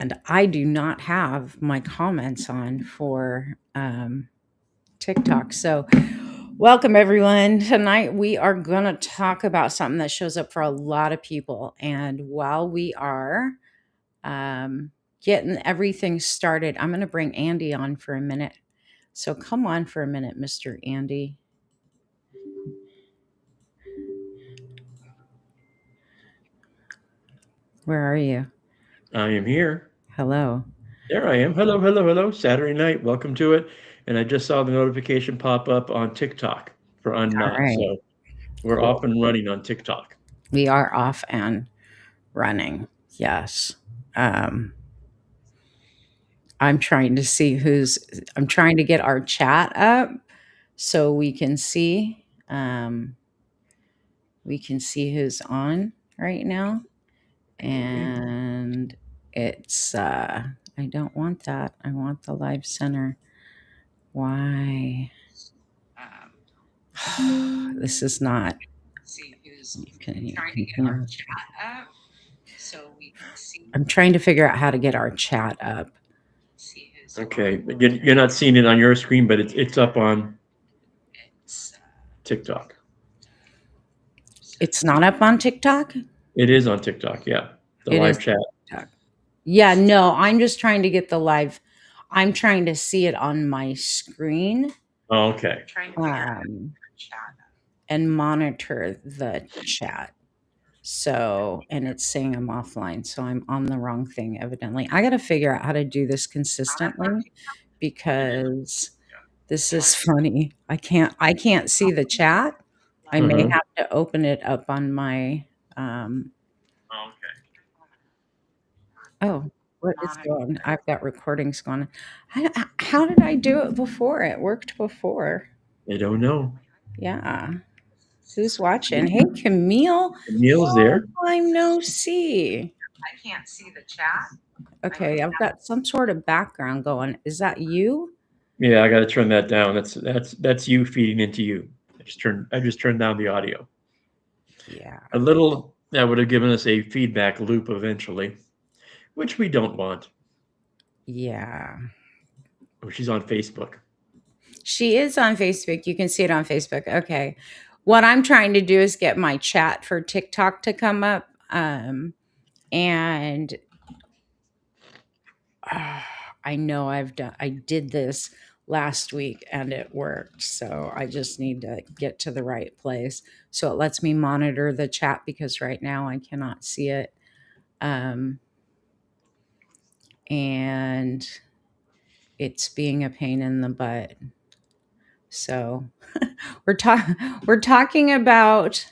And I do not have my comments on for TikTok. So, welcome everyone. Tonight we are going to talk about something that shows up for a lot of people. And while we are getting everything started, I'm going to bring Andy on for a minute. So, come on for a minute, Mr. Andy. Where are you? I am here. Hello. There I am. Hello, hello, hello. Saturday night. Welcome to it. And I just saw the notification pop up on TikTok for All UKNOT. right. So we're Cool. off and running on TikTok. We are off and running. Yes. Um, I'm trying to see I'm trying to get our chat up so we can see who's on right now. Okay. And it's, I don't want that. I want the live center. Why? This is not. Continue. I'm trying to figure out how to get our chat up. Okay. You're not seeing it on your screen, but it's up on TikTok. It's not up on TikTok? It is on TikTok. Yeah. The It is live chat. TikTok. Yeah, no, I'm just trying to get the live. I'm trying to see it on my screen. Oh, okay. Um, and monitor the chat. So, and it's saying I'm offline, so I'm on the wrong thing, evidently. I got to figure out how to do this consistently because this is funny. I can't see the chat. I may Uh-huh. have to open it up on my, um, oh, what is going? I've got recordings going. How did I do it before? It worked before. I don't know. Yeah. Who's watching? Hey, Camille. Neil's Long there. time no see. Okay, I've got some sort of background going. Is that you? Yeah, I got to turn that down. That's you feeding into you. I just turned down the audio. Yeah. A little that would have given us a feedback loop eventually, which we don't want. Yeah. Oh, she's on Facebook. She is on Facebook. You can see it on Facebook. Okay. What I'm trying to do is get my chat for TikTok to come up. And I know I did this last week and it worked. So I just need to get to the right place. So it lets me monitor the chat because right now I cannot see it. Um, and it's being a pain in the butt. So we're talking about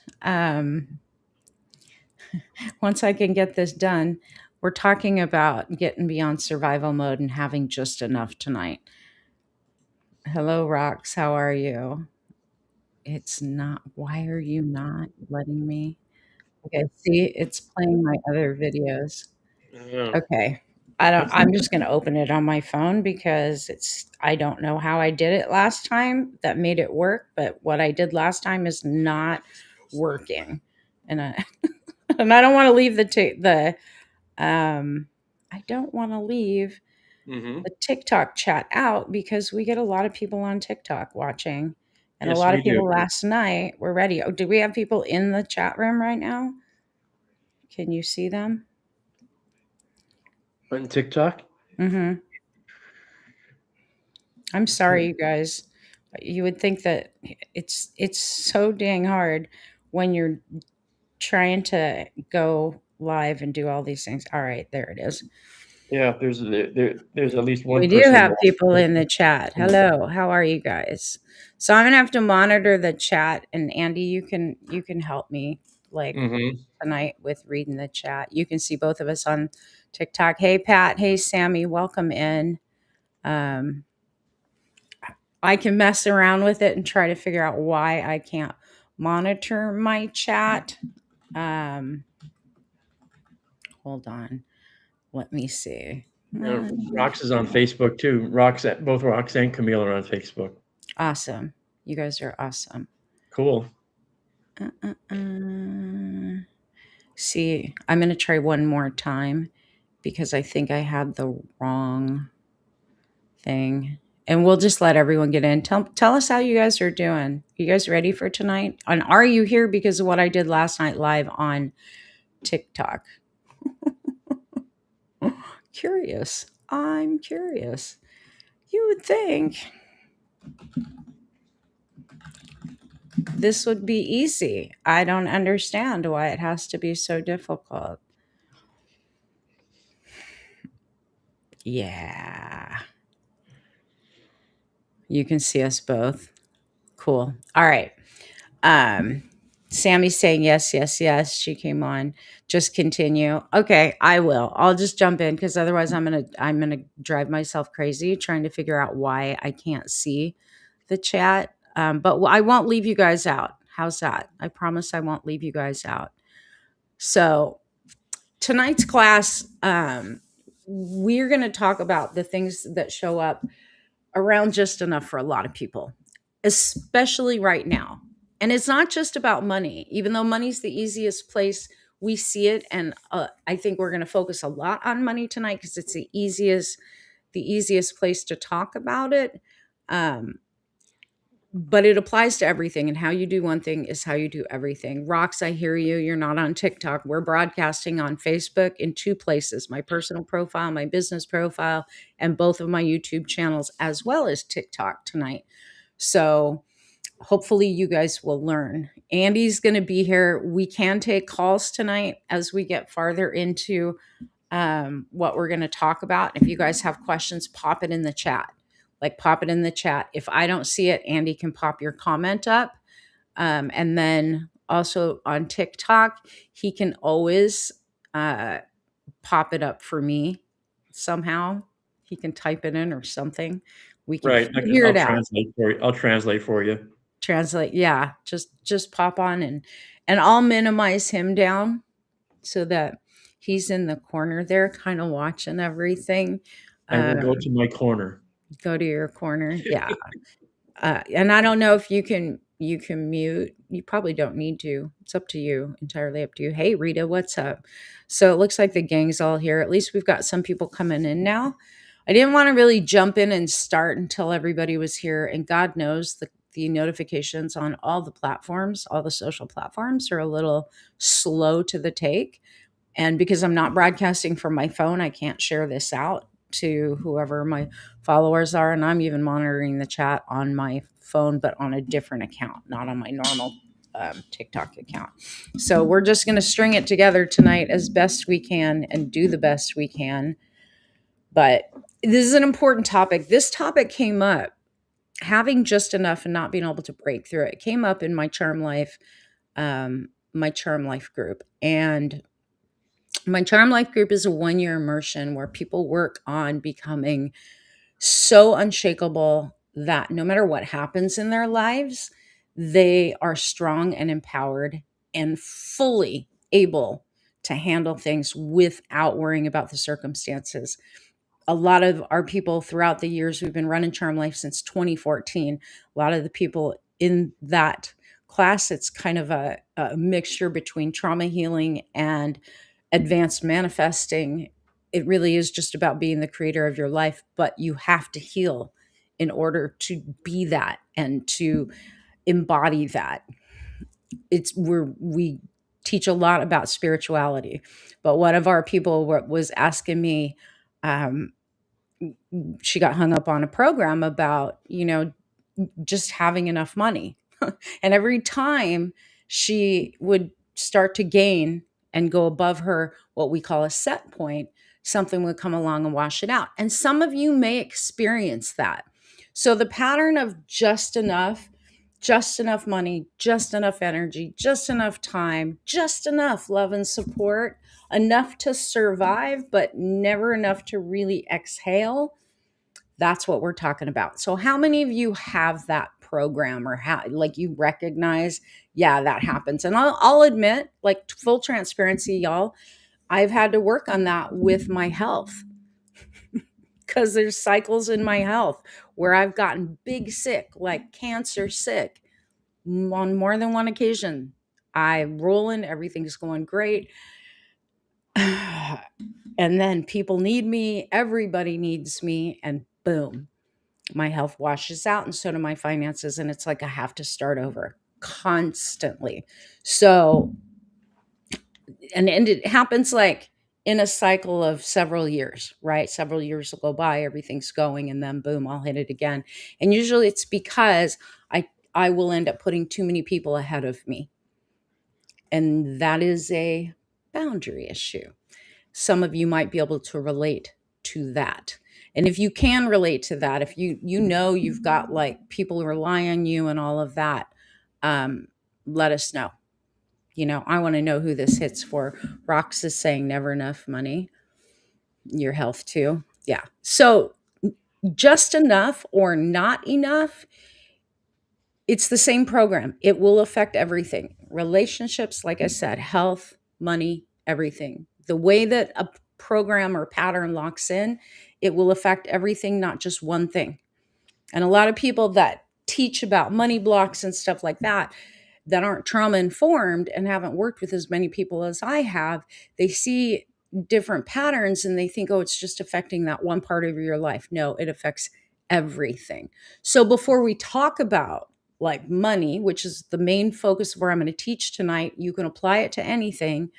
once I can get this done, we're talking about getting beyond survival mode and having just enough tonight. Hello, Rox. How are you? It's not. Why are you not letting me? Okay, see, it's playing my other videos. Oh, Okay. I don't that's I'm just gonna open it on my phone because I don't know how I did it last time that made it work, but what I did last time is not working. And I and I don't wanna leave um I don't wanna leave mm-hmm. the TikTok chat out because we get a lot of people on TikTok watching, and a Yes, lot of we do. people last night were ready. Oh, do we have people in the chat room right now? Can you see them? On TikTok. Mhm. I'm sorry, you guys. You would think that it's so dang hard when you're trying to go live and do all these things. All right, there it is. Yeah, there's at least We one do person have people watching. in the chat. Hello, how are you guys? So I'm gonna have to monitor the chat, and Andy, you can help me like Mm-hmm. tonight with reading the chat. You can see both of us on TikTok. Hey Pat, hey Sammy, welcome in. Um, I can mess around with it and try to figure out why I can't monitor my chat. Um, hold on. Let me see. Rox is on Facebook too. Both Rox and Camille are on Facebook. Awesome. You guys are awesome. Cool. Uh, uh, uh. See, I'm going to try one more time because I think I had the wrong thing. And we'll just let everyone get in. Tell us how you guys are doing. You guys ready for tonight? And are you here because of what I did last night live on TikTok? Curious. I'm curious. You would think this would be easy. I don't understand why it has to be so difficult. Yeah. You can see us both. Cool. All right. Um, Sammy's saying yes, yes, yes. She came on. Just continue. Okay, I will. I'll just jump in because otherwise I'm gonna drive myself crazy trying to figure out why I can't see the chat. But I won't leave you guys out. How's that? I promise I won't leave you guys out. So tonight's class, we're going to talk about the things that show up around just enough for a lot of people, especially right now. And it's not just about money, even though money's the easiest place we see it. And I think we're going to focus a lot on money tonight because it's the easiest place to talk about it. Um, but it applies to everything, and how you do one thing is how you do everything. Rox, I hear you. You're not on TikTok. We're broadcasting on Facebook in two places: my personal profile, my business profile, and both of my YouTube channels, as well as TikTok tonight. So hopefully you guys will learn. Andy's going to be here. We can take calls tonight as we get farther into what we're going to talk about. If you guys have questions, pop it in the chat. Like, pop it in the chat. If I don't see it, Andy can pop your comment up. And then also on TikTok, he can always uh, pop it up for me somehow. He can type it in or something. We can Right. figure I'll it out. translate for you. I'll translate for you. Translate. Yeah. Just pop on, and I'll minimize him down so that he's in the corner there, kind of watching everything. I will go Um, to my corner. go to your corner. Yeah. And I don't know if you can mute. You probably don't need to. It's up to you, entirely up to you. Hey Rita, what's up? So it looks like the gang's all here. At least we've got some people coming in now. I didn't want to really jump in and start until everybody was here. And God knows the notifications on all the platforms, all the social platforms, are a little slow to the take. And because I'm not broadcasting from my phone, I can't share this out to whoever my followers are. And I'm even monitoring the chat on my phone, but on a different account, not on my normal TikTok account. So we're just going to string it together tonight as best we can and do the best we can. But this is an important topic. This topic came up, having just enough and not being able to break through it. It came up in my Charm Life group. And my Charm Life group is a 1-year immersion where people work on becoming so unshakable that no matter what happens in their lives, they are strong and empowered and fully able to handle things without worrying about the circumstances. A lot of our people throughout the years, we've been running Charm Life since 2014. A lot of the people in that class, it's kind of a mixture between trauma healing and advanced manifesting. It really is just about being the creator of your life, but you have to heal in order to be that and to embody that. We teach a lot about spirituality, but one of our people was asking me, um, she got hung up on a program about, just having enough money. And every time she would start to gain and go above her, what we call a set point, something would come along and wash it out. And some of you may experience that. So the pattern of just enough money, just enough energy, just enough time, just enough love and support, enough to survive, but never enough to really exhale. That's what we're talking about. So how many of you have that program, or how, like, you recognize, yeah, that happens? And I'll admit, like, full transparency, y'all, I've had to work on that with my health, because there's cycles in my health where I've gotten big sick, like cancer sick, on more than one occasion. I'm rolling, everything's going great. And then people need me, everybody needs me, and boom, my health washes out, and so do my finances. And it's like I have to start over constantly. So, and it happens like in a cycle of several years, right? Several years will go by, everything's going, and then boom, I'll hit it again. And usually it's because I will end up putting too many people ahead of me. And that is a boundary issue. Some of you might be able to relate to that. And if you can relate to that, if you know you've got like people rely on you and all of that, um, let us know. I want to know who this hits for. Rox is saying never enough money. Your health too. Yeah. So just enough or not enough, it's the same program. It will affect everything. Relationships, like I said, health, money, everything. The way that a program or pattern locks in, it will affect everything, not just one thing. And a lot of people that teach about money blocks and stuff like that aren't trauma informed and haven't worked with as many people as I have, they see different patterns and they think, oh, it's just affecting that one part of your life. No, it affects everything. So before we talk about like money, which is the main focus of where I'm going to teach tonight, you can apply it to anything.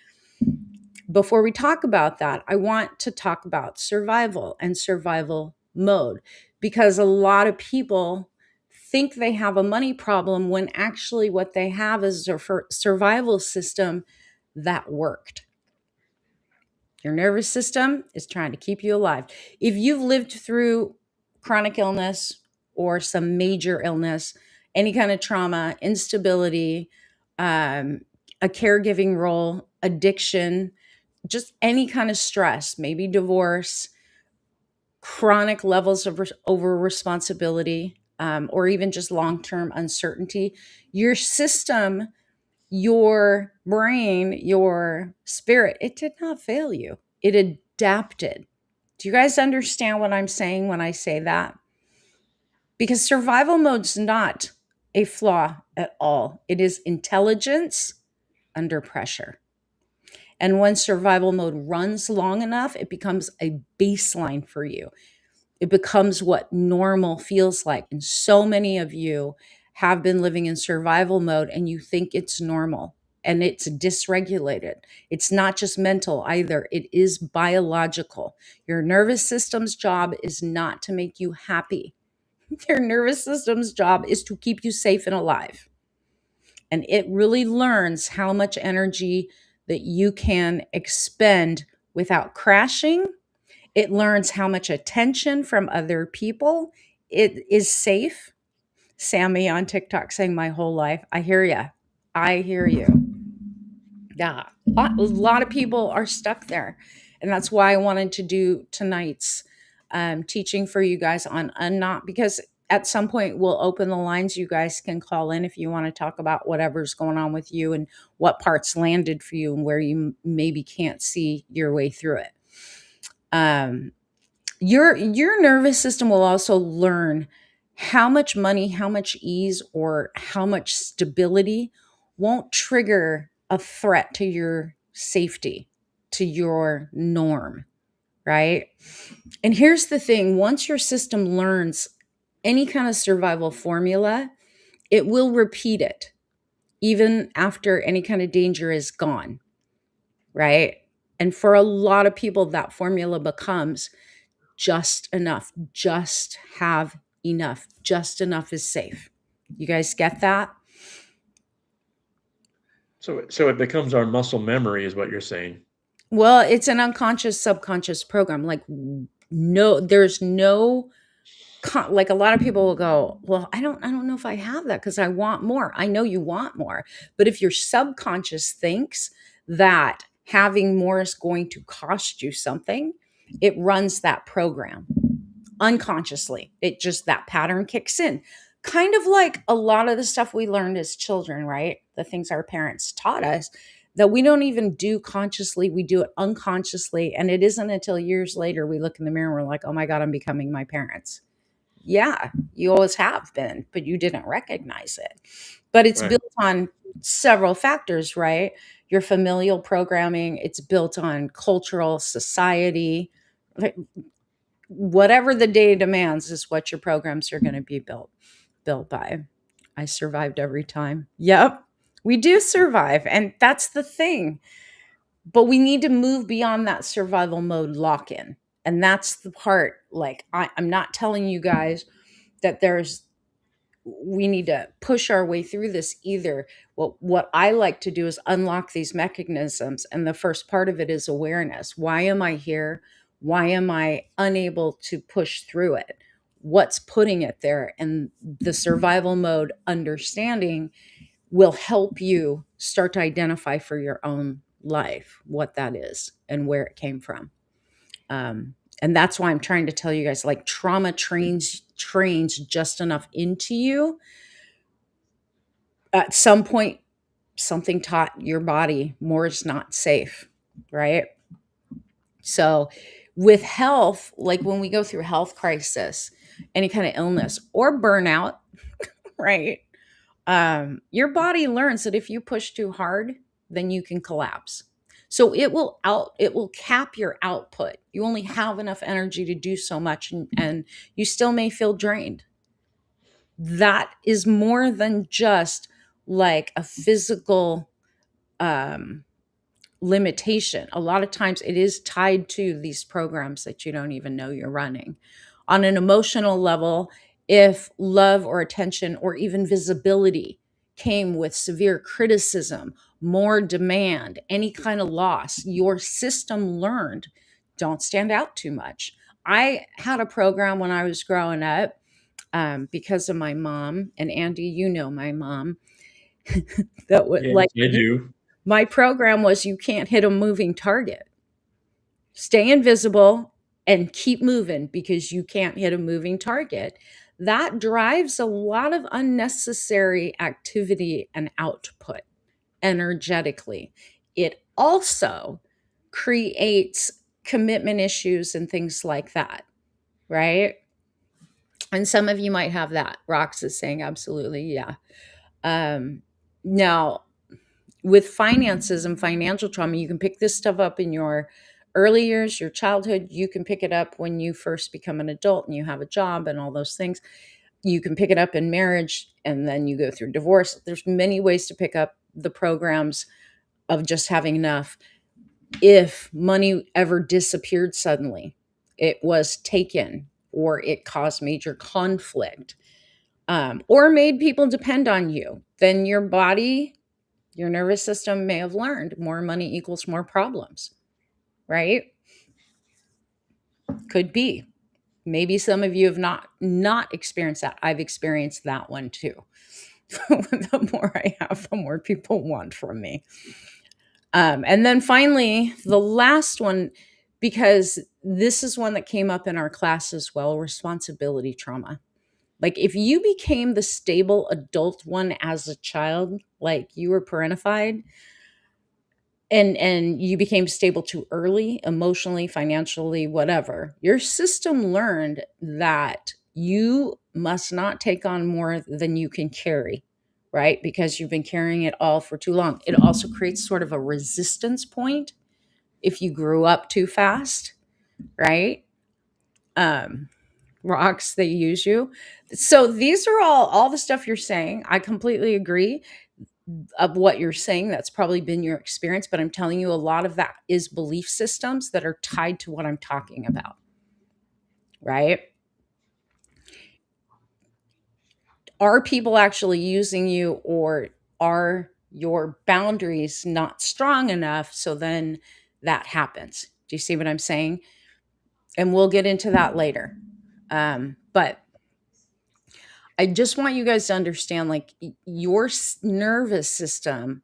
Before we talk about that, I want to talk about survival and survival mode, because a lot of people think they have a money problem when actually what they have is a survival system that worked. Your nervous system is trying to keep you alive. If you've lived through chronic illness or some major illness, any kind of trauma, instability, a caregiving role, addiction, just any kind of stress, maybe divorce, chronic levels of over responsibility, or even just long term uncertainty, your system, your brain, your spirit, it did not fail you. It adapted. Do you guys understand what I'm saying when I say that? Because survival mode's not a flaw at all, it is intelligence under pressure. And when survival mode runs long enough, it becomes a baseline for you. It becomes what normal feels like. And so many of you have been living in survival mode and you think it's normal and it's dysregulated. It's not just mental either, it is biological. Your nervous system's job is not to make you happy. Your nervous system's job is to keep you safe and alive. And it really learns how much energy that you can expend without crashing. It learns how much attention from other people it is safe. Sammy on TikTok saying my whole life. I hear you. I hear you. Yeah. A lot of people are stuck there. And that's why I wanted to do tonight's teaching for you guys on UKNOT, because at some point we'll open the lines. You guys can call in if you want to talk about whatever's going on with you and what parts landed for you and where you maybe can't see your way through it. Your nervous system will also learn how much money, how much ease, or how much stability won't trigger a threat to your safety, to your norm, right? And here's the thing, once your system learns any kind of survival formula, it will repeat it even after any kind of danger is gone, right? And for a lot of people, that formula becomes just enough, just have enough, just enough is safe. You guys get that? So it becomes our muscle memory, is what you're saying. Well, it's an unconscious, subconscious program. Like, no, there's no, like a lot of people will go, well, I don't know if I have that because I want more. I know you want more. But if your subconscious thinks that having more is going to cost you something, it runs that program unconsciously. It just, that pattern kicks in. Kind of like a lot of the stuff we learned as children, right? The things our parents taught us that we don't even do consciously, we do it unconsciously. And it isn't until years later we look in the mirror and we're like, oh my God, I'm becoming my parents. Yeah, you always have been, but you didn't recognize it. But it's Right. built on several factors, right? your familial programming, it's built on cultural society. Like, whatever the day demands is what your programs are going to be built by. I survived every time. Yep. We do survive, and that's the thing. But we need to move beyond that survival mode lock in. And that's the part, like, I'm not telling you guys that we need to push our way through this either. What I like to do is unlock these mechanisms, and the first part of it is awareness. Why am I here? Why am I unable to push through it? What's putting it there? And the survival mode understanding will help you start to identify for your own life what that is and where it came from. And that's why I'm trying to tell you guys, like, trauma trains just enough into you. At some point, something taught your body more is not safe, right? So with health, like when we go through health crisis, any kind of illness or burnout, right? Your body learns that if you push too hard, then you can collapse. So it will cap your output. You only have enough energy to do so much, and you still may feel drained. That is more than just like a physical um, limitation. A lot of times it is tied to these programs that you don't even know you're running. On an emotional level, if love or attention or even visibility came with severe criticism, more demand, any kind of loss, your system learned, don't stand out too much. I had a program when I was growing up, because of my mom, and Andy, you know my mom, that would Yes, like I do. my program was, you can't hit a moving target. Stay invisible and keep moving because you can't hit a moving target. That drives a lot of unnecessary activity and output energetically. It also creates commitment issues and things like that, right? And some of you might have that. Rox is saying absolutely, yeah. Um, Now, with finances and financial trauma, you can pick this stuff up in your early years, your childhood. You can pick it up when you first become an adult and you have a job and all those things. You can pick it up in marriage, and then you go through divorce. There's many ways to pick up the programs of just having enough. If money ever disappeared suddenly, it was taken, or it caused major conflict, or made people depend on you, then your nervous system may have learned more money equals more problems, right? Could be. Maybe some of you have not experienced that. I've experienced that one too. The more I have, the more people want from me. And then finally, the last one, because this is one that came up in our class as well, responsibility trauma. Like, if you became the stable adult one as a child, like you were parentified, and you became stable too early, emotionally, financially, whatever, your system learned that you must not take on more than you can carry, right? Because you've been carrying it all for too long. It also creates sort of a resistance point if you grew up too fast, right? um Rocks, they use you. So these are all the stuff you're saying. I completely agree of what you're saying. That's probably been your experience, but I'm telling you, a lot of that is belief systems that are tied to what I'm talking about, right? Are people actually using you, or are your boundaries not strong enough, so then that happens? Do you see what I'm saying? And we'll get into that later. But I just want you guys to understand, like, your nervous system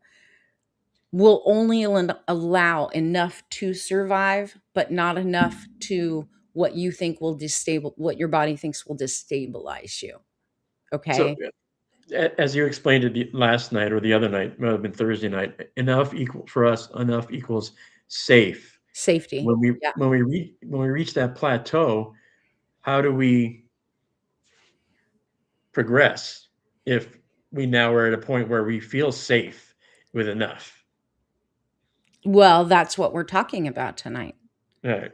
will only allow enough to survive, but not enough to what you think will what your body thinks will destabilize you. So, Okay. as you explained it last night or the other night, might have been Thursday night, enough equal for us, enough equals safe. Safety. Yeah. When we reach that plateau, how do we progress if we now are at a point where we feel safe with enough? Well, that's what we're talking about tonight. Right.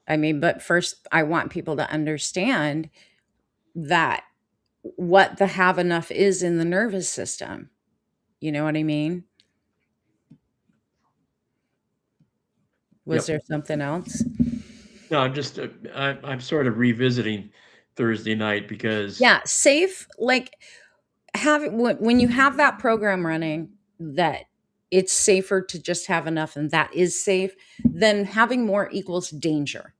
I mean, but first, I want people to understand that what the have enough is in the nervous system. You know what I mean? Was Yep. there something else? No, I'm just I'm sort of revisiting Thursday night because Yeah, safe. Like when you have that program running, that it's safer to just have enough, and that is safe. Then having more equals danger.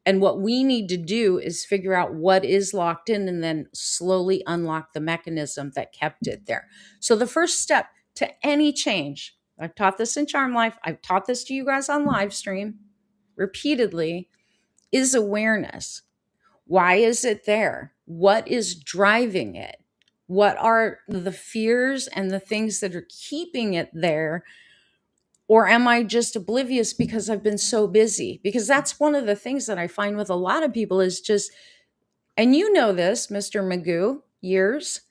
And what we need to do is figure out what is locked in and then slowly unlock the mechanism that kept it there. So, the first step to any change, I've taught this in Charm Life, I've taught this to you guys on live stream repeatedly, is awareness. Why is it there? What is driving it? What are the fears and the things that are keeping it there? Or am I just oblivious because I've been so busy? Because that's one of the things that I find with a lot of people is just, and you know this, Mr. Magoo, years,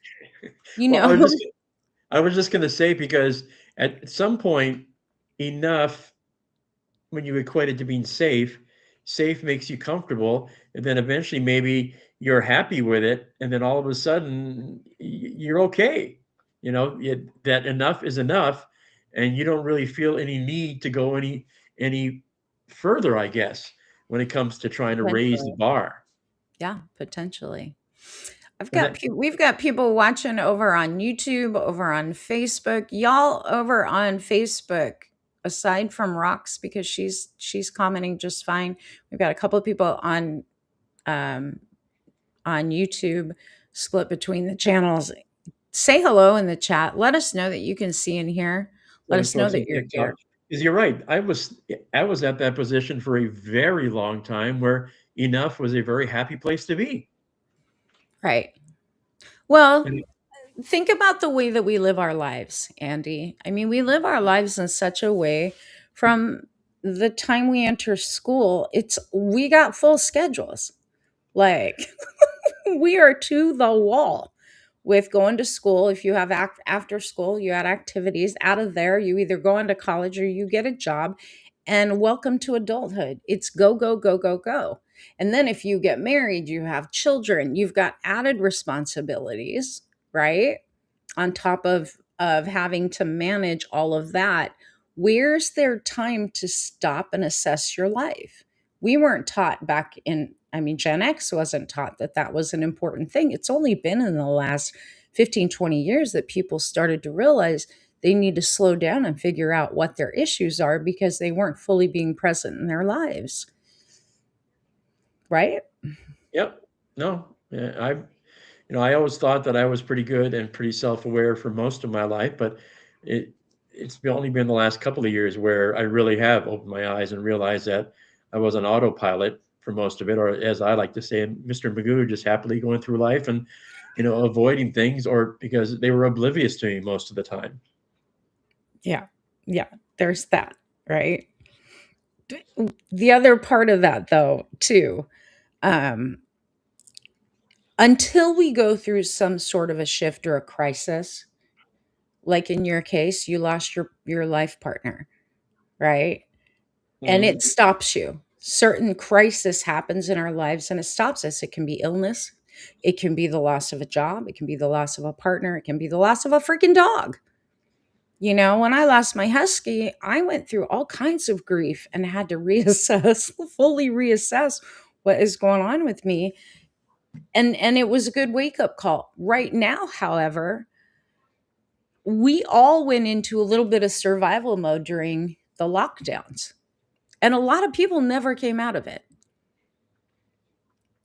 you well, know, I was just going to say because at some point enough when you equate it to being safe, safe makes you comfortable, and then eventually maybe you're happy with it, and then all of a sudden you're okay. That enough is enough, and you don't really feel any need to go any further, I guess, when it comes to trying to raise the potentially. bar. Yeah, potentially. And that, We've got people watching over on YouTube, over on Facebook. Y'all over on Facebook, aside from Rocks, because she's commenting just fine. We've got a couple of people um on YouTube, split between the channels. Say hello in the chat. Let us know that you can see and hear. Let us know folks that on you're TikTok, here. because you're right. I was at that position for a very long time where enough was a very happy place to be. Right. Well, And think about the way that we live our lives, Andy. I mean, we live our lives in such a way from the time we enter school, it's we got full schedules. Like we are to the wall with going to school. If you have after school, you had activities. Out of there, you either go into college or you get a job. And welcome to adulthood. It's go, go, go, go, go. And then if you get married, you have children, you've got added responsibilities, right? On top of having to manage all of that, where's there time to stop and assess your life? We weren't taught back in, I mean, Gen X wasn't taught that that was an important thing. It's only been in the last 15, 20 years that people started to realize they need to slow down and figure out what their issues are because they weren't fully being present in their lives, right? yep, no, yeah, I always thought that I was pretty good and pretty self-aware for most of my life, but it only been the last couple of years where I really have opened my eyes and realized that I was an autopilot for most of it, or as I like to say, Mr. Magoo, just happily going through life and avoiding things, or because they were oblivious to me most of the time. Yeah. Yeah. There's that, right? The other part of that, though, too, um, until we go through some sort of a shift or a crisis, like in your case, you lost your life partner, right? And Mhm. it stops you. Certain crisis happens in our lives and it stops us. It can be illness, it can be the loss of a job, it can be the loss of a partner, it can be the loss of a freaking dog. You know, when I lost my husky, I went through all kinds of grief and had to reassess, fully reassess what is going on with me. And it was a good wake-up call. Right now, however, we all went into a little bit of survival mode during the lockdowns. And a lot of people never came out of it.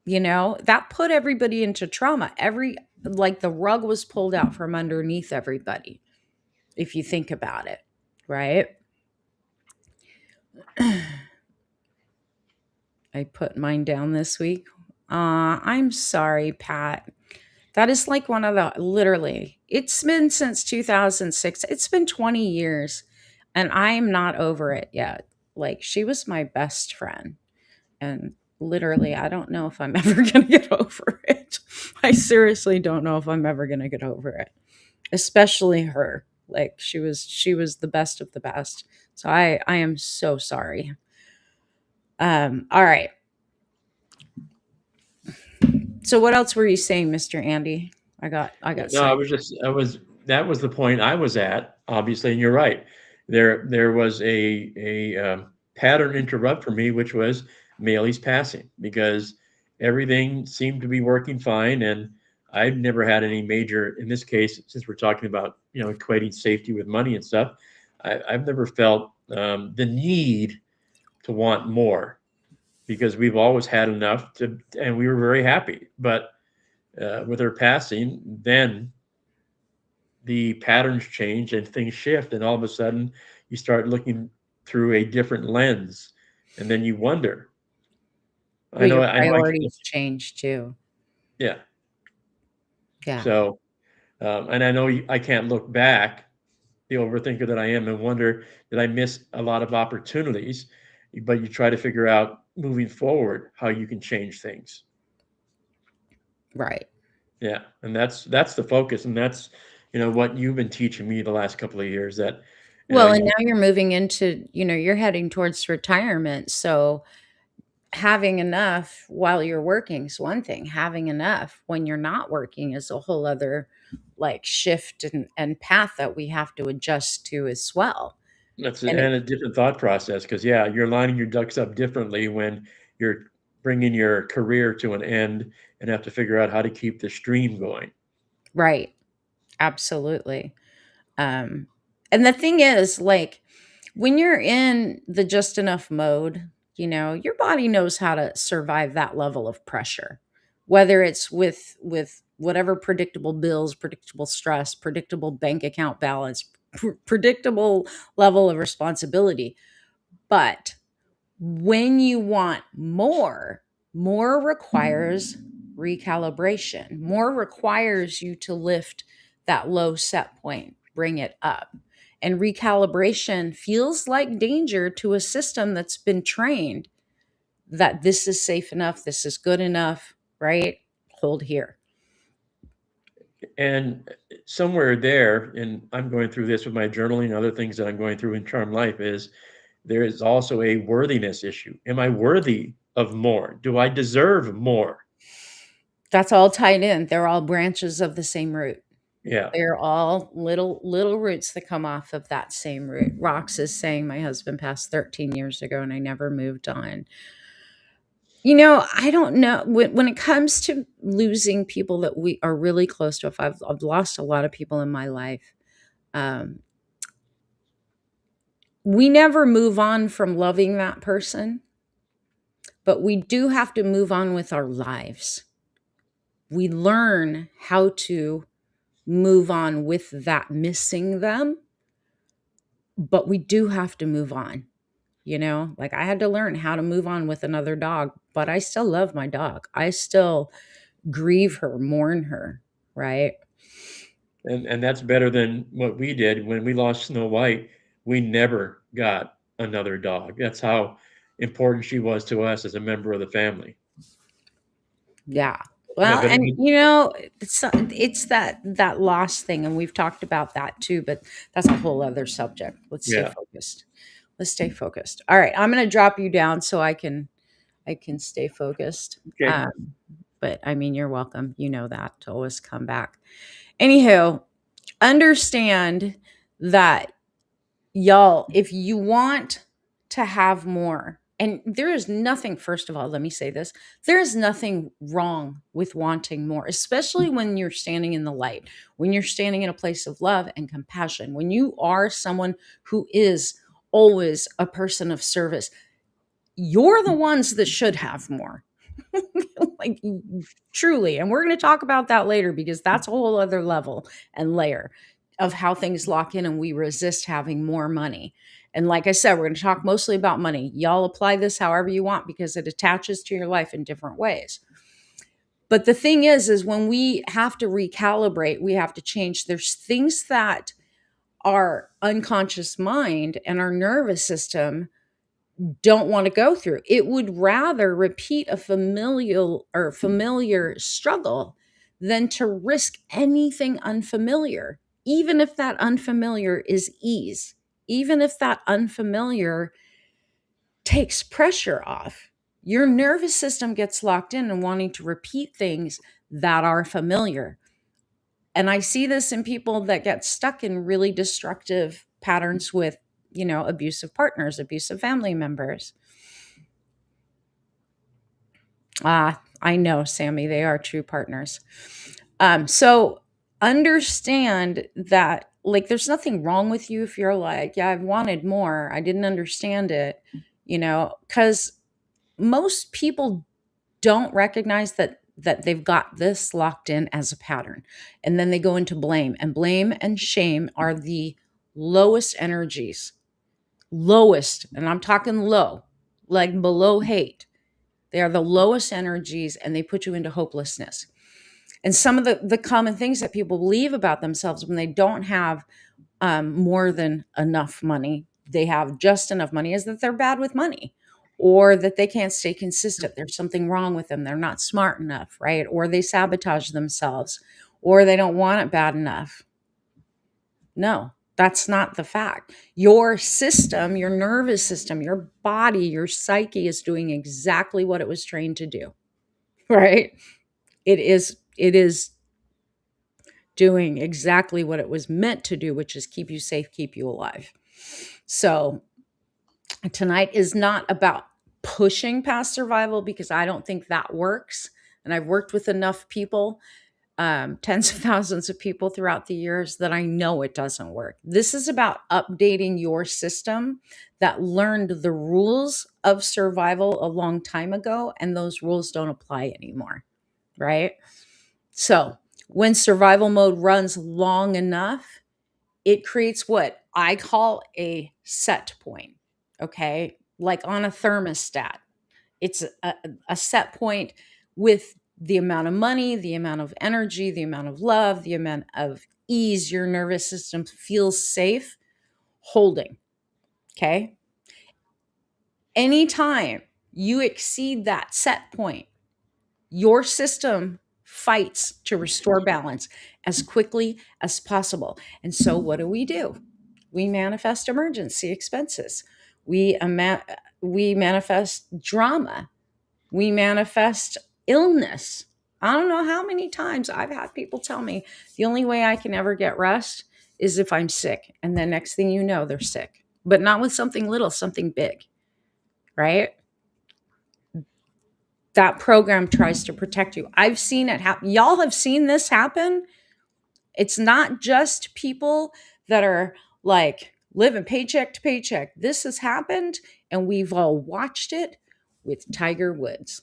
You know, that put everybody into trauma. Like the rug was pulled out from underneath everybody, if you think about it, right? I put mine down this week. I'm sorry, Pat. That is like one of the literally, it's been since 2006. It's been 20 years and I'm not over it yet. Like, she was my best friend. And literally, I don't know if I'm ever going to get over it. I seriously don't know if I'm ever going to get over it, especially her. Like, she was the best of the best. So I am so sorry. All right. So what else were you saying, Mr. Andy? I got No, sidetracked. I was that was the point I was at, obviously, and you're right. There was a pattern interrupt for me, which was Maley's passing, because everything seemed to be working fine, and I've never had any major, in this case, since we're talking about, equating safety with money and stuff, I've never felt the need to want more, because we've always had enough to, and we were very happy. But with her passing, then the patterns change and things shift, and all of a sudden you start looking through a different lens, and then you wonder. Well, your I know I can't. priorities change too. Yeah. Yeah. So and I know I can't look back, the overthinker that I am, and wonder, did I miss a lot of opportunities? But you try to figure out moving forward how you can change things. Right. Yeah, and that's the focus, and that's, what you've been teaching me the last couple of years, that Well, and you now you're moving into, you're heading towards retirement. So having enough while you're working is one thing. Having enough when you're not working is a whole other like shift and path that we have to adjust to as well. That's And it, a different thought process, because yeah, you're lining your ducks up differently when you're bringing your career to an end and have to figure out how to keep the stream going. right. Absolutely. Um, and the thing is, like, when you're in the just enough mode, your body knows how to survive that level of pressure, whether it's with whatever predictable bills, predictable stress, predictable bank account balance, predictable level of responsibility. But when you want more, more requires recalibration. More requires you to lift that low set point, bring it up. And recalibration feels like danger to a system that's been trained that this is safe enough, this is good enough, right? Hold here. And somewhere there, and I'm going through this with my journaling and other things that I'm going through in Charm Life, is there is also a worthiness issue. Am I worthy of more? Do I deserve more? That's all tied in. They're all branches of the same root. Yeah. They're all little roots that come off of that same root. Rox is saying my husband passed 13 years ago and I never moved on. I don't know when it comes to losing people that we are really close to. If I've lost a lot of people in my life, um, we never move on from loving that person, but we do have to move on with our lives. We learn how to move on with that missing them, but we do have to move on. Like I had to learn how to move on with another dog, but I still love my dog. I still grieve her, mourn her, right? And that's better than what we did when we lost Snow White. We never got another dog. That's how important she was to us as a member of the family. Yeah. Yeah, Well, but and it's that loss thing, and we've talked about that too, but that's a whole other subject. Let's stay yeah, focused. Let's stay focused. All right, I'm going to drop you down so I can stay focused. okay. But I mean, you're welcome. You know that to always come back. Anywho, understand that y'all, if you want to have more, and there is nothing, first of all, let me say this, there is nothing wrong with wanting more, especially when you're standing in the light, when you're standing in a place of love and compassion, when you are someone who is always a person of service. You're the ones that should have more. Like truly. And we're going to talk about that later because that's a whole other level and layer of how things lock in and we resist having more money. And like I said, we're going to talk mostly about money. Y'all apply this however you want because it attaches to your life in different ways. But the thing is when we have to recalibrate, we have to change. There's things that our unconscious mind and our nervous system don't want to go through. It would rather repeat a familiar struggle than to risk anything unfamiliar, even if that unfamiliar is ease. even if that unfamiliar takes pressure off, your nervous system gets locked in and wanting to repeat things that are familiar. And I see this in people that get stuck in really destructive patterns with, abusive partners, abusive family members. Ah, I know, Sammy, they are true partners. So understand that, like, there's nothing wrong with you if you're like, yeah, I've wanted more. I didn't understand it, because most people don't recognize that they've got this locked in as a pattern. And then they go into blame, and blame and shame are the lowest energies. Lowest, and I'm talking low, like below hate. They are the lowest energies, and they put you into hopelessness. And some of the common things that people believe about themselves when they don't have more than enough money, they have just enough money, is that they're bad with money, or that they can't stay consistent. There's something wrong with them. They're not smart enough, right? Or they sabotage themselves, or they don't want it bad enough. No, that's not the fact. Your system, your nervous system, your body, your psyche is doing exactly what it was trained to do, right? It is doing exactly what it was meant to do, which is keep you safe, keep you alive. So tonight is not about pushing past survival, because I don't think that works. And I've worked with enough people, tens of thousands of people throughout the years, that I know it doesn't work. This is about updating your system that learned the rules of survival a long time ago, and those rules don't apply anymore, right? So when survival mode runs long enough, it creates what I call a set point. Okay. Like on a thermostat, it's a set point with the amount of money, the amount of energy, the amount of love, the amount of ease your nervous system feels safe holding. Okay. Anytime you exceed that set point, your system fights to restore balance as quickly as possible. And so, what do? We manifest emergency expenses. We, we manifest drama. We manifest illness. I don't know how many times I've had people tell me the only way I can ever get rest is if I'm sick. And the next thing you know, they're sick, but not with something little, something big, right? That program tries to protect you. I've seen it happen. Y'all have seen this happen. It's not just people that are like living paycheck to paycheck. This has happened, and we've all watched it with Tiger Woods.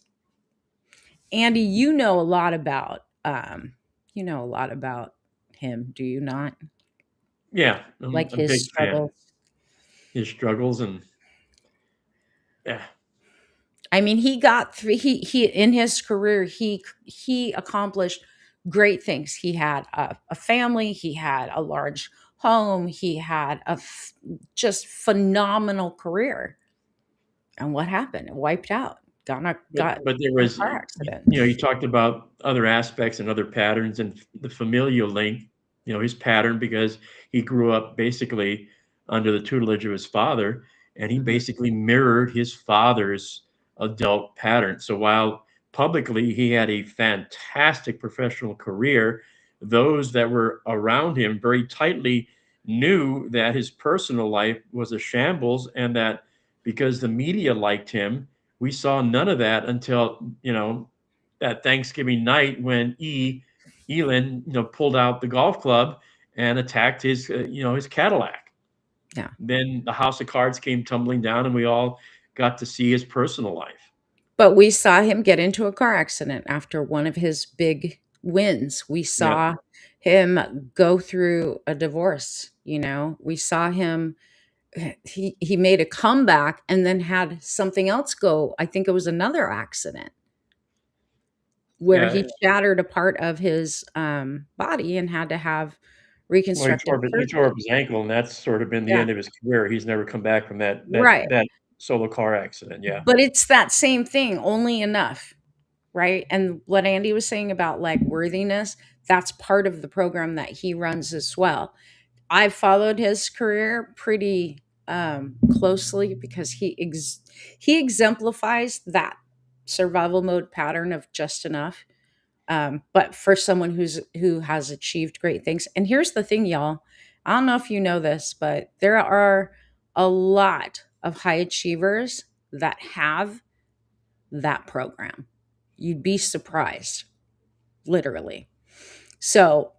Andy, you know a lot about him, do you not? Yeah, I'm Like a his big fan. struggles. His struggles and yeah, I mean, he got through. He in his career, he accomplished great things. He had a family. He had a large home. He had just phenomenal career. And what happened? It wiped out. Got but there in a was, car accident. you talked about other aspects and other patterns and the familial link, his pattern because he grew up basically under the tutelage of his father, and he Mhm. basically mirrored his father's adult pattern. So while publicly he had a fantastic professional career, those that were around him very tightly knew that his personal life was a shambles, and that because the media liked him, we saw none of that until that Thanksgiving night when Elin pulled out the golf club and attacked his Cadillac. Yeah. Then the house of cards came tumbling down, and we all got to see his personal life. But we saw him get into a car accident after one of his big wins. We Yeah, saw him go through a divorce, We saw him he made a comeback and then had something else go. I think it was another accident where yeah. he shattered a part of his body and had to have Well, he reconstructive tore up surgery. his ankle, and that's sort of been the Yeah, end of his career. He's never come back from right. that solo car accident. Yeah, But it's that same thing, only enough, right? And what Andy was saying about like worthiness, that's part of the program that he runs as well. I followed his career pretty closely because he exemplifies that survival mode pattern of just enough. But for someone who has achieved great things, and here's the thing, y'all. I don't know if you know this, but there are a lot of high achievers that have that program. You'd be surprised, literally. So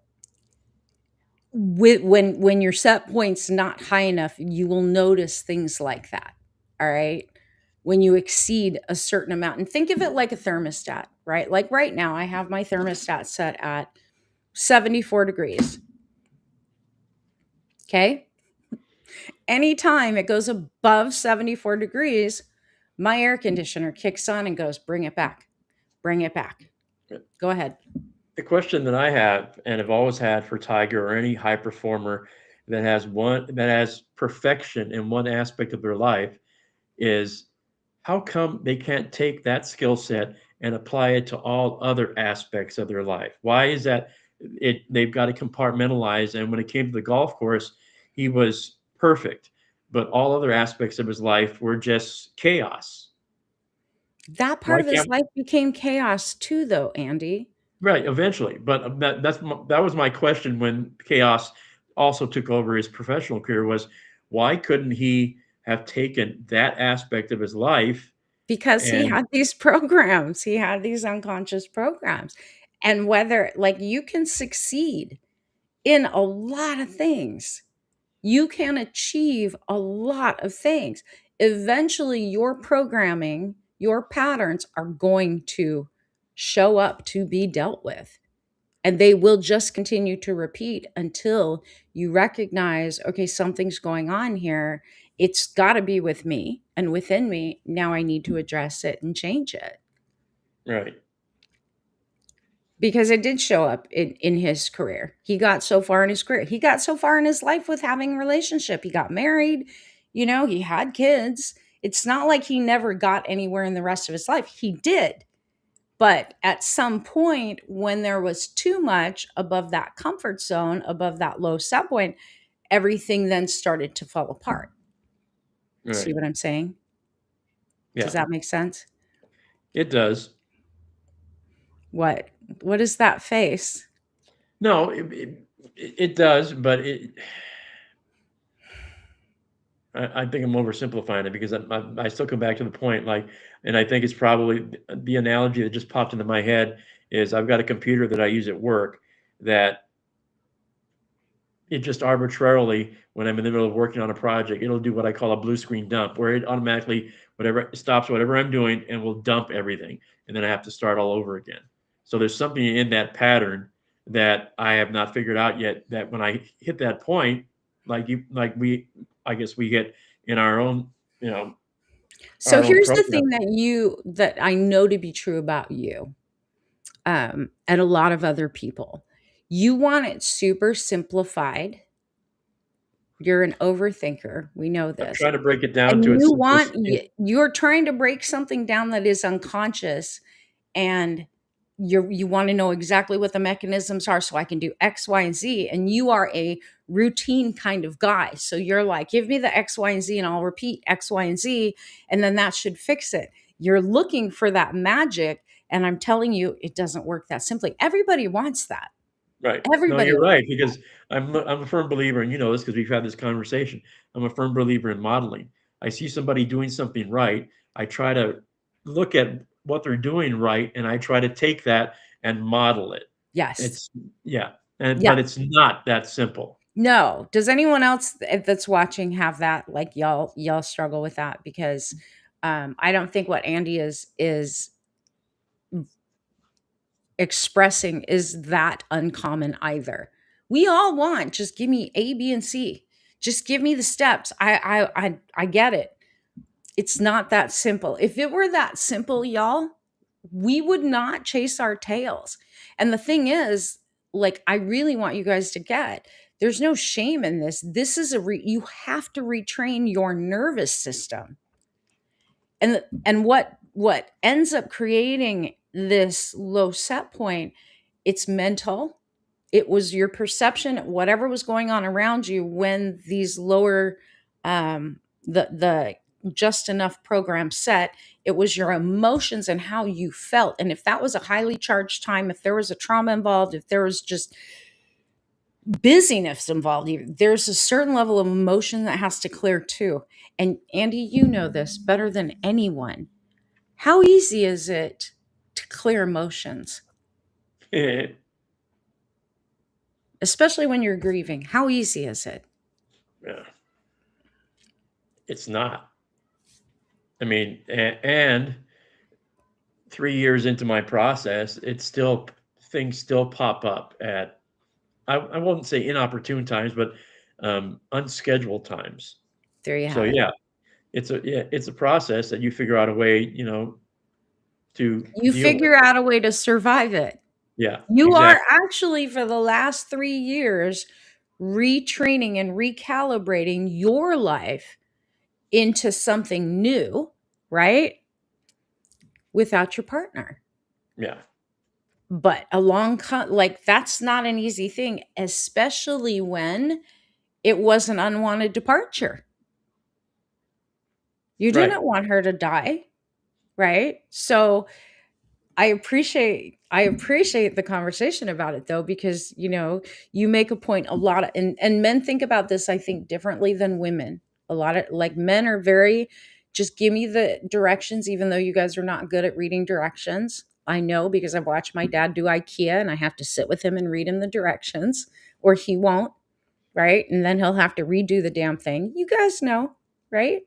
when your set point's not high enough, you will notice things like that. All right. When you exceed a certain amount, and think of it like a thermostat, right? Like right now, I have my thermostat set at 74 degrees. Okay. Anytime it goes above 74 degrees, my air conditioner kicks on and goes, bring it back, bring it back. Go ahead. The question that I have and have always had for Tiger or any high performer that has perfection in one aspect of their life is how come they can't take that skill set and apply it to all other aspects of their life? Why is that they've got to compartmentalize, and when it came to the golf course, he was perfect, but all other aspects of his life were just chaos. That part Why of his can't life became chaos too, though, Andy. Right, eventually, but that was my question when chaos also took over his professional career was why couldn't he have taken that aspect of his life Because he and had these programs, he had these unconscious programs. And whether, like, you can succeed in a lot of things, you can achieve a lot of things. Eventually, your programming, your patterns are going to show up to be dealt with. And they will just continue to repeat until you recognize, okay, something's going on here. It's got to be with me and within me. Now I need to address it and change it, right, because it did show up in his career. He got so far in his career. He got so far in his life with having a relationship. He got married, he had kids. It's not like he never got anywhere in the rest of his life. He did. But at some point, when there was too much above that comfort zone, above that low set point, everything then started to fall apart. See right, what I'm saying? Does yeah, that make sense? it does. What what is that face? No, it does, but I think I'm oversimplifying it because I still come back to the point, like, and I think it's probably the analogy that just popped into my head is I've got a computer that I use at work that it just arbitrarily, when I'm in the middle of working on a project, it'll do what I call a blue screen dump, where it automatically whatever stops whatever I'm doing and will dump everything, and then I have to start all over again. So there's something in that pattern that I have not figured out yet. That when I hit that point, I guess we hit in you know, So our own here's the program. thing that I know to be true about you, and a lot of other people. You want it super simplified. You're an overthinker. We know I'm this. trying to break it down to And its simplest. you're trying to break something down that is unconscious, and you want to know exactly what the mechanisms are so I can do X, Y, and Z. And you are a routine kind of guy. So you're like, give me the X, Y, and Z, and I'll repeat X, Y, and Z, and then that should fix it. You're looking for that magic. And I'm telling you, it doesn't work that simply. Everybody wants that. Right. No, Everybody you're wants right because I'm a firm believer, and you know this because we've had this conversation. I'm a firm believer in modeling. I see somebody doing something right. I try to look at what they're doing right, and I try to take that and model it. yes. It's yeah, and Yeah. but it's not that simple. No. Does anyone else that's watching have that? Like, y'all struggle with that? Because I don't think what Andy is expressing is that uncommon either. We all want, just give me A, B, and C. Just give me the steps. I get it. It's not that simple. If it were that simple, y'all, we would not chase our tails. And the thing is, like, I really want you guys to get, there's no shame in this. This is you have to retrain your nervous system. And what ends up creating this low set point, it's mental, It was your perception, whatever was going on around you when these lower, the just enough program set. It was your emotions and how you felt. And if that was a highly charged time, if there was a trauma involved, if there was just busyness involved, there's a certain level of emotion that has to clear too. And Andy, you know this better than anyone. How easy is it to clear emotions, Yeah. especially when you're grieving? How easy is it? It's not. I mean, and 3 years into my process, it's still things still pop up at I won't say inopportune times, but unscheduled times. There you So have it. it's a process that you figure out a way, to You deal with. figure out a way to survive it. Yeah, You are exactly. actually, for the last 3 years, retraining and recalibrating your life into something new, right? Without your partner. Yeah, But like that's not an easy thing, especially when it was an unwanted departure. You right. didn't want her to die, right? So I appreciate the conversation about it though, because you make a point a lot of, and men think about this, I think, differently than women. A lot of, like, men are very, just give me the directions, even though you guys are not good at reading directions. I know, because I've watched my dad do IKEA and I have to sit with him and read him the directions, or he won't, right? And then he'll have to redo the damn thing. You guys know, right?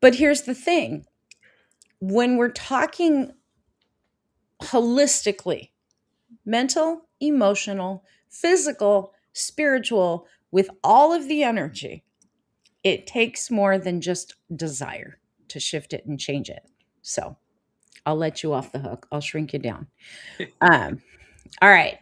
But here's the thing. When we're talking holistically, mental, emotional, physical, spiritual, with all of the energy, it takes more than just desire to shift it and change it. So I'll let you off the hook. I'll shrink you down. Um, all right.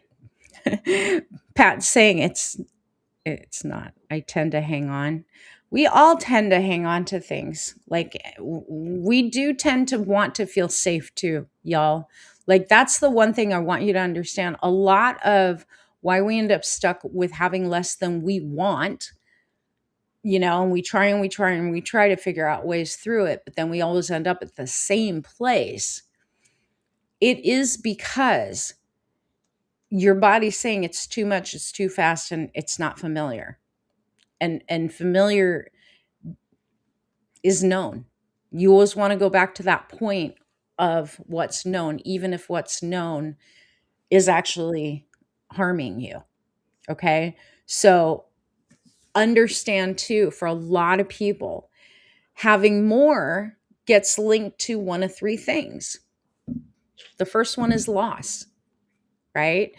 Pat's saying it's not. I tend to hang on. We all tend to hang on to things. Like, we do tend to want to feel safe too, y'all. Like, that's the one thing I want you to understand. A lot of why we end up stuck with having less than we want, and we try and we try and we try to figure out ways through it, but then we always end up at the same place. It is because your body's saying it's too much, it's too fast, and it's not familiar. And familiar is known. You always want to go back to that point of what's known, even if what's known is actually harming you. Okay. So understand too, for a lot of people, having more gets linked to one of three things. The first one is loss, right?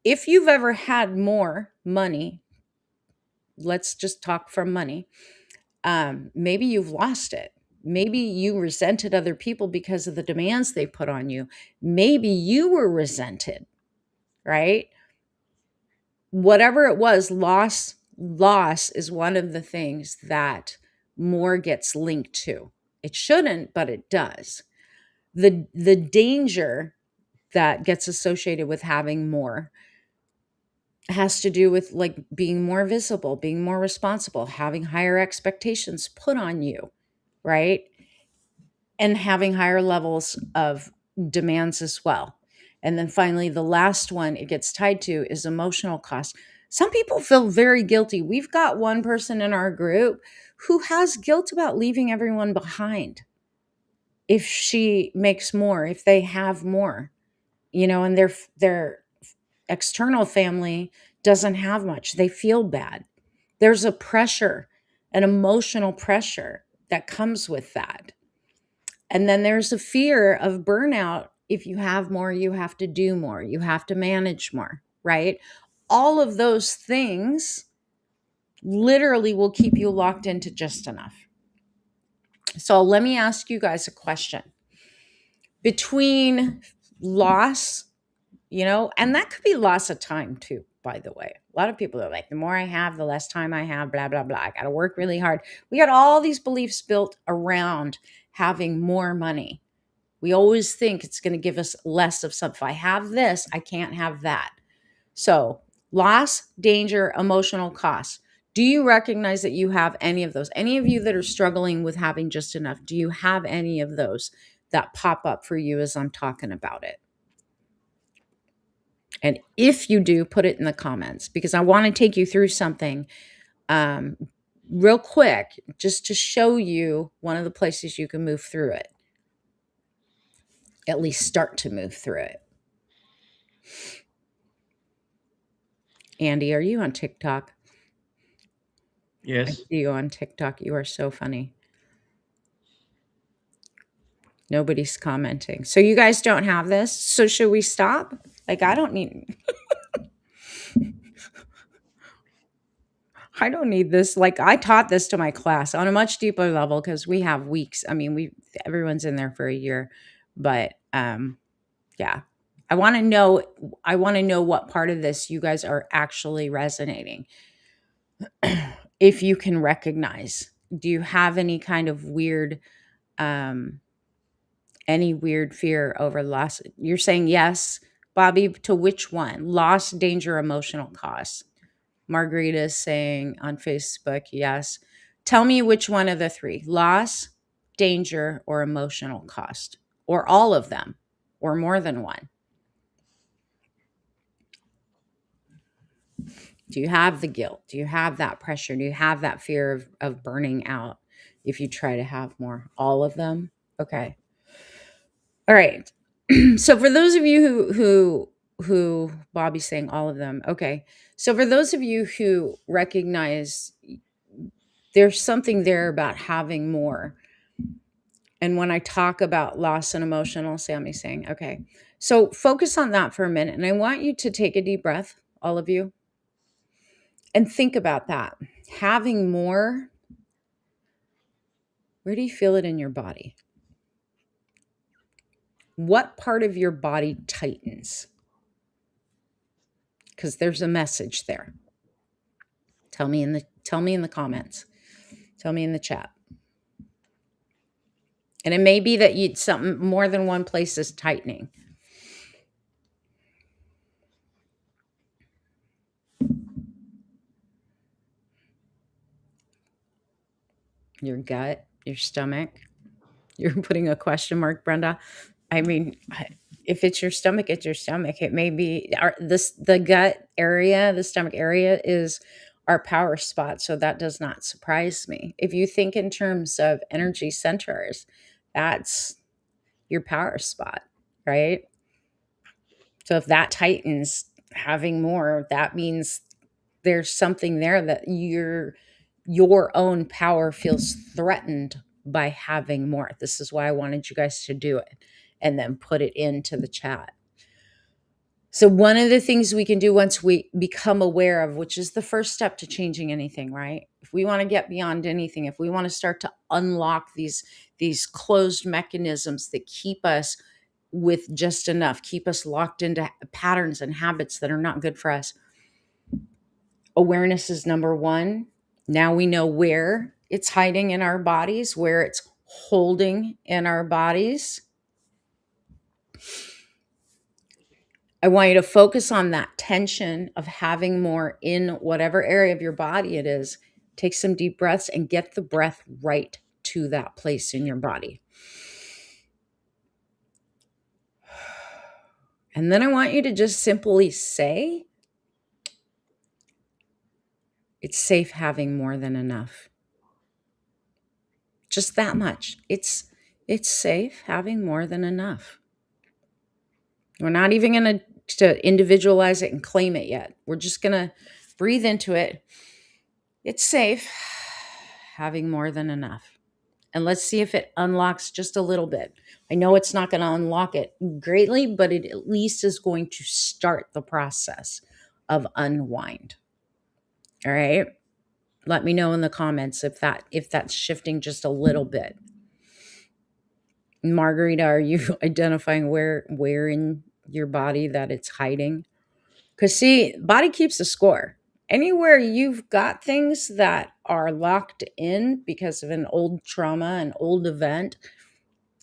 If you've ever had more money, let's just talk from money. Maybe you've lost it. Maybe you resented other people because of the demands they put on you. Maybe you were resented, right? Whatever it was, loss is one of the things that more gets linked to. It shouldn't, but it does. The danger that gets associated with having more has to do with, like, being more visible, being more responsible, having higher expectations put on you, right? And having higher levels of demands as well. And then finally, the last one it gets tied to is emotional cost. Some people feel very guilty. We've got one person in our group who has guilt about leaving everyone behind if she makes more, if they have more, and their external family doesn't have much. They feel bad. There's a pressure, an emotional pressure that comes with that. And then there's a fear of burnout. If you have more, you have to do more, you have to manage more, right? All of those things literally will keep you locked into just enough. So let me ask you guys a question. Between loss, and that could be loss of time too, by the way. A lot of people are like, the more I have, the less time I have, blah, blah, blah. I got to work really hard. We got all these beliefs built around having more money. We always think it's going to give us less of something. If I have this, I can't have that. So, loss, danger, emotional cost. Do you recognize that you have any of those? Any of you that are struggling with having just enough, do you have any of those that pop up for you as I'm talking about it? And if you do, put it in the comments because I want to take you through something um, real quick just to show you one of the places you can move through it, at least start to move through it. Andy, are you on TikTok? I Yes. see you on TikTok. You are so funny. Nobody's commenting. So you guys don't have this. So should we stop? Like I don't need this. Like I taught this to my class on a much deeper level because we have weeks. I mean, everyone's in there for a year. But yeah. I want to know what part of this you guys are actually resonating. If you can recognize. Do you have um any weird fear over loss? You're saying yes, Bobby, to which one? Loss, danger, emotional cost. Margarita is saying on Facebook, yes. Tell me which one of the three: loss, danger, or emotional cost, or all of them, or more than one. Do you have the guilt? Do you have that pressure? Do you have that fear of burning out if you try to have more? All of them? Okay. All right. So for those of you who Bobby's saying all of them. Okay. So for those of you who recognize there's something there about having more. And when I talk about loss and emotional, Sammy's saying, okay. So focus on that for a minute. And I want you to take a deep breath, all of you, and think about that. Having more, where do you feel it in your body? What part of your body tightens? Because there's a message there. Tell me in the comments. Tell me in the chat. And it may be that you something more than one place is tightening. Your gut, your stomach. You're putting a question mark, Brenda. I mean, if it's your stomach, it's your stomach. It may be the gut area, the stomach area is our power spot. So that does not surprise me. If you think in terms of energy centers, that's your power spot, right? So if that tightens, having more, that means there's something there that your own power feels threatened by having more. This is why I wanted you guys to do it and then put it into the chat. So one of the things we can do once we become aware of, which is the first step to changing anything, right? If we want to get beyond anything, if we want to start to unlock these closed mechanisms that keep us with just enough, keep us locked into patterns and habits that are not good for us. Awareness is number one. Now we know where it's hiding in our bodies, where it's holding in our bodies. I want you to focus on that tension of having more in whatever area of your body it is. Take some deep breaths and get the breath right to that place in your body. And then I want you to just simply say, it's safe having more than enough. Just that much. It's safe having more than enough. We're not even going to individualize it and claim it yet. We're just going to breathe into it. It's safe having more than enough. And let's see if it unlocks just a little bit. I know it's not going to unlock it greatly, but it at least is going to start the process of unwind. All right? Let me know in the comments if that's shifting just a little bit. Margarita, are you identifying where in your body that it's hiding? Because see, body keeps a score. Anywhere you've got things that are locked in because of an old trauma, an old event,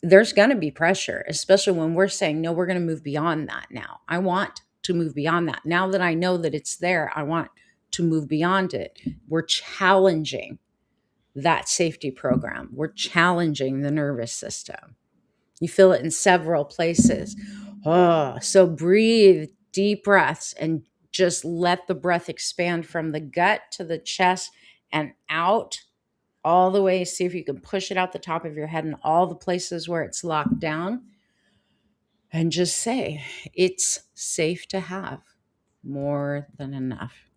there's going to be pressure, especially when we're saying, no, we're going to move beyond that now. I want to move beyond that. Now that I know that it's there, I want to move beyond it. We're challenging that safety program. We're challenging the nervous system. You feel it in several places. Oh, so breathe deep breaths and just let the breath expand from the gut to the chest and out all the way. See if you can push it out the top of your head and all the places where it's locked down. And just say, it's safe to have more than enough.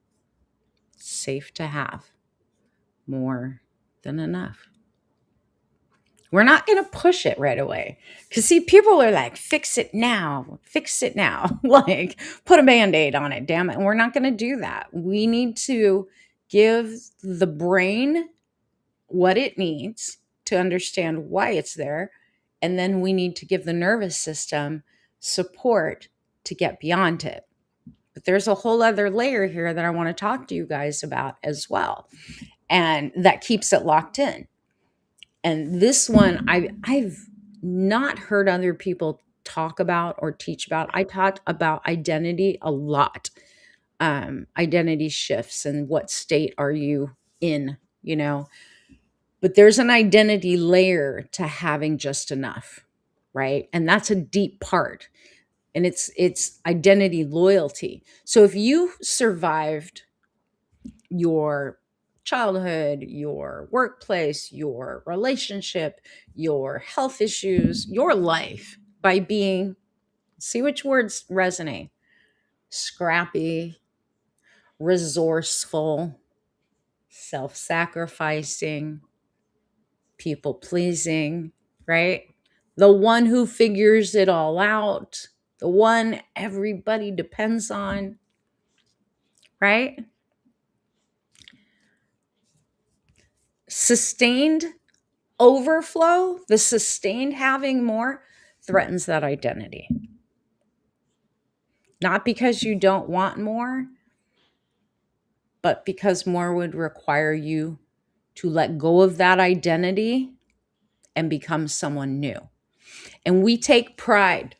Safe to have more than enough. We're not going to push it right away. Because, see, people are like, fix it now, fix it now. Like, put a Band-Aid on it, damn it. And we're not going to do that. We need to give the brain what it needs to understand why it's there. And then we need to give the nervous system support to get beyond it. But there's a whole other layer here that I want to talk to you guys about as well. And that keeps it locked in. And this one, I've not heard other people talk about or teach about. I taught about identity a lot, identity shifts and what state are you in, you know. But there's an identity layer to having just enough, right? And that's a deep part. And it's identity loyalty. So if you survived your childhood, your workplace, your relationship, your health issues, your life by being, see which words resonate, scrappy, resourceful, self sacrificing, people pleasing, right? The one who figures it all out, the one everybody depends on, right? Sustained overflow, the sustained having more, threatens that identity. Not because you don't want more, but because more would require you to let go of that identity and become someone new. And we take pride.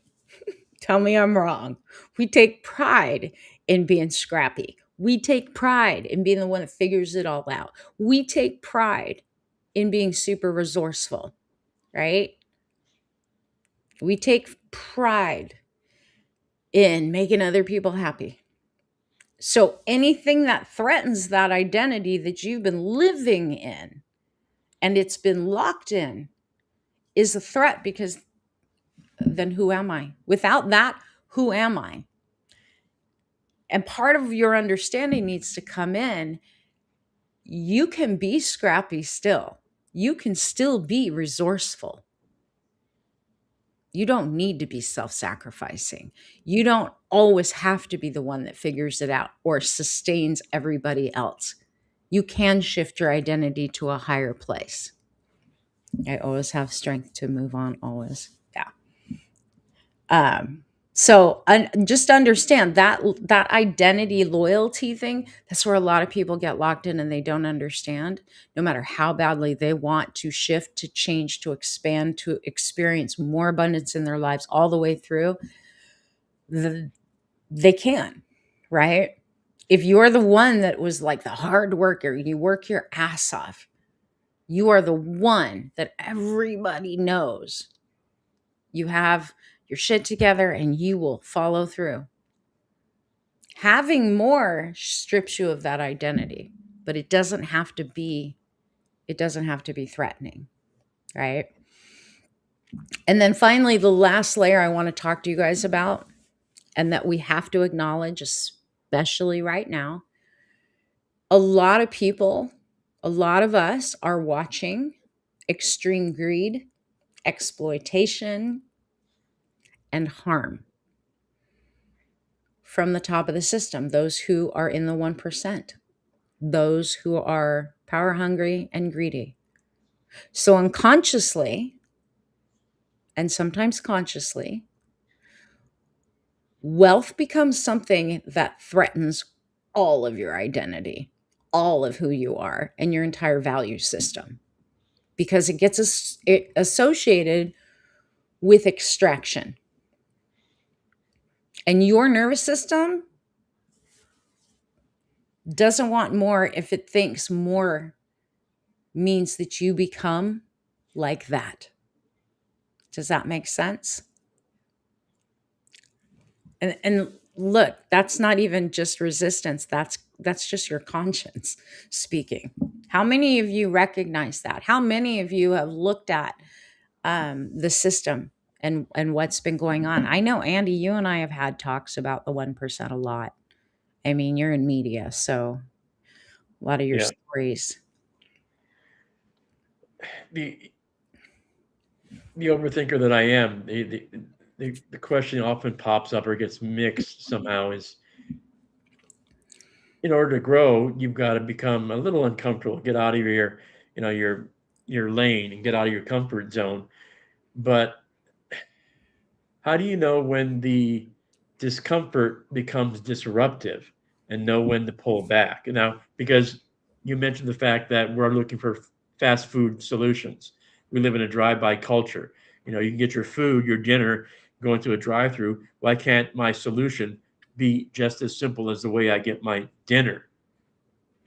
Tell me I'm wrong. We take pride in being scrappy. We take pride in being the one that figures it all out. We take pride in being super resourceful, right? We take pride in making other people happy. So anything that threatens that identity that you've been living in and it's been locked in is a threat, because then who am I? Without that, who am I? And part of your understanding needs to come in. You can be scrappy still. You can still be resourceful. You don't need to be self-sacrificing. You don't always have to be the one that figures it out or sustains everybody else. You can shift your identity to a higher place. I always have strength to move on, always. Yeah. So just understand that identity loyalty thing, that's where a lot of people get locked in and they don't understand. No matter how badly they want to shift, to change, to expand, to experience more abundance in their lives all the way through, they can, right? If you're the one that was like the hard worker, you work your ass off, you are the one that everybody knows you have your shit together and you will follow through. Having more strips you of that identity, but it doesn't have to be threatening, right? And then finally, the last layer I want to talk to you guys about, and that we have to acknowledge, especially right now, a lot of people, a lot of us are watching extreme greed, exploitation, and harm from the top of the system, those who are in the 1%, those who are power hungry and greedy. So unconsciously, and sometimes consciously, wealth becomes something that threatens all of your identity, all of who you are, and your entire value system, because it gets associated with extraction. And your nervous system doesn't want more if it thinks more means that you become like that. Does that make sense? And look, that's not even just resistance. That's just your conscience speaking. How many of you recognize that? How many of you have looked at the system and what's been going on? I know, Andy, you and I have had talks about the 1% a lot. I mean, you're in media, so a lot of your Yeah. stories. The the overthinker that I am, the question often pops up or gets mixed somehow is, in order to grow, you've got to become a little uncomfortable, get out of your, you know, your lane and get out of your comfort zone. But how do you know when the discomfort becomes disruptive and know when to pull back? Now, because you mentioned the fact that we're looking for fast food solutions. We live in a drive-by culture. You know, you can get your food, your dinner, going to a drive-through. Why can't my solution be just as simple as the way I get my dinner?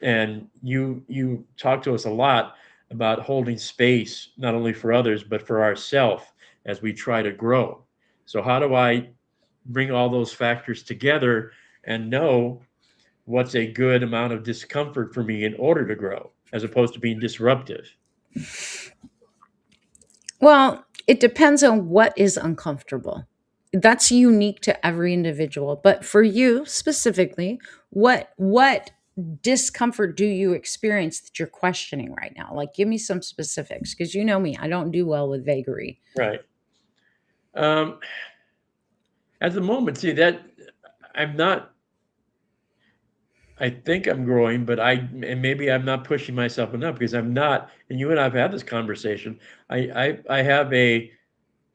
And you talk to us a lot about holding space not only for others but for ourselves as we try to grow. So how do I bring all those factors together and know what's a good amount of discomfort for me in order to grow as opposed to being disruptive? Well, it depends on what is uncomfortable. That's unique to every individual. But for you specifically, what discomfort do you experience that you're questioning right now? Like, give me some specifics, because you know me, I don't do well with vagary. Right. um, at the moment, see that I'm not, I think I'm growing, but and maybe I'm not pushing myself enough because I'm not, and you and I've had this conversation. I have a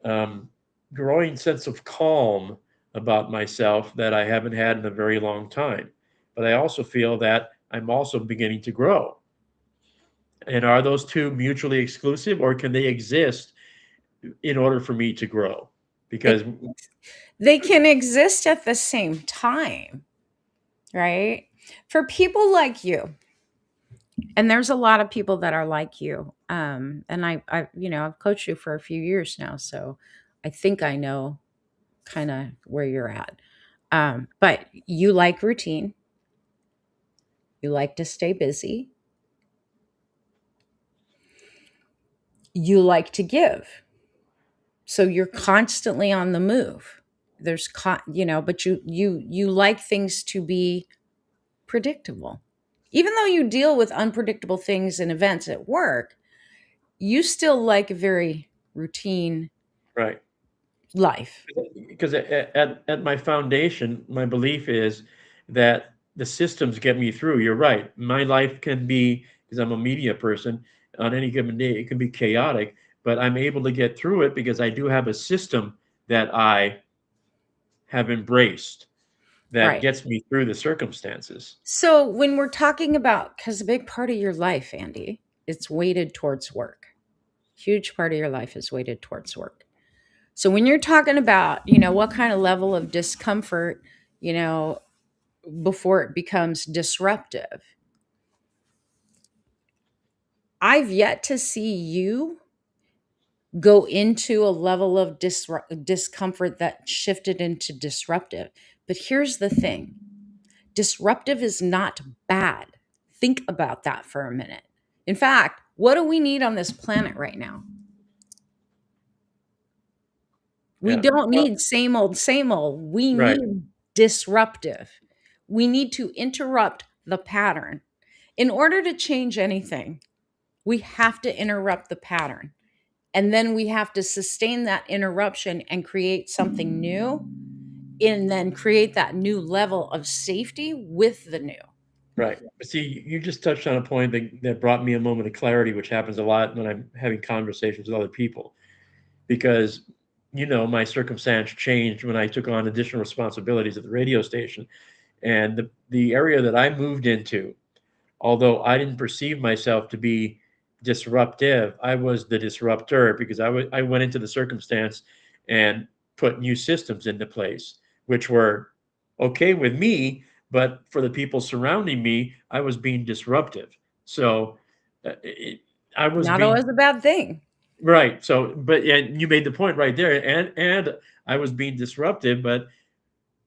um, growing sense of calm about myself that I haven't had in a very long time. But I also feel that I'm also beginning to grow. And are those two mutually exclusive, or can they exist in order for me to grow? They, Because they can exist at the same time, right? For people like you, and there's a lot of people that are like you. And I've coached you for a few years now, so I think I know kind of where you're at. But you like routine, you like to stay busy, you like to give. So you're constantly on the move. But you like things to be predictable. Even though you deal with unpredictable things and events at work, you still like a very routine right, life. because at my foundation, my belief is that the systems get me through. You're right. My life can be, because I'm a media person, on any given day, it can be chaotic, but I'm able to get through it because I do have a system that I have embraced that Right. gets me through the circumstances. So when we're talking about, because a big part of your life, Andy, it's weighted towards work. Huge part of your life is weighted towards work. So when you're talking about, what kind of level of discomfort, you know, before it becomes disruptive, I've yet to see you go into a level of discomfort that shifted into disruptive. But here's the thing: disruptive is not bad. Think about that for a minute. In fact, what do we need on this planet right now? We Yeah. don't Well, need same old, same old. We right, need disruptive. We need to interrupt the pattern. In order to change anything, we have to interrupt the pattern. And then we have to sustain that interruption and create something new, and then create that new level of safety with the new. right. But see, you just touched on a point that brought me a moment of clarity, which happens a lot when I'm having conversations with other people. Because, my circumstance changed when I took on additional responsibilities at the radio station. And the area that I moved into, although I didn't perceive myself to be disruptive, I was the disruptor because I went into the circumstance and put new systems into place. which were okay with me, but for the people surrounding me, I was being disruptive. So it, I was Not being always a bad thing. right. So, but yeah, you made the point right there, and I was being disruptive, but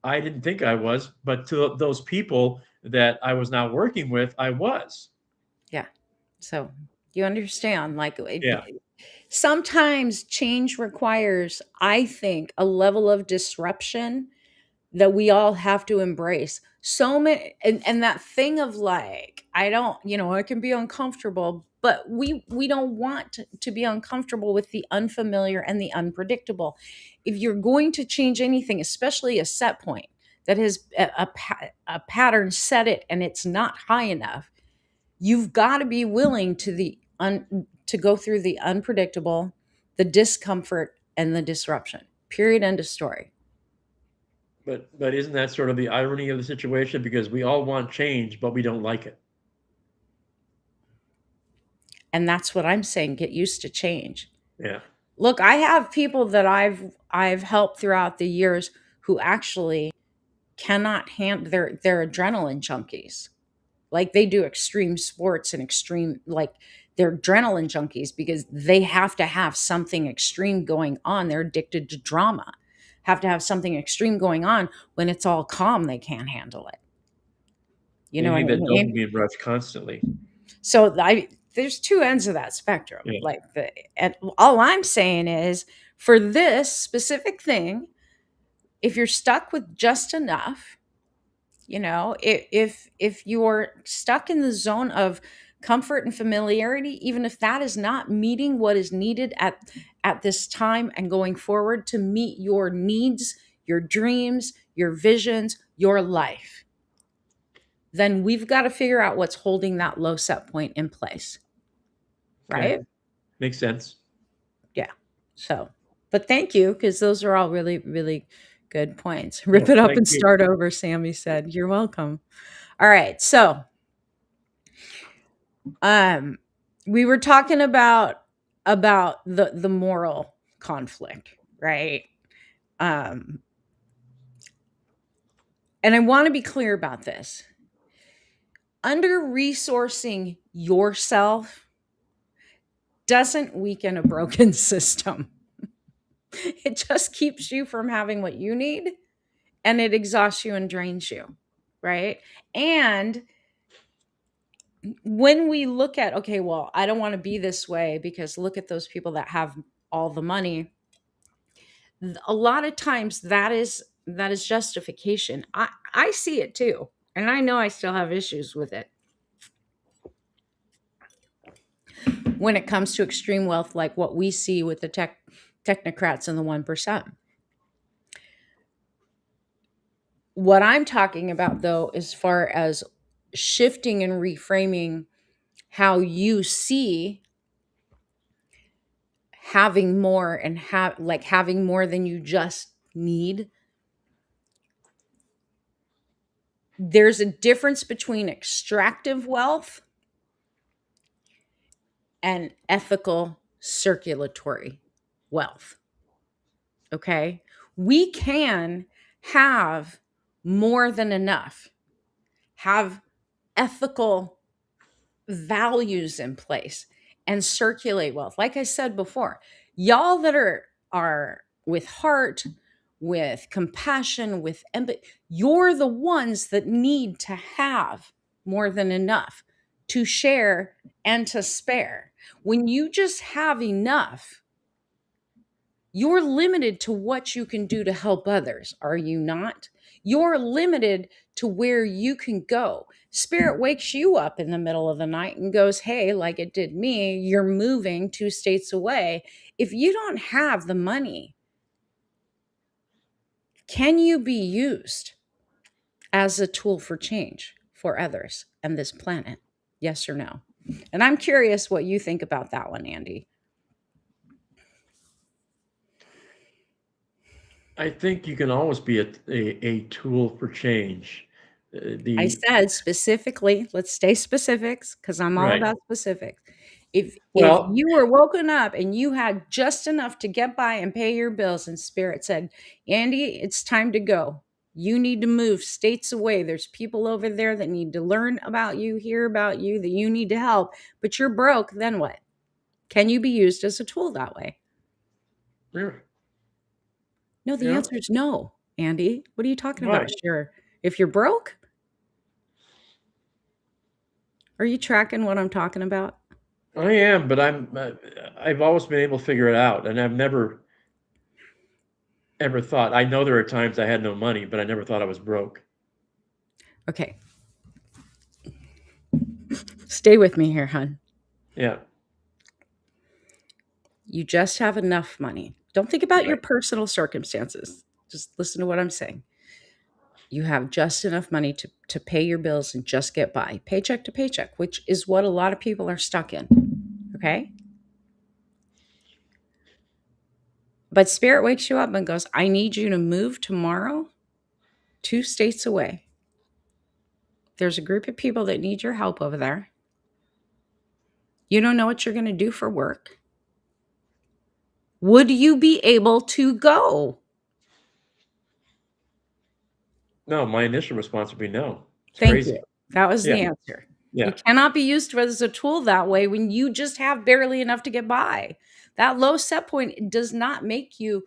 I didn't think I was. But to those people that I was now working with, I was. Yeah. So you understand, like, Yeah. sometimes change requires, I think, a level of disruption that we all have to embrace. So many, and that thing of like, I don't, I can be uncomfortable, but we don't want to be uncomfortable with the unfamiliar and the unpredictable. If you're going to change anything, especially a set point that has a pattern set it and it's not high enough, you've got to be willing to go through the unpredictable, the discomfort, and the disruption. Period. End of story. But isn't that sort of the irony of the situation? Because we all want change, but we don't like it. And that's what I'm saying. Get used to change. Yeah. Look, I have people that I've helped throughout the years who actually cannot handle their adrenaline junkies. Like they do extreme sports and extreme, like they're adrenaline junkies because they have to have something extreme going on. They're addicted to drama. Have to have something extreme going on. When it's all calm, they can't handle it. You They know what need I that mean? dopamine rush constantly. So there's two ends of that spectrum. Yeah. Like and all I'm saying is for this specific thing, if you're stuck with just enough, if you're stuck in the zone of comfort and familiarity, even if that is not meeting what is needed at this time and going forward to meet your needs, your dreams, your visions, your life, then we've got to figure out what's holding that low set point in place, Okay. right? Makes sense. Yeah. So, but thank you, because those are all really, really good points. Rip Well, it up thank and you. start over, Sammy said. You're welcome. All right. So, um, we were talking about the moral conflict, right? Um, and I want to be clear about this. Under resourcing yourself doesn't weaken a broken system. It just keeps you from having what you need, and it exhausts you and drains you, right? And when we look at, okay, well, I don't want to be this way because look at those people that have all the money. A lot of times that is justification. I see it too, and I know I still have issues with it when it comes to extreme wealth, like what we see with the technocrats and the 1%. What I'm talking about, though, as far as shifting and reframing how you see having more and having more than you just need. There's a difference between extractive wealth and ethical circulatory wealth. Okay? We can have more than enough, have ethical values in place and circulate wealth. Like I said before, y'all that are with heart, with compassion, with empathy, you're the ones that need to have more than enough to share and to spare. When you just have enough, you're limited to what you can do to help others, are you not? You're limited to where you can go. Spirit wakes you up in the middle of the night and goes, hey, like it did me, you're moving 2 states away. If you don't have the money, can you be used as a tool for change for others and this planet? Yes or no? And I'm curious what you think about that one, Andy. I think you can always be a tool for change. I The said specifically, let's stay specifics because I'm all right. about specifics. If Well, you were woken up and you had just enough to get by and pay your bills and spirit said, Andy, it's time to go. You need to move states away. There's people over there that need to learn about you, hear about you, that you need to help, but you're broke. Then what? Can you be used as a tool that way? Yeah. No, the Yeah. answer is no, Andy. What are you talking about? Right. Sure. If you're broke, are you tracking what I'm talking about? I am, but I've always been able to figure it out, and I've never ever thought. I know there are times I had no money, but I never thought I was broke. Okay. Stay with me here, hon. Yeah. You just have enough money. Don't think about your Right. personal circumstances. Just listen to what I'm saying. You have just enough money to pay your bills and just get by, paycheck to paycheck, which is what a lot of people are stuck in. Okay. But spirit wakes you up and goes, I need you to move tomorrow 2 states away. There's a group of people that need your help over there. You don't know what you're going to do for work. Would you be able to go? No, my initial response would be no. It's Thank you. crazy. That was Yeah. the answer. You Yeah. cannot be used as a tool that way when you just have barely enough to get by. That low set point does not make you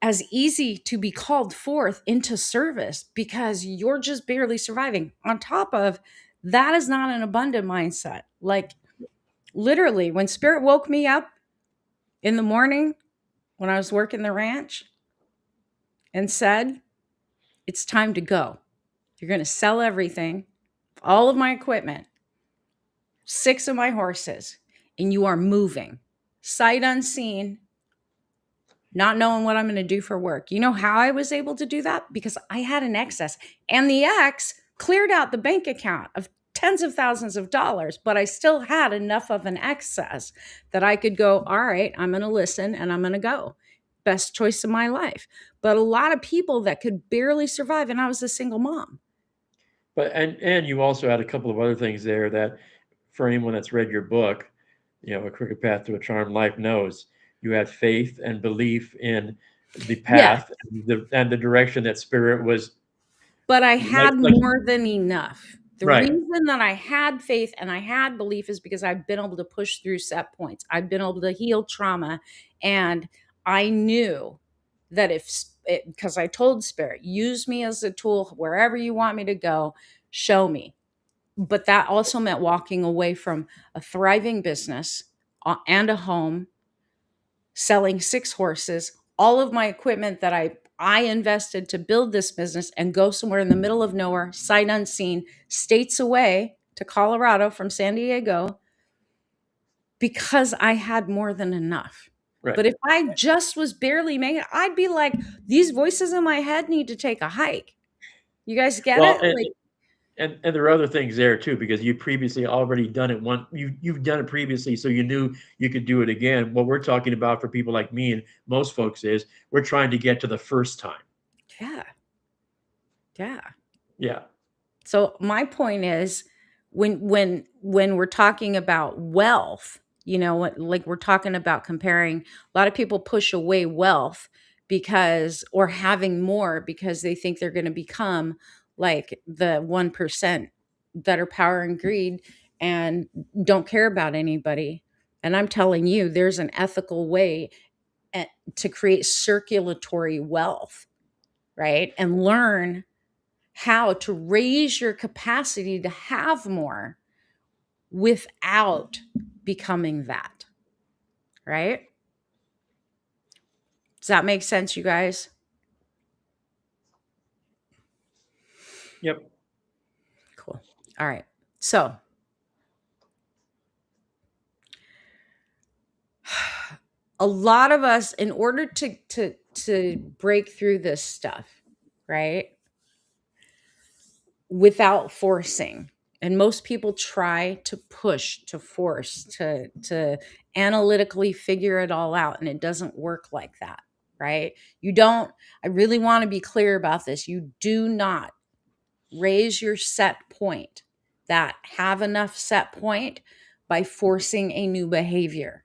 as easy to be called forth into service because you're just barely surviving. On top of that is not an abundant mindset. Like literally, when spirit woke me up in the morning when I was working the ranch and said, it's time to go. You're going to sell everything, all of my equipment, 6 of my horses, and you are moving sight unseen, not knowing what I'm going to do for work. You know how I was able to do that? Because I had an excess, and the ex cleared out the bank account of tens of thousands of dollars, but I still had enough of an excess that I could go, all right, I'm going to listen and I'm going to go. Best choice of my life. But a lot of people that could barely survive, and I was a single mom. But and you also had a couple of other things there that, for anyone that's read your book, A Crooked Path to a Charmed Life knows you had faith and belief in the Yes, path and the direction that spirit was but I had like more than enough. The right. reason that I had faith and I had belief is because I've been able to push through set points. I've been able to heal trauma. And I knew that because I told Spirit, use me as a tool wherever you want me to go, show me. But that also meant walking away from a thriving business and a home, selling 6 horses, all of my equipment that I invested to build this business and go somewhere in the middle of nowhere, sight unseen, states away to Colorado from San Diego because I had more than enough. Right. But if I just was barely making it, I'd be like, these voices in my head need to take a hike. You guys get Well, it? Like, and there are other things there too because you previously already done it you've done it previously, so you knew you could do it again. What we're talking about for people like me and most folks is we're trying to get to the first time. yeah, yeah. Yeah. So my point is when we're talking about wealth, like we're talking about comparing, a lot of people push away wealth because or having more because they think they're going to become like the 1% that are power and greed and don't care about anybody. And I'm telling you, there's an ethical way to create circulatory wealth, right? And learn how to raise your capacity to have more without becoming that, right? Does that make sense, you guys? Yep. Cool. All right. So, a lot of us, in order to break through this stuff, right, without forcing, and most people try to push, to force, to analytically figure it all out, and it doesn't work like that, right? You don't. I really want to be clear about this. You do not raise your set point, that have enough set point, by forcing a new behavior.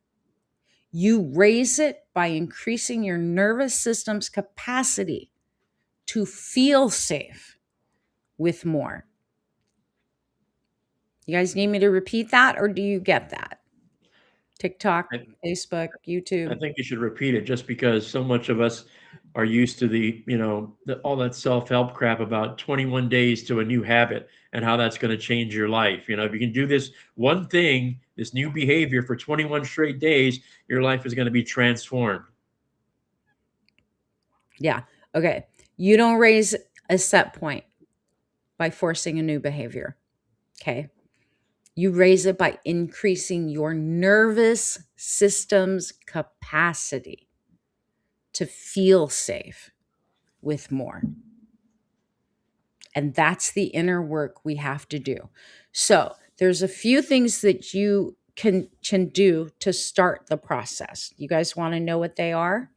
You raise it by increasing your nervous system's capacity to feel safe with more. You guys need me to repeat that, or do you get that? TikTok, I, Facebook, I YouTube. think you should repeat it just because so much of us are used to all that self-help crap about 21 days to a new habit and how that's going to change your life. If you can do this one thing, this new behavior for 21 straight days, your life is going to be transformed. Yeah. Okay. You don't raise a set point by forcing a new behavior. Okay. You raise it by increasing your nervous system's capacity to feel safe with more. And that's the inner work we have to do. So there's a few things that you can do to start the process. You guys want to know what they are?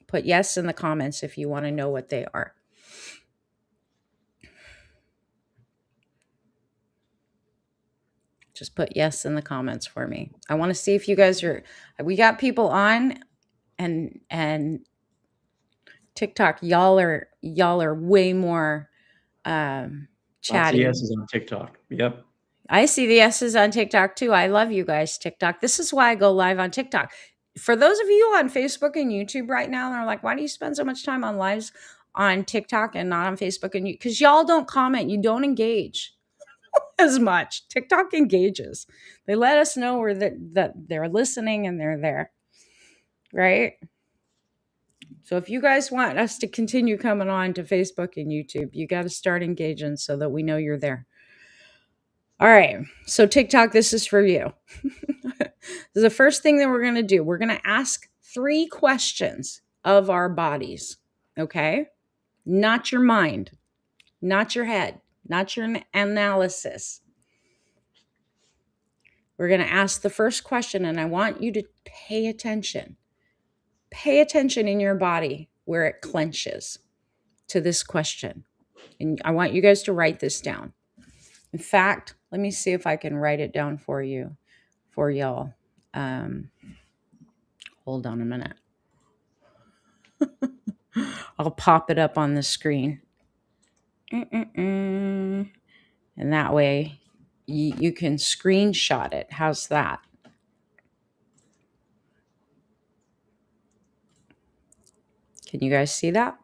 Put yes in the comments if you want to know what they are. Just put yes in the comments for me. I want to see if you guys are, we got people on, and TikTok, y'all are way more Lots of chatty. yeses on TikTok. Yep. I see the S's on TikTok too. I love you guys, TikTok. This is why I go live on TikTok. For those of you on Facebook and YouTube right now, they're like, why do you spend so much time on lives on TikTok and not on Facebook and you? Because y'all don't comment, you don't engage as much. TikTok engages. They let us know that they're listening and they're there, right? So if you guys want us to continue coming on to Facebook and YouTube, you got to start engaging so that we know you're there. All right. So TikTok, this is for you. The first thing that we're going to do, we're going to ask 3 questions of our bodies. Okay? Not your mind, not your head, not your analysis. We're going to ask the first question, and I want you to pay attention. Pay attention in your body where it clenches to this question. And I want you guys to write this down. In fact, let me see if I can write it down for you, for y'all. Hold on a minute. I'll pop it up on the screen. And that way you can screenshot it. How's that? Can you guys see that?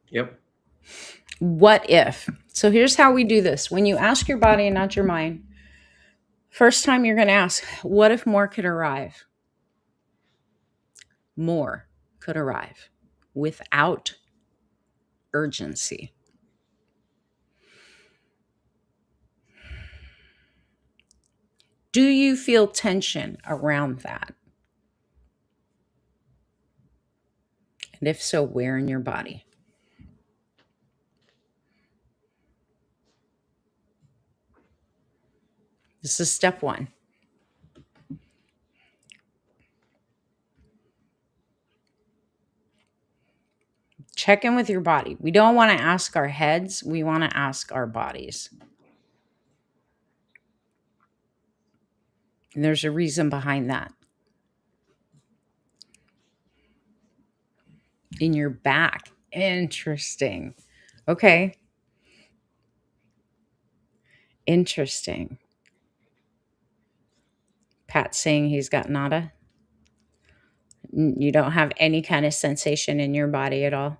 Yep. What if? So here's how we do this. When you ask your body and not your mind, first time you're going to ask, what if more could arrive? More could arrive without urgency. Do you feel tension around that? And if so, where in your body? This is step 1. Check in with your body. We don't want to ask our heads, we want to ask our bodies. And there's a reason behind that. In your back. Interesting. Okay. Interesting. Pat's saying he's got nada. You don't have any kind of sensation in your body at all.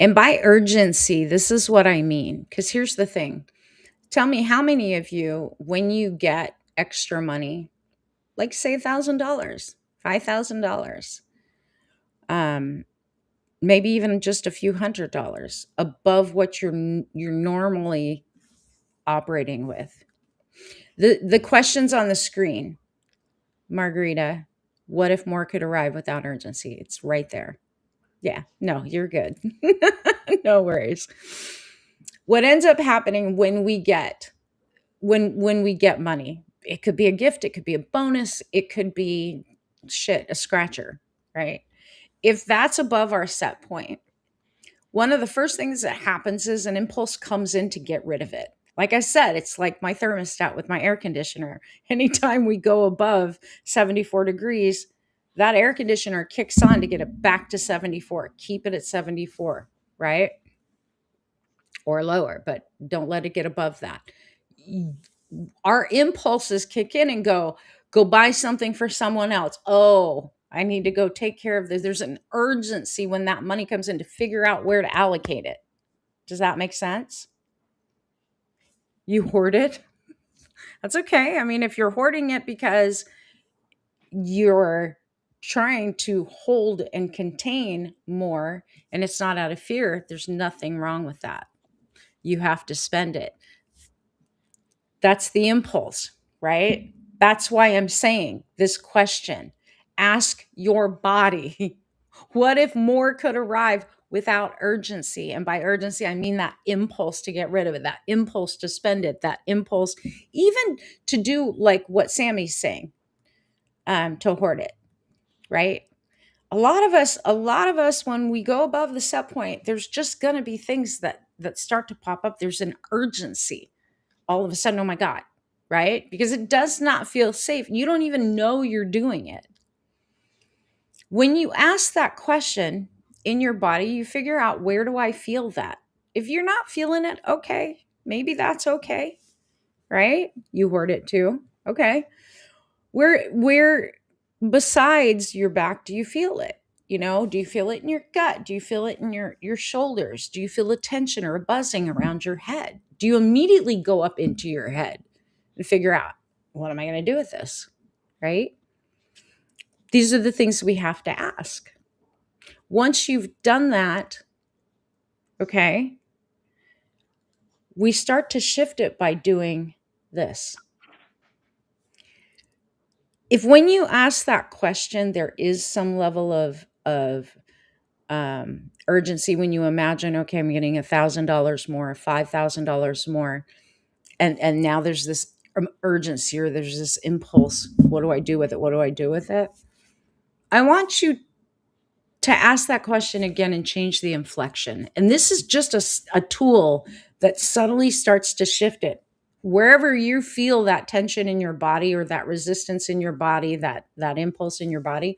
And by urgency, this is what I mean. Because here's the thing. Tell me, how many of you, when you get extra money, like say $1,000, $5,000, maybe even just a few $100s above what you're normally operating with. The questions on the screen, Margarita, what if more could arrive without urgency? It's right there. Yeah, no, you're good. No worries. What ends up happening when we get money, it could be a gift, it could be a bonus, it could be a scratcher, right? If that's above our set point, one of the first things that happens is an impulse comes in to get rid of it. Like I said, it's like my thermostat with my air conditioner. Anytime we go above 74 degrees, that air conditioner kicks on to get it back to 74. Keep it at 74, right? Or lower, but don't let it get above that. Our impulses kick in and go buy something for someone else. Oh, I need to go take care of this. There's an urgency when that money comes in to figure out where to allocate it. Does that make sense? You hoard it. That's okay. I mean, if you're hoarding it because you're trying to hold and contain more and it's not out of fear, there's nothing wrong with that. You have to spend it. That's the impulse, right? That's why I'm saying this question. Ask your body, what if more could arrive without urgency? And by urgency, I mean that impulse to get rid of it, that impulse to spend it, that impulse even to do like what Sammy's saying, to hoard it, right? A lot of us, when we go above the set point, there's just going to be things that start to pop up. There's an urgency all of a sudden. Oh my God, right? Because it does not feel safe. You don't even know you're doing it. When you ask that question in your body, you figure out, where do I feel that? If you're not feeling it, okay, maybe that's okay, right? You heard it too. Okay. Where besides your back do you feel it? Do you feel it in your gut? Do you feel it in your shoulders? Do you feel a tension or a buzzing around your head? Do you immediately go up into your head and figure out, what am I going to do with this? Right? These are the things we have to ask. Once you've done that, okay, we start to shift it by doing this. If when you ask that question, there is some level of urgency, when you imagine, okay, I'm getting $1,000 more, $5,000 more, and now there's this urgency, or there's this impulse. What do I do with it? What do I do with it? I want you to ask that question again and change the inflection. And this is just a tool that subtly starts to shift it. Wherever you feel that tension in your body, or that resistance in your body, that impulse in your body,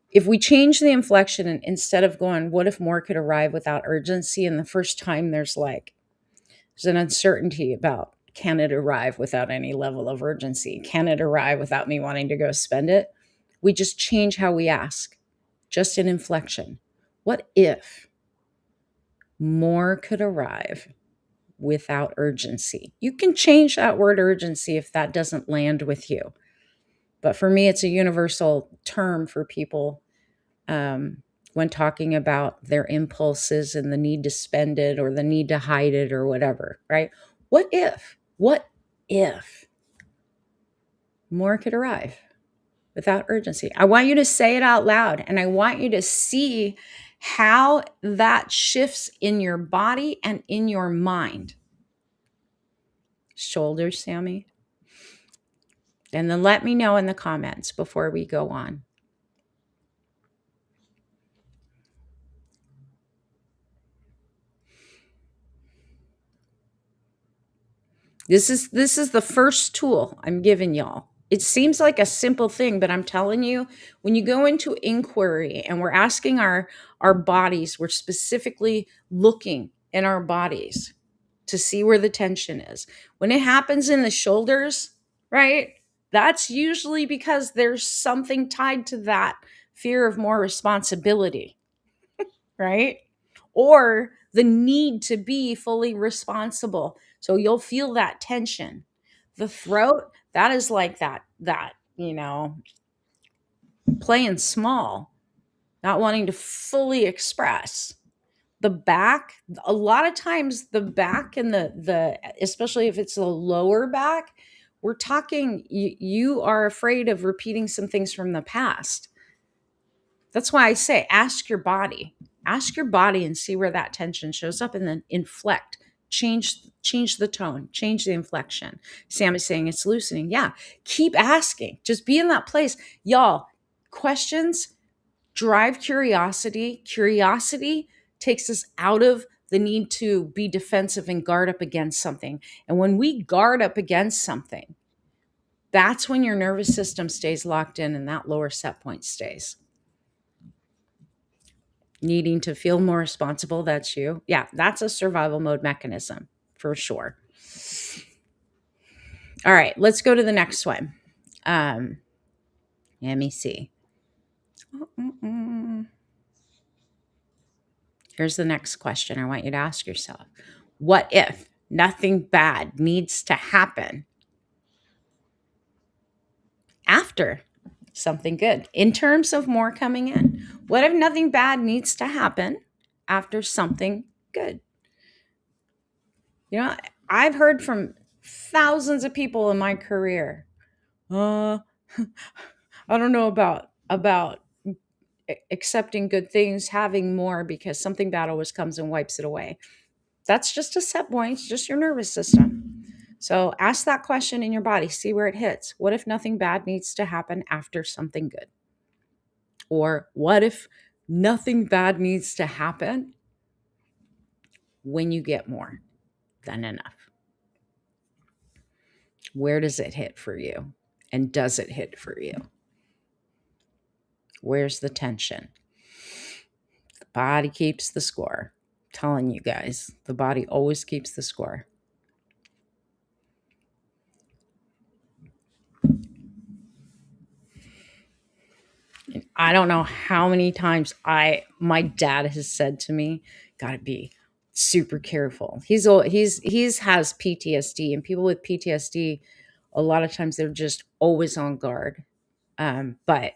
if we change the inflection, and instead of going, what if more could arrive without urgency? And the first time there's an uncertainty about, can it arrive without any level of urgency? Can it arrive without me wanting to go spend it? We just change how we ask, just an inflection. What if more could arrive without urgency? You can change that word urgency if that doesn't land with you. But for me, it's a universal term for people, when talking about their impulses and the need to spend it, or the need to hide it, or whatever, right? What if more could arrive without urgency? I want you to say it out loud, and I want you to see how that shifts in your body and in your mind. Shoulders, Sammy. And then let me know in the comments before we go on. This is the first tool I'm giving y'all. It seems like a simple thing, but I'm telling you, when you go into inquiry and we're asking our bodies, we're specifically looking in our bodies to see where the tension is. When it happens in the shoulders, right? That's usually because there's something tied to that fear of more responsibility, right? Or the need to be fully responsible. So you'll feel that tension. The throat, that is like that, playing small, not wanting to fully express. The back, a lot of times the back and the especially if it's the lower back, we're talking, you are afraid of repeating some things from the past. That's why I say, ask your body. Ask your body and see where that tension shows up, and then inflect. Change the tone, change the inflection. Sam is saying it's loosening. Yeah, keep asking. Just be in that place. Y'all, questions drive curiosity. Curiosity takes us out of the need to be defensive and guard up against something. And when we guard up against something, that's when your nervous system stays locked in and that lower set point stays. Needing to feel more responsible, that's you. Yeah, that's a survival mode mechanism for sure. All right, let's go to the next one. Let me see. Here's the next question I want you to ask yourself. What if nothing bad needs to happen after something good? In terms of more coming in, what if nothing bad needs to happen after something good? You know, I've heard from thousands of people in my career. I don't know about accepting good things, having more, because something bad always comes and wipes it away. That's just a set point, it's just your nervous system. So ask that question in your body, see where it hits. What if nothing bad needs to happen after something good? Or what if nothing bad needs to happen when you get more than enough? Where does it hit for you? And does it hit for you? Where's the tension? The body keeps the score. I'm telling you guys, the body always keeps the score. And I don't know how many times my dad has said to me, "Gotta be super careful." He's has PTSD, and people with PTSD, a lot of times they're just always on guard. But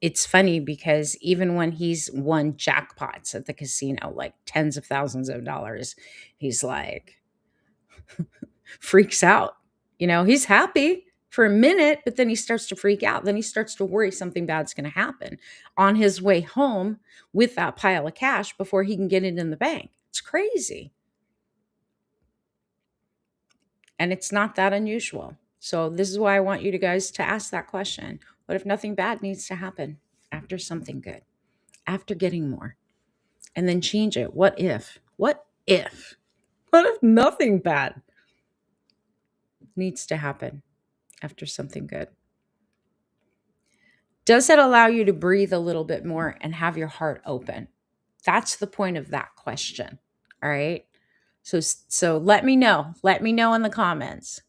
it's funny because even when he's won jackpots at the casino, like tens of thousands of dollars, he's like freaks out. You know, he's happy for a minute, but then he starts to freak out. Then he starts to worry something bad's going to happen on his way home with that pile of cash before he can get it in the bank. It's crazy. And it's not that unusual. So this is why I want you guys to ask that question. What if nothing bad needs to happen after something good, after getting more? And then change it. What if? What if? What if nothing bad needs to happen after something good? Does it allow you to breathe a little bit more and have your heart open? That's the point of that question. All right. So let me know. Let me know in the comments.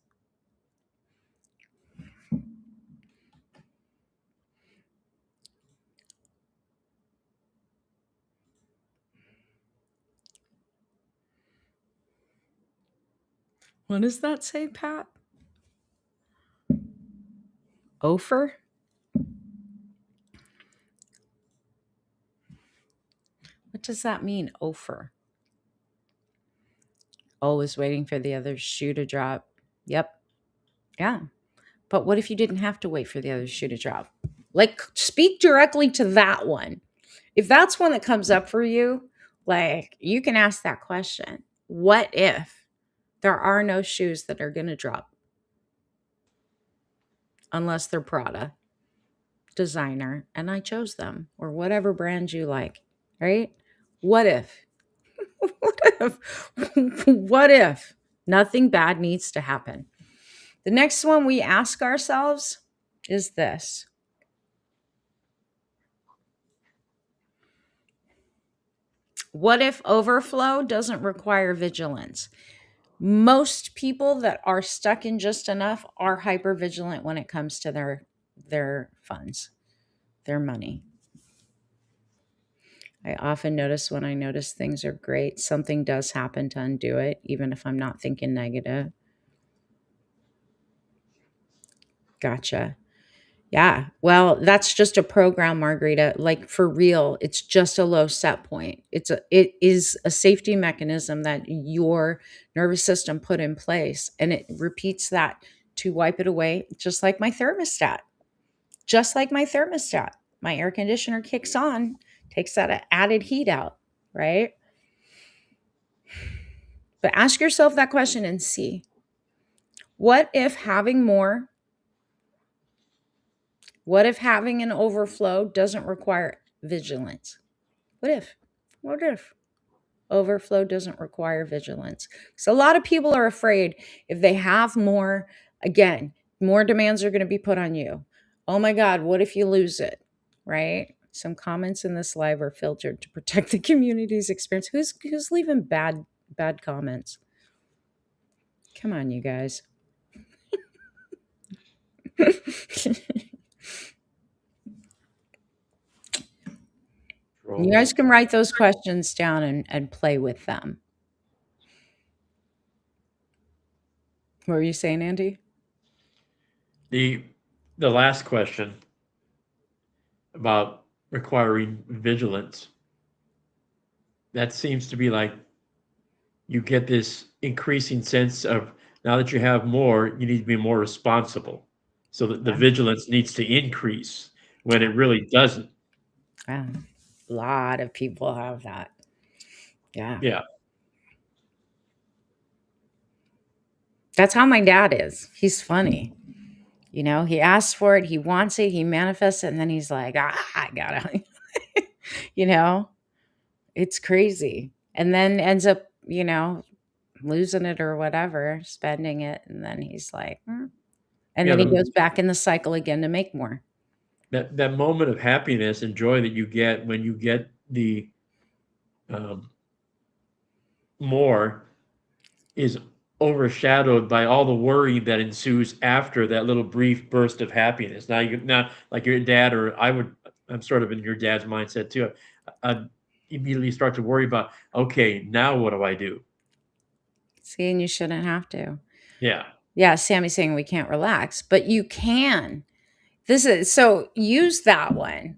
What does that say, Pat? Ofer? What does that mean, Ofer? Always waiting for the other shoe to drop. Yep. Yeah. But what if you didn't have to wait for the other shoe to drop? Like, speak directly to that one. If that's one that comes up for you, like, you can ask that question. What if there are no shoes that are going to drop unless they're Prada, designer, and I chose them, or whatever brand you like, right? What if? What if? What if nothing bad needs to happen? The next one we ask ourselves is this. What if overflow doesn't require vigilance? Most people that are stuck in just enough are hyper vigilant when it comes to their funds, their money. I often notice when I notice things are great, something does happen to undo it, even if I'm not thinking negative. Gotcha. Yeah. Well, that's just a program, Margarita. Like, for real, it's just a low set point. It is a safety mechanism that your nervous system put in place, and it repeats that to wipe it away, just like my thermostat. Just like my thermostat. My air conditioner kicks on, takes that added heat out, right? But ask yourself that question and see. What if having more, what if having an overflow doesn't require vigilance? What if? What if? Overflow doesn't require vigilance. So a lot of people are afraid if they have more, again, more demands are going to be put on you. Oh my God, what if you lose it? Right? Some comments in this live are filtered to protect the community's experience. Who's leaving bad comments? Come on, you guys. You guys Trolls. can write those questions down and play with them. What were you saying, Andy? The the last question about requiring vigilance, that seems to be like you get this increasing sense of now that you have more, you need to be more responsible. So that the Yeah. vigilance needs to increase when it really doesn't. Yeah. A lot of people have that. Yeah. Yeah. That's how my dad is. He's funny. You know, he asks for it, he wants it, he manifests it, and then he's like, I gotta, you know, it's crazy. And then ends up, losing it or whatever, spending it. And then he's like, "Hmm." And Yeah, then he goes back in the cycle again to make more. that moment of happiness and joy that you get when you get the um, more is overshadowed by all the worry that ensues after that little brief burst of happiness. Now like your dad, or I'm sort of in your dad's mindset too. I immediately start to worry about, okay, now what do I do? See, and you shouldn't have to. Yeah. Yeah, Sammy's saying we can't relax, but you can. This is so use that one.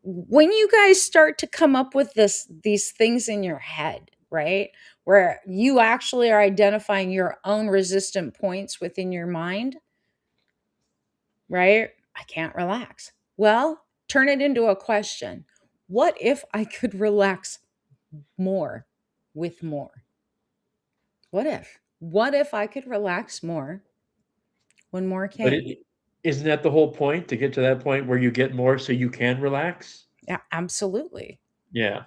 When you guys start to come up with these things in your head, right? Where you actually are identifying your own resistant points within your mind, right? I can't relax. Well, turn it into a question. What if I could relax more with more? What if? What if I could relax more when more But came? isn't that the whole point, to get to that point where you get more so you can relax? Yeah, absolutely. Yeah.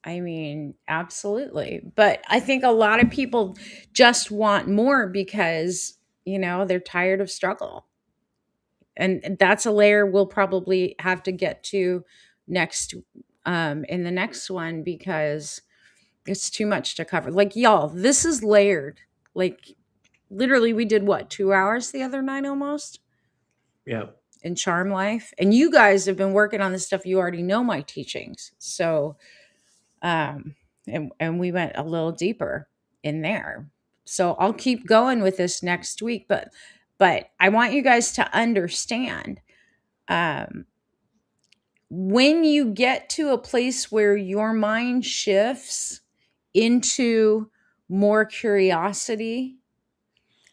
I mean, absolutely. But I think a lot of people just want more because, they're tired of struggle. And that's a layer we'll probably have to get to next in the next one because it's too much to cover. Like y'all, this is layered. Like literally we did what, 2 hours the other night almost Yeah. in Charm Life. And you guys have been working on this stuff. You already know my teachings. So and we went a little deeper in there. So I'll keep going with this next week, but I want you guys to understand um, when you get to a place where your mind shifts into more curiosity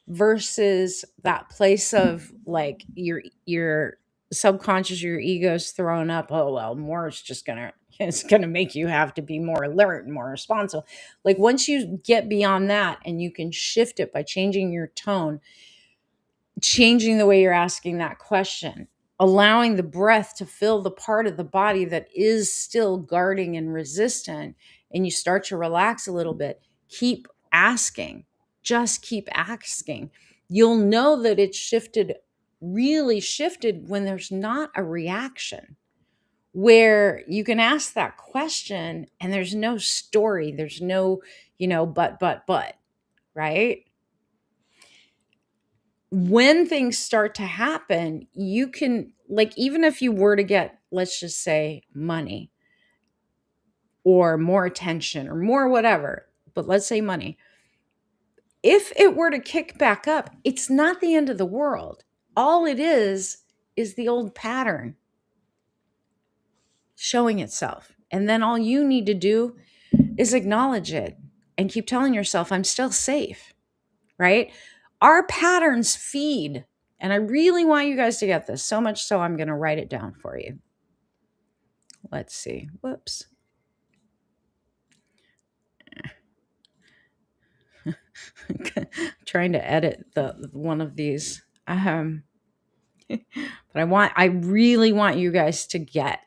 versus that place of like your subconscious, your ego's thrown up, oh well, more is just gonna it's gonna make you have to be more alert and more responsible. Like once you get beyond that and you can shift it by changing your tone, changing the way you're asking that question, allowing the breath to fill the part of the body that is still guarding and resistant, and you start to relax a little bit, keep asking, just keep asking. You'll know that it's shifted, really shifted, when there's not a reaction, where you can ask that question and there's no story, there's no, but, right? When things start to happen, you can, like, even if you were to get, let's just say, money or more attention or more whatever, but let's say money, if it were to kick back up, it's not the end of the world. All it is the old pattern showing itself. And then all you need to do is acknowledge it and keep telling yourself, I'm still safe, right? Our patterns feed. And I really want you guys to get this, so much so I'm going to write it down for you. Let's see. Whoops. Trying to edit the one of these. But I really want you guys to get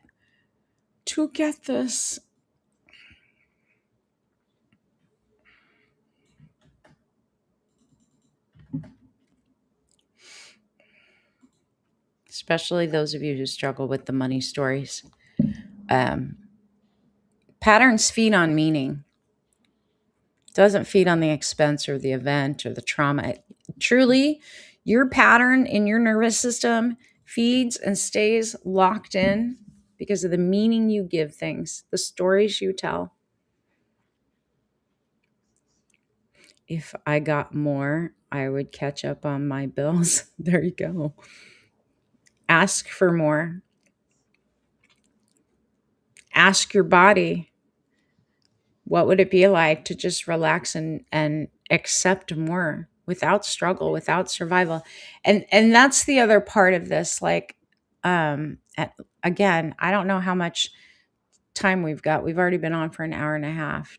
this. especially those of you who struggle with the money stories. Um, Patterns feed on meaning. It doesn't feed on the expense or the event or the trauma. Truly, your pattern in your nervous system feeds and stays locked in because of the meaning you give things, the stories you tell. If I got more, I would catch up on my bills. There you go. Ask for more. Ask your body, what would it be like to just relax and accept more without struggle, without survival? And that's the other part of this. Like, again, I don't know how much time we've got. We've already been on for an hour and a half.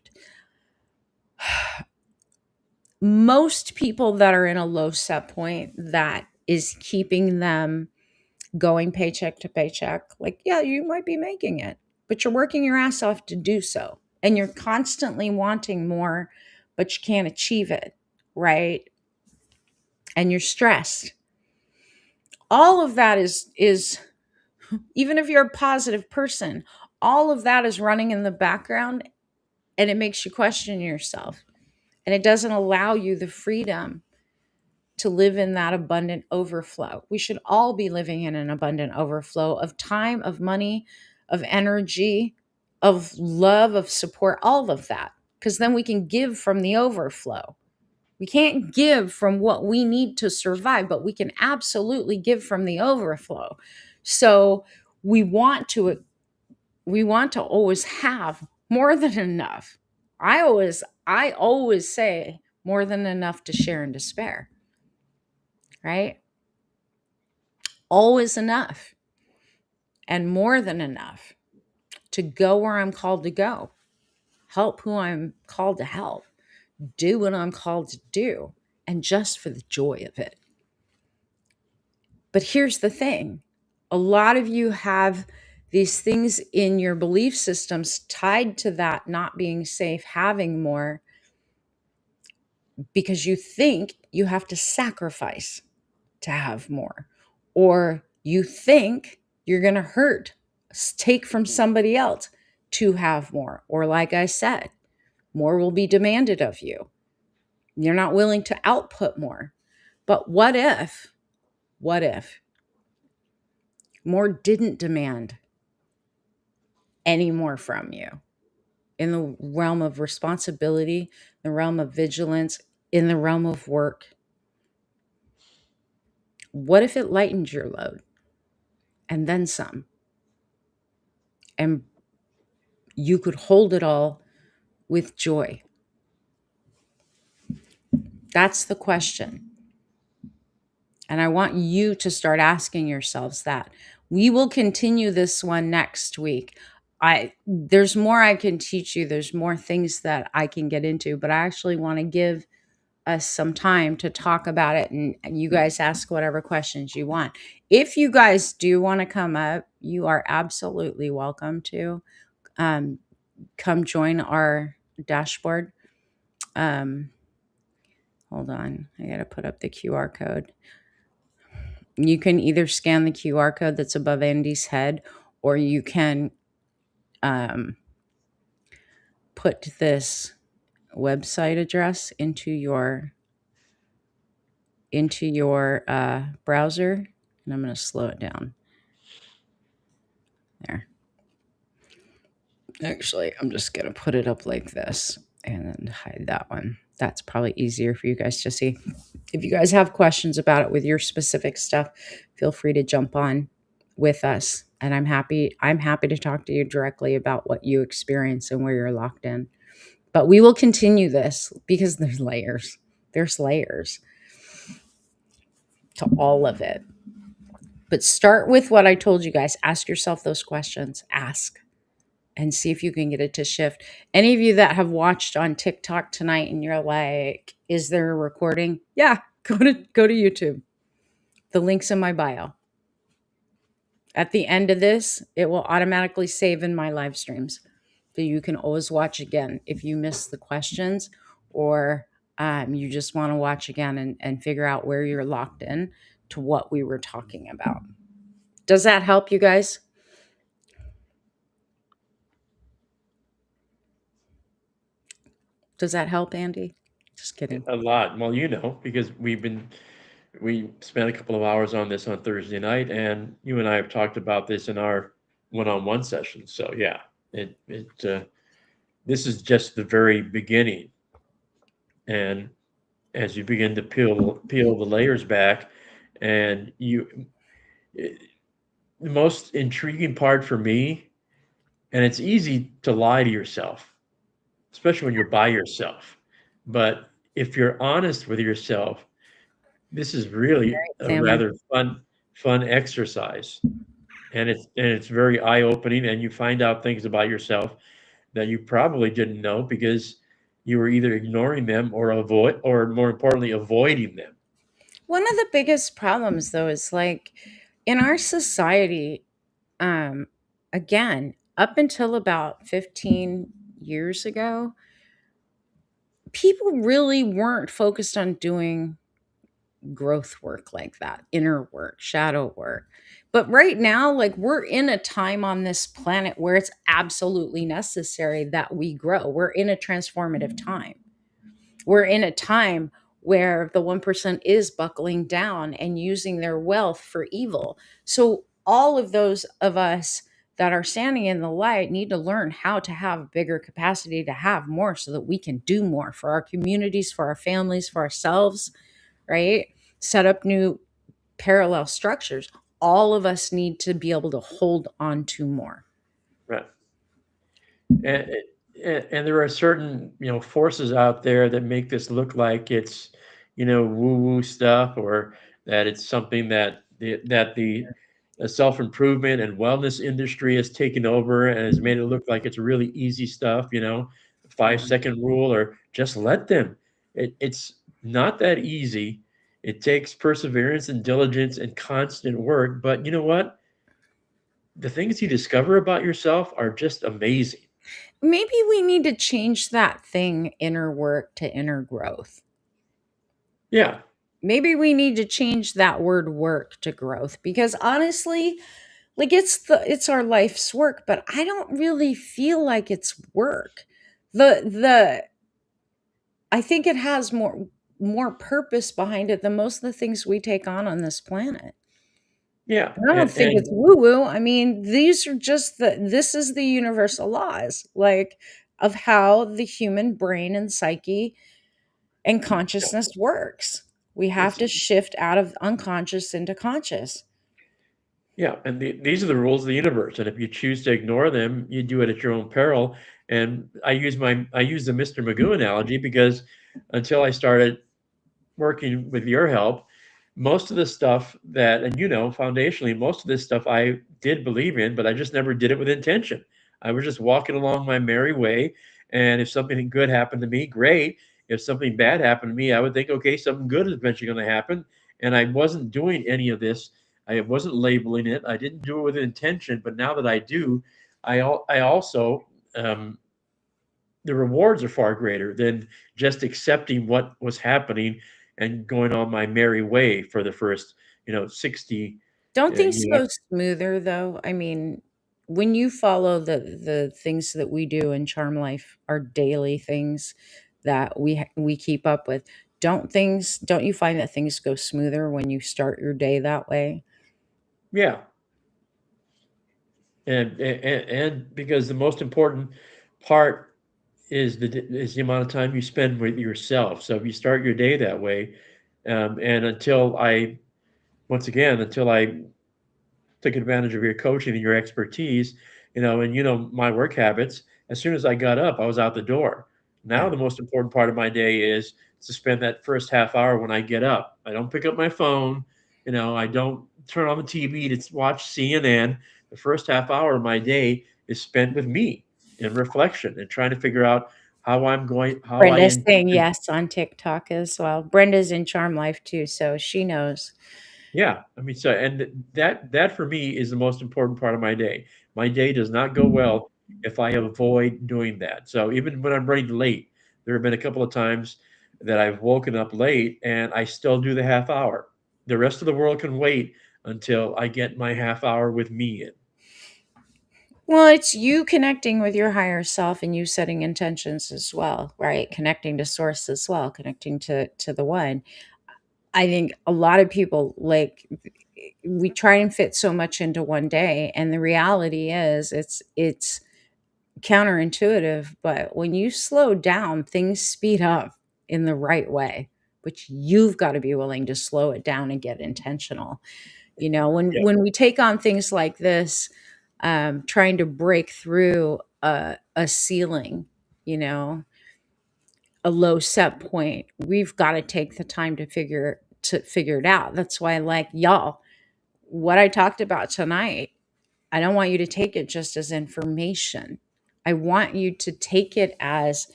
Most people that are in a low set point that is keeping them going paycheck to paycheck, like, yeah, you might be making it, but you're working your ass off to do so. And you're constantly wanting more, but you can't achieve it, right? And you're stressed. All of that is even if you're a positive person, all of that is running in the background, and it makes you question yourself. And it doesn't allow you the freedom to live in that abundant overflow. We should all be living in an abundant overflow of time, of money, of energy, of love, of support, all of that. Because then we can give from the overflow. We can't give from what we need to survive, but we can absolutely give from the overflow. So we want to always have more than enough. I always say more than enough to share and to spare, right? Always enough and more than enough to go where I'm called to go, help who I'm called to help, do what I'm called to do, and just for the joy of it. But here's the thing, a lot of you have these things in your belief systems tied to that not being safe, having more, because you think you have to sacrifice to have more, or you think you're going to take from somebody else to have more. Or, like I said, more will be demanded of you. You're not willing to output more. But what if more didn't demand any more from you in the realm of responsibility, the realm of vigilance, in the realm of work? What if it lightened your load and then some? And you could hold it all with joy. That's the question. And I want you to start asking yourselves that. We will continue this one next week. There's more I can teach you. There's more things that I can get into, but I actually want to give us some time to talk about it, and you guys ask whatever questions you want. If you guys do want to come up, you are absolutely welcome to come join our dashboard. Hold on, I got to put up the QR code. You can either scan the QR code that's above Andy's head, or you can put this website address into your browser. And I'm going to slow it down. There. Actually, I'm just going to put it up like this and then hide that one. That's probably easier for you guys to see. If you guys have questions about it with your specific stuff, feel free to jump on with us. And I'm happy to talk to you directly about what you experience and where you're locked in. But we will continue this because there's layers. There's layers to all of it. But start with what I told you guys. Ask yourself those questions. Ask. And see if you can get it to shift. Any of you that have watched on TikTok tonight and you're like, is there a recording? Yeah, go to YouTube. The link's in my bio. At the end of this, it will automatically save in my live streams. So you can always watch again if you miss the questions, or you just want to watch again and figure out where you're locked in to what we were talking about. Does that help you guys? Does that help, Andy? Just kidding. A lot. Well, because we spent a couple of hours on this on Thursday night, and you and I have talked about this in our one-on-one sessions. So yeah, this is just the very beginning, and as you begin to peel the layers back, and the most intriguing part for me, and it's easy to lie to yourself, especially when you're by yourself. But if you're honest with yourself, this is really a Family. rather fun exercise, and it's very eye-opening, and you find out things about yourself that you probably didn't know because you were either ignoring them or more importantly, avoiding them. One of the biggest problems, though, is like in our society, um, again, up until about 15 years ago, people really weren't focused on doing growth work like that, inner work, shadow work. But right now, like we're in a time on this planet where it's absolutely necessary that we grow. We're in a transformative time. We're in a time where the 1% is buckling down and using their wealth for evil. So, all of those of us that are standing in the light need to learn how to have a bigger capacity to have more so that we can do more for our communities, for our families, for ourselves, right? Set up new parallel structures. All of us need to be able to hold on to more. Right. And, and there are certain, forces out there that make this look like it's, woo-woo stuff, or that it's something that the self-improvement and wellness industry has taken over and has made it look like it's really easy stuff, 5-second rule, or just let them. It's not that easy. It takes perseverance and diligence and constant work, but you know what? The things you discover about yourself are just amazing. Maybe we need to change that thing, inner work, to inner growth. Yeah. Maybe we need to change that word work to growth because honestly, like it's our life's work, but I don't really feel like it's work. The I think it has more purpose behind it than most of the things we take on this planet. Yeah, I don't think it's woo woo. I mean, these are just this is the universal laws, like of how the human brain and psyche and yeah, consciousness works. We have it's to shift out of unconscious into conscious. yeah, and these are the rules of the universe, and if you choose to ignore them, you do it at your own peril. And I use the Mr. Magoo analogy because until I started working with your help, most of the stuff that, and foundationally, most of this stuff I did believe in, but I just never did it with intention. I was just walking along my merry way, and if something good happened to me, great. If something bad happened to me, I would think, okay, something good is eventually going to happen. And I wasn't doing any of this. I wasn't labeling it. I didn't do it with intention. But now that I do, I also the rewards are far greater than just accepting what was happening and going on my merry way for the first, 60, Don't things you know, go smoother though? I mean, when you follow the things that we do in Charm Life, our daily things that we keep up with, don't you find that things go smoother when you start your day that way? yeah. And because the most important part is the amount of time you spend with yourself. So if you start your day that way, and until I took advantage of your coaching and your expertise, and my work habits. As soon as I got up, I was out the door. Now Yeah. the most important part of my day is to spend that first half hour when I get up. I don't pick up my phone, I don't turn on the TV to watch CNN. The first half hour of my day is spent with me in reflection and trying to figure out how I Brenda's intend saying to. yes on TikTok as well. Brenda's in Charm Life too, so she knows. Yeah, I mean, and that for me is the most important part of my day. My day does not go well if I avoid doing that. So even when I'm running late, there have been a couple of times that I've woken up late and I still do the half hour. The rest of the world can wait until I get my half hour with me in. Well, it's you connecting with your higher self and you setting intentions as well, right? Connecting to source as well, connecting to the one. I think a lot of people like we try and fit so much into one day, and the reality is it's counterintuitive, but when you slow down, things speed up in the right way. But you've got to be willing to slow it down and get intentional. You know, Yeah. when we take on things like this, trying to break through a ceiling, you know, a low set point, we've got to take the time to figure it out. That's why, like y'all, what I talked about tonight, I don't want you to take it just as information. I want you to take it as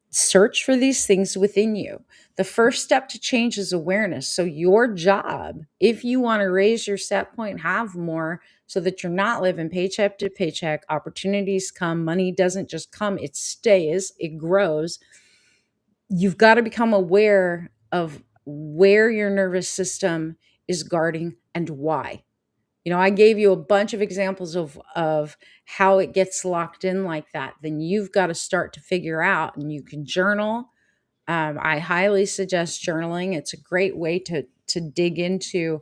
search for these things within you. The first step to change is awareness. So, your job, if you want to raise your set point, have more so that you're not living paycheck to paycheck, opportunities come, money doesn't just come, it stays, it grows. You've got to become aware of where your nervous system is guarding and why. You know, I gave you a bunch of examples of how it gets locked in like that. Then you've got to start to figure out, and you can journal. I highly suggest journaling. It's a great way to dig into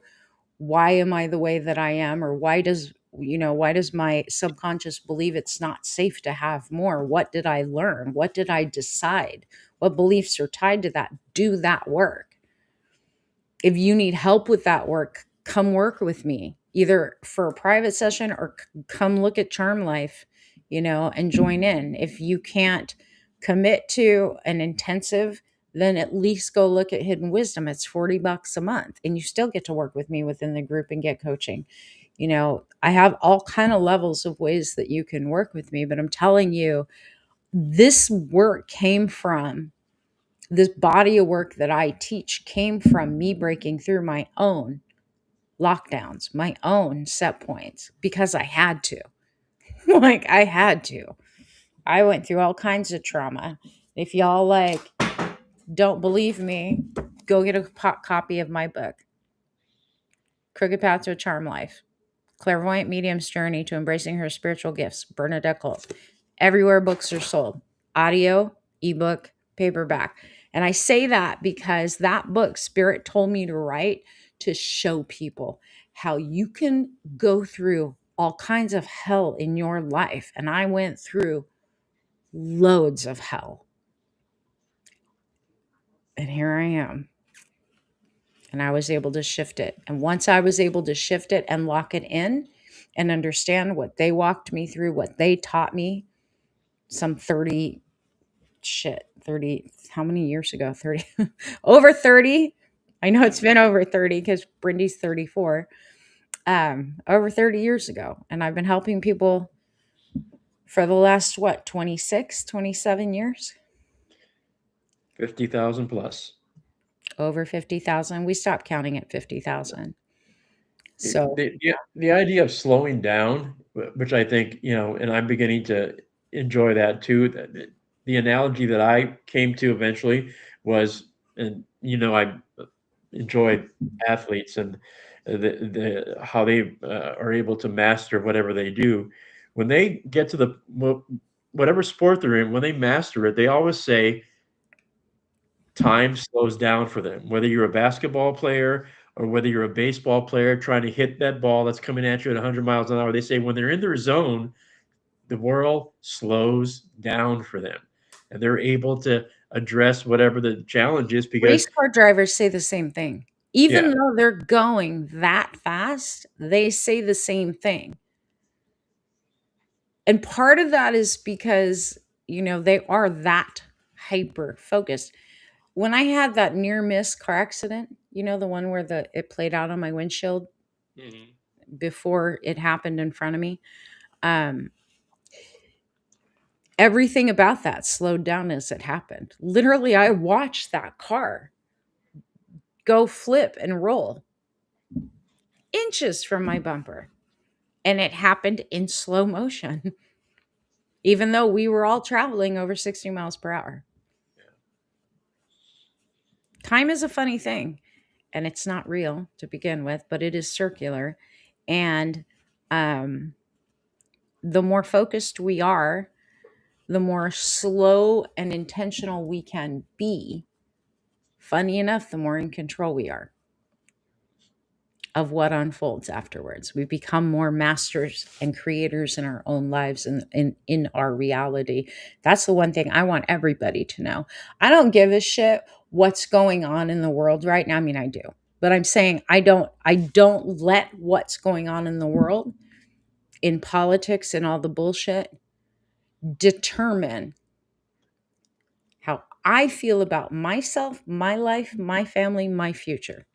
why am I the way that I am, or why does my subconscious believe it's not safe to have more? What did I learn? What did I decide? What beliefs are tied to that? Do that work. If you need help with that work, come work with me, either for a private session or come look at Charm Life, and join in. If you can't commit to an intensive, then at least go look at Hidden Wisdom. It's $40 a month and you still get to work with me within the group and get coaching. I have all kind of levels of ways that you can work with me, but I'm telling you, this work came from this body of work that I teach came from me breaking through my own lockdowns, my own set points, because I had to. Like, I had to. I went through all kinds of trauma. If y'all don't believe me, go get a copy of my book, Crooked Path to a Charm Life. Clairvoyant Medium's Journey to Embracing Her Spiritual Gifts, Bernadette Colt. Everywhere books are sold, audio, ebook, paperback. And I say that because that book, Spirit told me to write to show people how you can go through all kinds of hell in your life. And I went through loads of hell. And here I am. And I was able to shift it. And once I was able to shift it and lock it in and understand what they walked me through, what they taught me, some 30, how many years ago? 30, over 30. I know it's been over 30 because Brindy's 34, over 30 years ago. And I've been helping people for the last, 26, 27 years? 50,000 plus. Over 50,000. We stopped counting at 50,000. It- So, the idea of slowing down, which I think, and I'm beginning to enjoy that too. The analogy that I came to eventually was, and I enjoy athletes and how they are able to master whatever they do. When they get to whatever sport they're in, when they master it, they always say time slows down for them. Whether you're a basketball player or whether you're a baseball player trying to hit that ball that's coming at you at 100 miles an hour, they say when they're in their zone, the world slows down for them and they're able to address whatever the challenge is because, race car drivers say the same thing. Even yeah, though they're going that fast, they say the same thing. And part of that is because, they are that hyper focused. When I had that near miss car accident, the one where it played out on my windshield Mhm. before it happened in front of me, um, everything about that slowed down as it happened. Literally, I watched that car go flip and roll inches from my bumper. And it happened in slow motion, even though we were all traveling over 60 miles per hour. Time is a funny thing. and it's not real to begin with, but it is circular. And um, the more focused we are, the more slow and intentional we can be. Funny enough, the more in control we are of what unfolds afterwards. We become more masters and creators in our own lives and in our reality. That's the one thing I want everybody to know. I don't give a shit what's going on in the world right now. I mean, I do. But I'm saying I don't let what's going on in the world, in politics and all the bullshit, determine how I feel about myself, my life, my family, my future.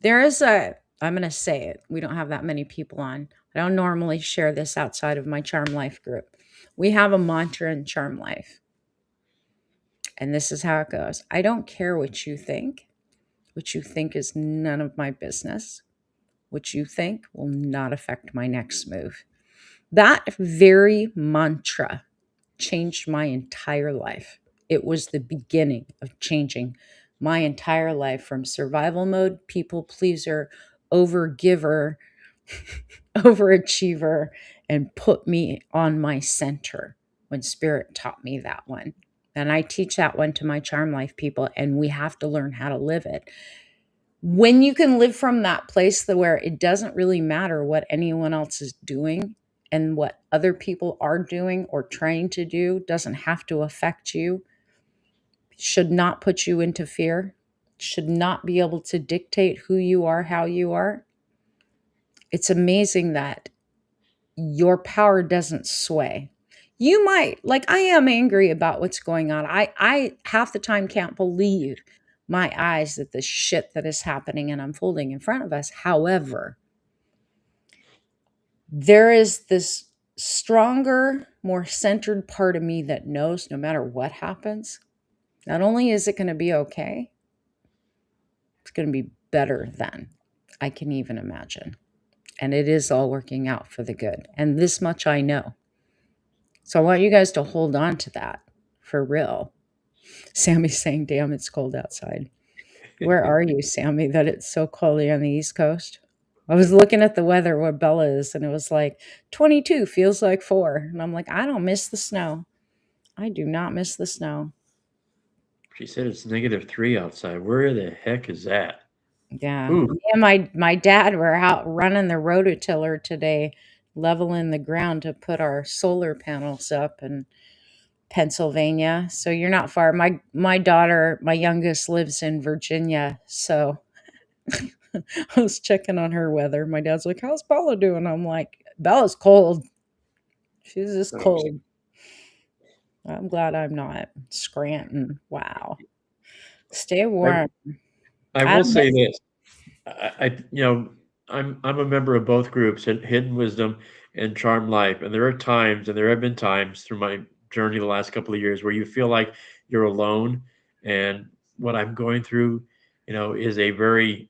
There is a, I'm going to say it. We don't have that many people on. I don't normally share this outside of my Charm Life group. We have a mantra in Charm Life, and this is how it goes. I don't care what you think. What you think is none of my business. What you think will not affect my next move. That very mantra changed my entire life. It was the beginning of changing my entire life from survival mode, people pleaser, over giver, overachiever, and put me on my center when Spirit taught me that one. And I teach that one to my Charm Life people, and we have to learn how to live it. When you can live from that place where it doesn't really matter what anyone else is doing, and what other people are doing or trying to do doesn't have to affect you, should not put you into fear, should not be able to dictate who you are, how you are. It's amazing that your power doesn't sway. You might, like, I am angry about what's going on. I half the time can't believe my eyes that the shit that is happening and unfolding in front of us. However, there is this stronger, more centered part of me that knows no matter what happens, not only is it going to be okay, it's going to be better than I can even imagine. And it is all working out for the good. And this much I know. So I want you guys to hold on to that for real. Sammy's saying, damn, it's cold outside. Where are you, Sammy, that it's so cold on the East Coast? I was looking at the weather where Bella is, and it was like 22 feels like 4. And I'm like, I don't miss the snow. I do not miss the snow. She said it's -3 outside. Where the heck is that? Yeah. Ooh, Me and my dad were out running the rototiller today, leveling the ground to put our solar panels up in Pennsylvania. So you're not far. My daughter, my youngest, lives in Virginia. So I was checking on her weather. My dad's like, how's Bella doing? I'm like, Bella's cold. She's just oh, cold. I'm glad I'm not. Scranton. Wow. Stay I warm. I I will don't say miss. this. I'm a member of both groups, Hidden Wisdom and Charm Life, and there are times, and there have been times through my journey the last couple of years where you feel like you're alone, and what I'm going through, is a very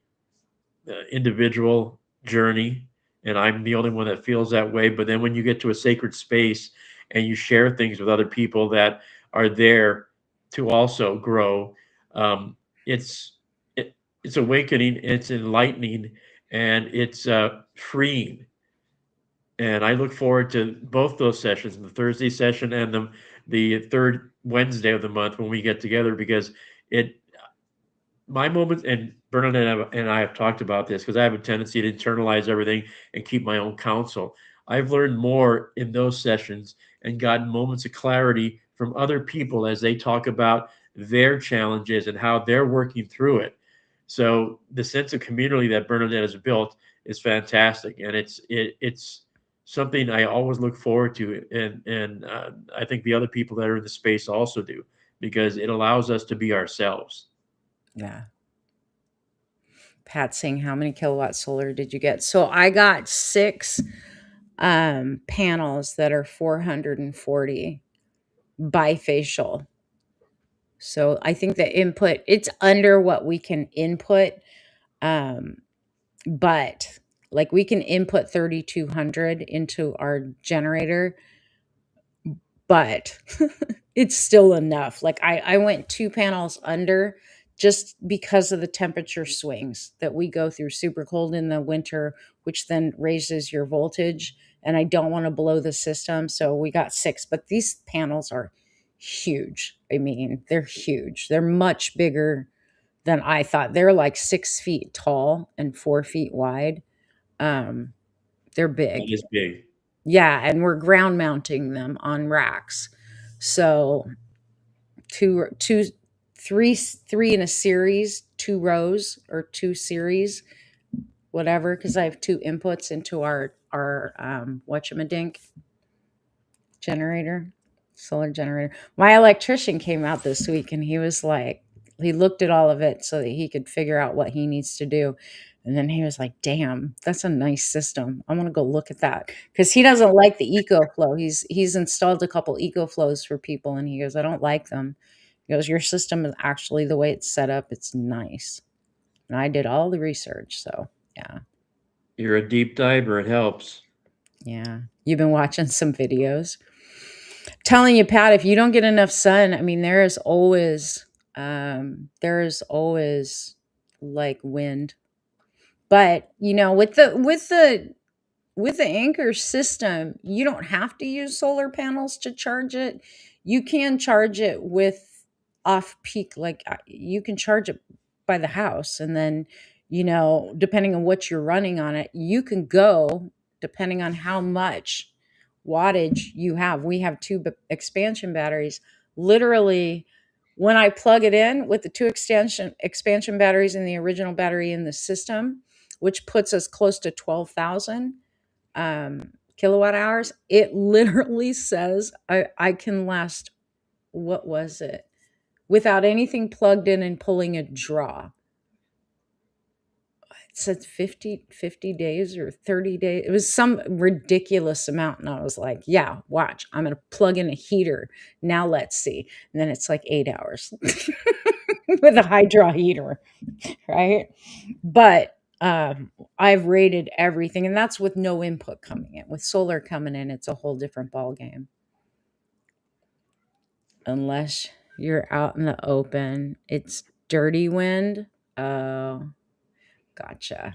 individual journey, and I'm the only one that feels that way. But then when you get to a sacred space and you share things with other people that are there to also grow, it's it's awakening, it's enlightening, and it's freeing. And I look forward to both those sessions, the Thursday session and the third Wednesday of the month when we get together, because it my moments, and Bernadette and I have talked about this because I have a tendency to internalize everything and keep my own counsel. I've learned more in those sessions and gotten moments of clarity from other people as they talk about their challenges and how they're working through it. So the sense of community that Bernadette has built is fantastic, and it's something I always look forward to, and I think the other people that are in the space also do, because it allows us to be ourselves. Yeah. Pat saying, how many kilowatt solar did you get? So I got 6 panels that are 440 bifacial. So I think the input, it's under what we can input. Um, but like we can input 3,200 into our generator, but it's still enough. Like I went 2 panels under just because of the temperature swings that we go through. Super cold in the winter, which then raises your voltage. And I don't want to blow the system. So we got 6, but these panels are huge. I mean, they're huge. They're much bigger than I thought. They're like 6 feet tall and 4 feet wide. Um, they're That big. is big. Yeah. And we're ground mounting them on racks. So two, three in a series, 2 rows or 2 series, whatever, because I have 2 inputs into our whatchamadink generator, solar generator. My electrician came out this week and he was like, he looked at all of it so that he could figure out what he needs to do. And then he was like, damn, that's a nice system. I'm gonna go look at that. Because he doesn't like the EcoFlow. He's installed a couple EcoFlows for people and he goes, I don't like them. He goes, your system is actually the way it's set up, it's nice. And I did all the research. So yeah. You're a deep diver. It helps. Yeah. You've been watching some videos. Telling you, Pat, if you don't get enough sun, I mean, there is always like wind. But with the anchor system, you don't have to use solar panels to charge it. You can charge it with off peak, like you can charge it by the house. And then, depending on what you're running on it, you can go, depending on how much wattage you have. We have two expansion batteries. Literally, when I plug it in with the two expansion batteries and the original battery in the system, which puts us close to 12,000 kilowatt hours, it literally says I can last, what was it? Without anything plugged in and pulling a draw. It said 50 days or 30 days. It was some ridiculous amount. And I was like, yeah, watch. I'm going to plug in a heater. Now let's see. And then it's like 8 hours with a high draw heater, right? But I've rated everything, and that's with no input coming in. With solar coming in, it's a whole different ball game. Unless you're out in the open, it's dirty wind. Oh, gotcha.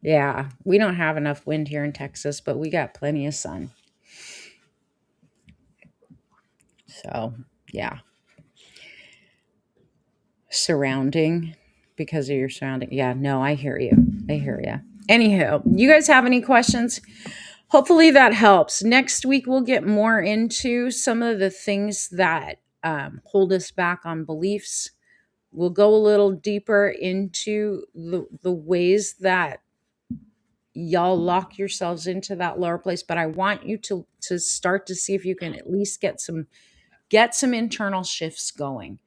Yeah, we don't have enough wind here in Texas, but we got plenty of sun. So, yeah, surrounding because of your surrounding. Yeah, no, I hear you. I hear you. Anywho, you guys have any questions? Hopefully that helps. Next week, we'll get more into some of the things that hold us back on beliefs. We'll go a little deeper into the ways that y'all lock yourselves into that lower place. But I want you to start to see if you can at least get some internal shifts going.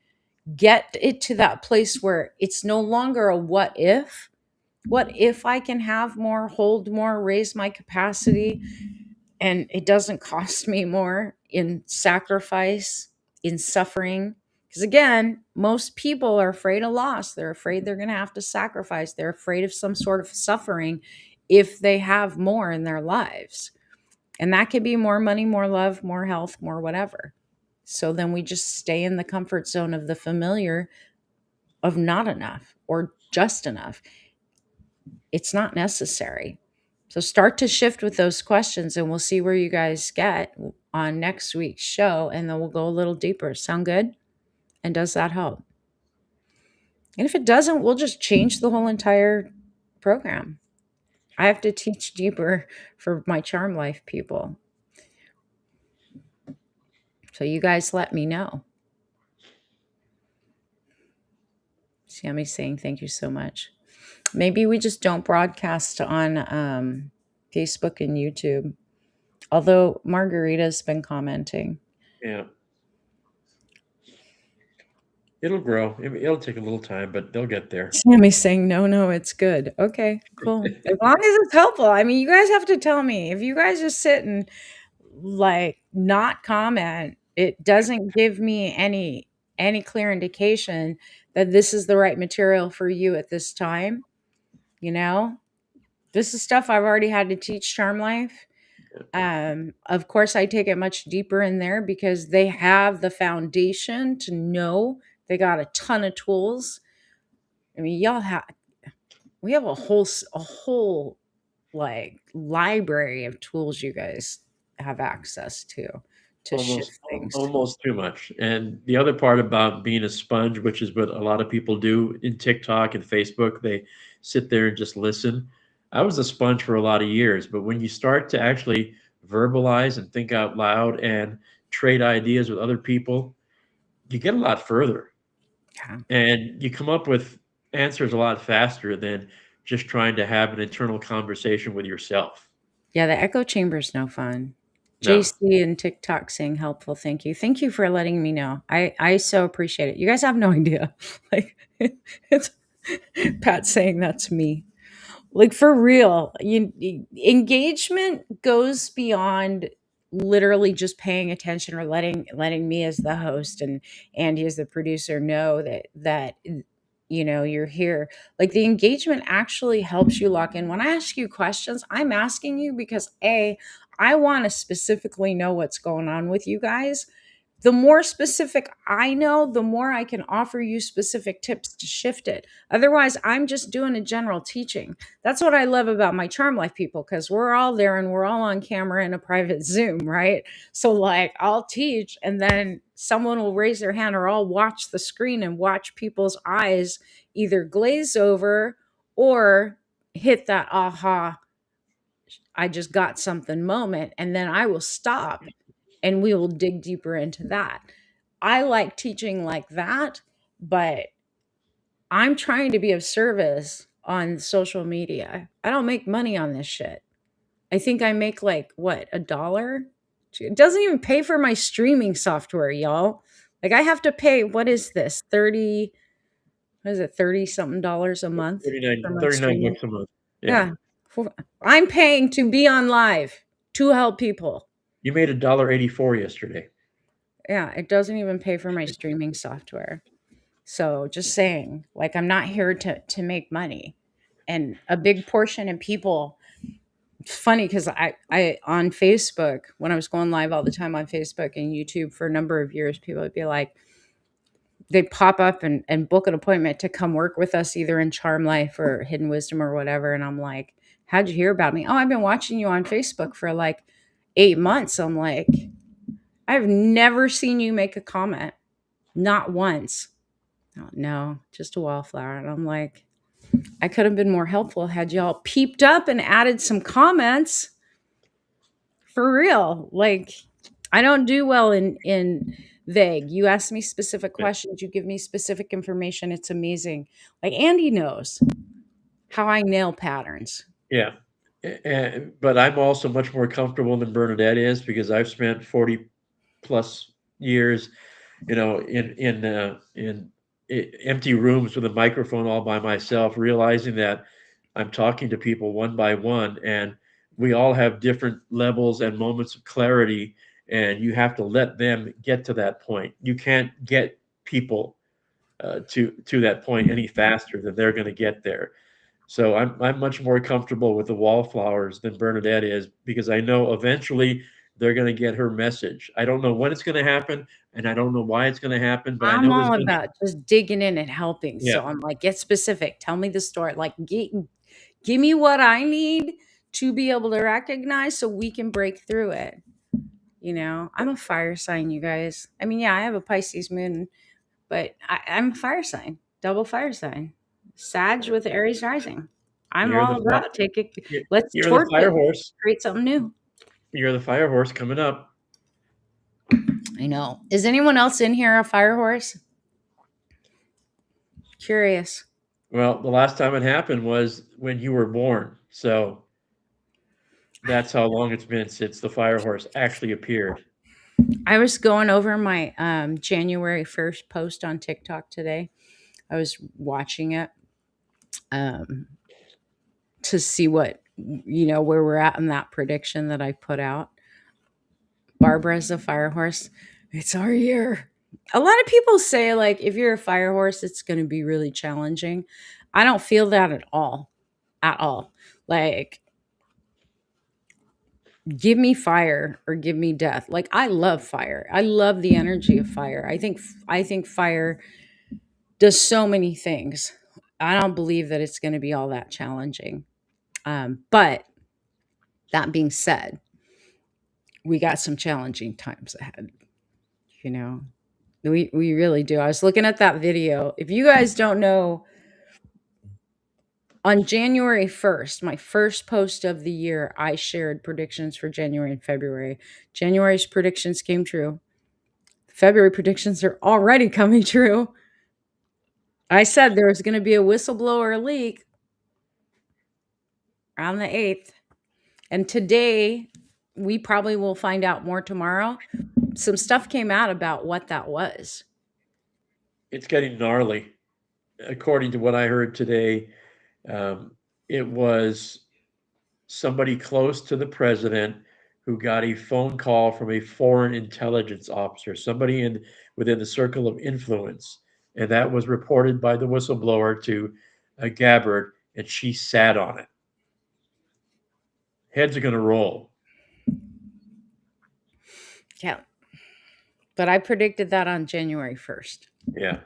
Get it to that place where it's no longer a what if. What if I can have more, hold more, raise my capacity, and it doesn't cost me more in sacrifice, in suffering? Because again, most people are afraid of loss. They're afraid they're going to have to sacrifice. They're afraid of some sort of suffering if they have more in their lives. And that could be more money, more love, more health, more whatever. So then we just stay in the comfort zone of the familiar, of not enough or just enough. It's not necessary. So start to shift with those questions and we'll see where you guys get on next week's show, and then we'll go a little deeper. Sound good? And does that help? And if it doesn't, we'll just change the whole entire program. I have to teach deeper for my charm life people. So you guys let me know. Sammy's saying thank you so much. Maybe we just don't broadcast on Facebook and YouTube. Although Margarita's been commenting. Yeah. It'll grow. It'll take a little time, but they'll get there. Sammy's saying, no, it's good. Okay, cool. As long as it's helpful. I mean, you guys have to tell me. If you guys just sit and like not comment, it doesn't give me any clear indication that this is the right material for you at this time. You know, this is stuff I've already had to teach Charm Life. Of course, I take it much deeper in there because they have the foundation to know They got a ton of tools. I mean, y'all have we have a whole like library of tools you guys have access to Almost shift things. almost too much. And the other part about being a sponge, which is what a lot of people do in TikTok and Facebook, they sit there and just listen. I was a sponge for a lot of years, but when you start to actually verbalize and think out loud and trade ideas with other people, you get a lot further Yeah. and you come up with answers a lot faster than just trying to have an internal conversation with yourself. Yeah, the echo chamber is no fun. No. JC and TikTok saying helpful. Thank you. Thank you for letting me know. I so appreciate it. You guys have no idea. Like it's Pat saying that's me. Like for real, engagement goes beyond literally just paying attention or letting me as the host and Andy as the producer know that you're here. Like the engagement actually helps you lock in. When I ask you questions, I'm asking you because I want to specifically know what's going on with you guys. The more specific I know, the more I can offer you specific tips to shift it. Otherwise, I'm just doing a general teaching. That's what I love about my Charm Life people because we're all there and we're all on camera in a private Zoom, right? So, like, I'll teach and then someone will raise their hand or I'll watch the screen and watch people's eyes either glaze over or hit that aha, I just got something moment. And then I will stop and we will dig deeper into that. I like teaching like that, but I'm trying to be of service on social media. I don't make money on this shit. I think I make like what, $1? It doesn't even pay for my streaming software, y'all. Like I have to pay, what is this? 30, what is it, 30 something dollars a month for my 39 streaming? bucks a month. Yeah. Yeah. I'm paying to be on live to help people. You made $1.84 yesterday. Yeah, it doesn't even pay for my streaming software. So just saying, like I'm not here to make money. And a big portion of people, it's funny because I on Facebook, when I was going live all the time on Facebook and YouTube for a number of years, people would be like, they'd pop up and book an appointment to come work with us either in Charm Life or Hidden Wisdom or whatever. And I'm like, how'd you hear about me? Oh, I've been watching you on Facebook for like 8 months. I'm like, I've never seen you make a comment. Not once. Oh, no, just a wallflower. And I'm like, I could have been more helpful had y'all peeped up and added some comments for real. Like, I don't do well in vague. You ask me specific Right. questions, you give me specific information. It's amazing. Like Andy knows how I nail patterns. Yeah. But I'm also much more comfortable than Bernadette is because I've spent 40 plus years, in empty rooms with a microphone all by myself, realizing that I'm talking to people one by one, and we all have different levels and moments of clarity, and you have to let them get to that point. You can't get people to that point any faster than they're going to get there. So I'm much more comfortable with the wallflowers than Bernadette is because I know eventually they're going to get her message. I don't know when it's going to happen, and I don't know why it's going to happen, but I I'm know there's all going to be. about just digging in and helping. Yeah, So I'm like, get specific. Tell me the story. Like, give me what I need to be able to recognize so we can break through it. I'm a fire sign, you guys. I mean, yeah, I have a Pisces moon, but I'm a fire sign, double fire sign, Sag with Aries rising. I'm you're the all fi- about take it. you're, Let's you're the torch fire it, horse. create something new. You're the fire horse coming up. I know. Is anyone else in here a fire horse? Curious. Well, the last time it happened was when you were born. So that's how long it's been since the fire horse actually appeared. I was going over my January 1st post on TikTok today. I was watching it um, to see where we're at in that prediction that I put out. Barbara's a fire horse. It's our year. A lot of people say, like, if you're a fire horse, it's going to be really challenging. I don't feel that at all. At all. Like, give me fire or give me death. Like, I love fire. I love the energy of fire. I think fire. does so many things. I don't believe that it's going to be all that challenging. But that being said, we got some challenging times ahead. You know, we really do. I was looking at that video. If you guys don't know, on January 1st, my first post of the year, I shared predictions for January and February. January's predictions came true. February predictions are already coming true. I said there was going to be a whistleblower leak on the 8th. And today, we probably will find out more tomorrow. Some stuff came out about what that was. It's getting gnarly. According to what I heard today, um, it was somebody close to the president who got a phone call from a foreign intelligence officer, somebody within the circle of influence, and that was reported by the whistleblower to Gabbard, and she sat on it. Heads are going to roll. Yeah. But I predicted that on January 1st. Yeah.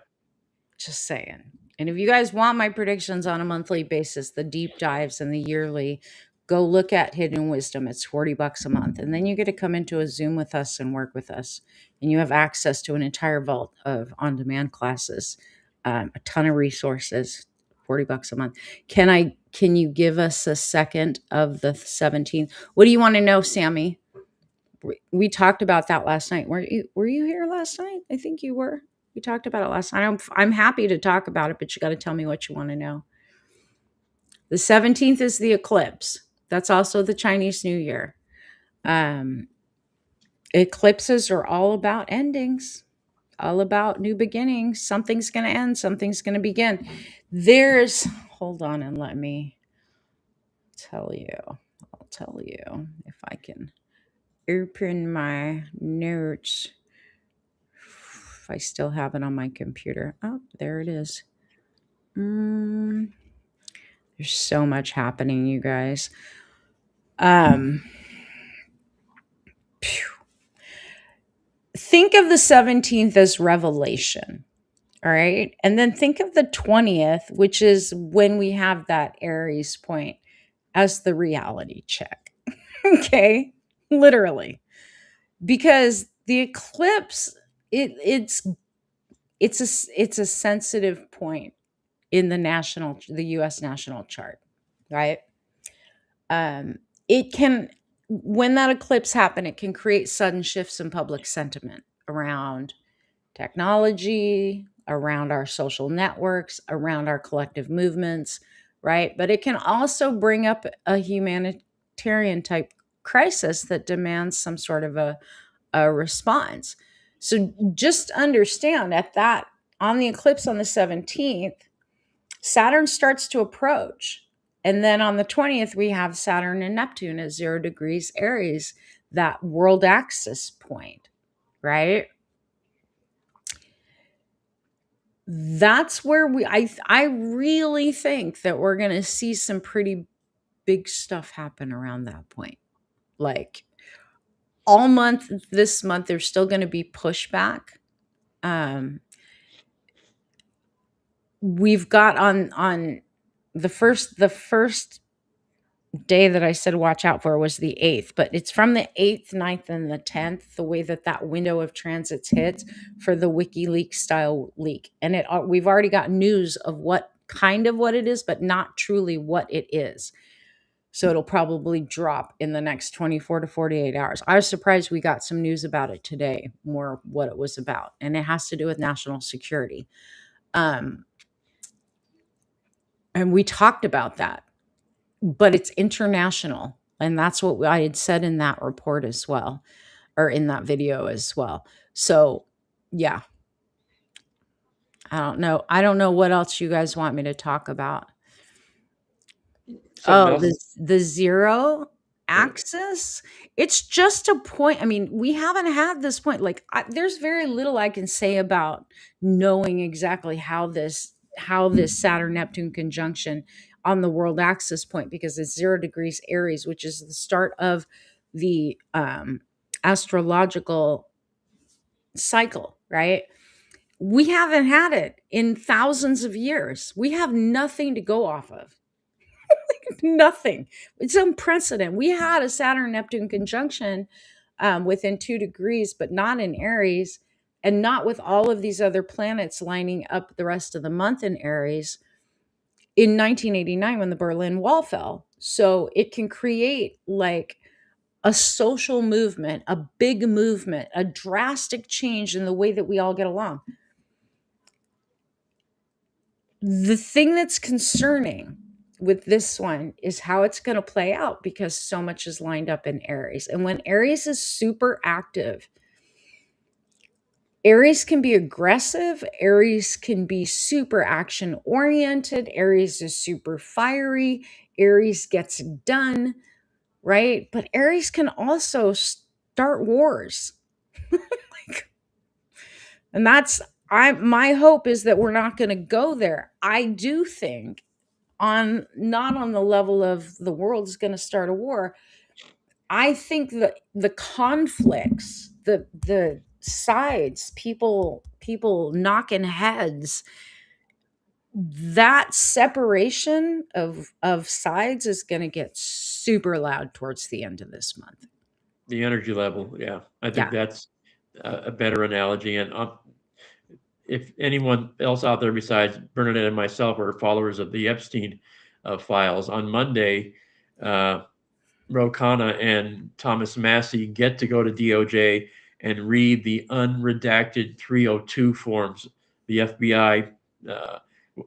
Just saying. And if you guys want my predictions on a monthly basis, the deep dives and the yearly, go look at Hidden Wisdom. It's $40 a month. And then you get to come into a Zoom with us and work with us. And you have access to an entire vault of on-demand classes, a ton of resources, $40 a month. Can you give us a second of the 17th? What do you want to know, Sammy? We talked about that last night. Were you here last night? I think you were. We talked about it last night. I'm happy to talk about it, but you got to tell me what you want to know. The 17th is the eclipse. That's also the Chinese New Year. Um, Eclipses are all about endings, all about new beginnings. Something's going to end, something's going to begin. Hold on and let me tell you. I'll tell you if I can open my notes. If I still have it on my computer. Oh, there it is. There's so much happening, you guys. Phew. Think of the 17th as revelation. All right. And then think of the 20th, which is when we have that Aries point, as the reality check. Okay. Literally. Because the eclipse, it's a sensitive point in the US national chart, right? Um, it can, when that eclipse happens, it can create sudden shifts in public sentiment around technology, around our social networks, around our collective movements, right? But it can also bring up a humanitarian type crisis that demands some sort of a response. So just understand on the eclipse on the 17th, Saturn starts to approach. And then on the 20th, we have Saturn and Neptune at 0 degrees Aries, that world axis point, right? That's where I really think that we're going to see some pretty big stuff happen around that point. Like all month, this month, there's still going to be pushback. We've got on the first day that I said watch out for was the 8th, but it's from the 8th, 9th, and the 10th, the way that window of transits hits for the WikiLeaks style leak. And we've already got news of what it is, but not truly what it is. So it'll probably drop in the next 24 to 48 hours. I was surprised we got some news about it today, more what it was about. And it has to do with national security. And we talked about that, but it's international. And that's what I had said in that report as well, or in that video as well. So yeah, I don't know. I don't know what else you guys want me to talk about. Something Oh, else. the zero Yeah. axis. It's just a point. I mean, we haven't had this point. Like, there's very little I can say about knowing exactly how this Saturn Neptune conjunction on the world axis point, because it's 0 degrees Aries, which is the start of the astrological cycle, right? We haven't had it in thousands of years. We have nothing to go off of. Nothing. It's unprecedented. We had a Saturn Neptune conjunction within 2 degrees, but not in Aries, and not with all of these other planets lining up the rest of the month in Aries in 1989 when the Berlin Wall fell. So it can create like a social movement, a big movement, a drastic change in the way that we all get along. The thing that's concerning with this one is how it's going to play out because so much is lined up in Aries. And when Aries is super active, Aries can be aggressive, Aries can be super action oriented, Aries is super fiery, Aries gets it done, right? But Aries can also start wars. And that's I my hope is that we're not going to go there. I do think on not on the level of the world is going to start a war. I think that the conflicts, the sides, people knocking heads, that separation of sides is going to get super loud towards the end of this month. The energy level, yeah. I think Yeah. that's a better analogy. And if anyone else out there besides Bernadette and myself are followers of the Epstein files, on Monday, uh, Ro Khanna and Thomas Massey get to go to DOJ and read the unredacted 302 forms, the FBI uh,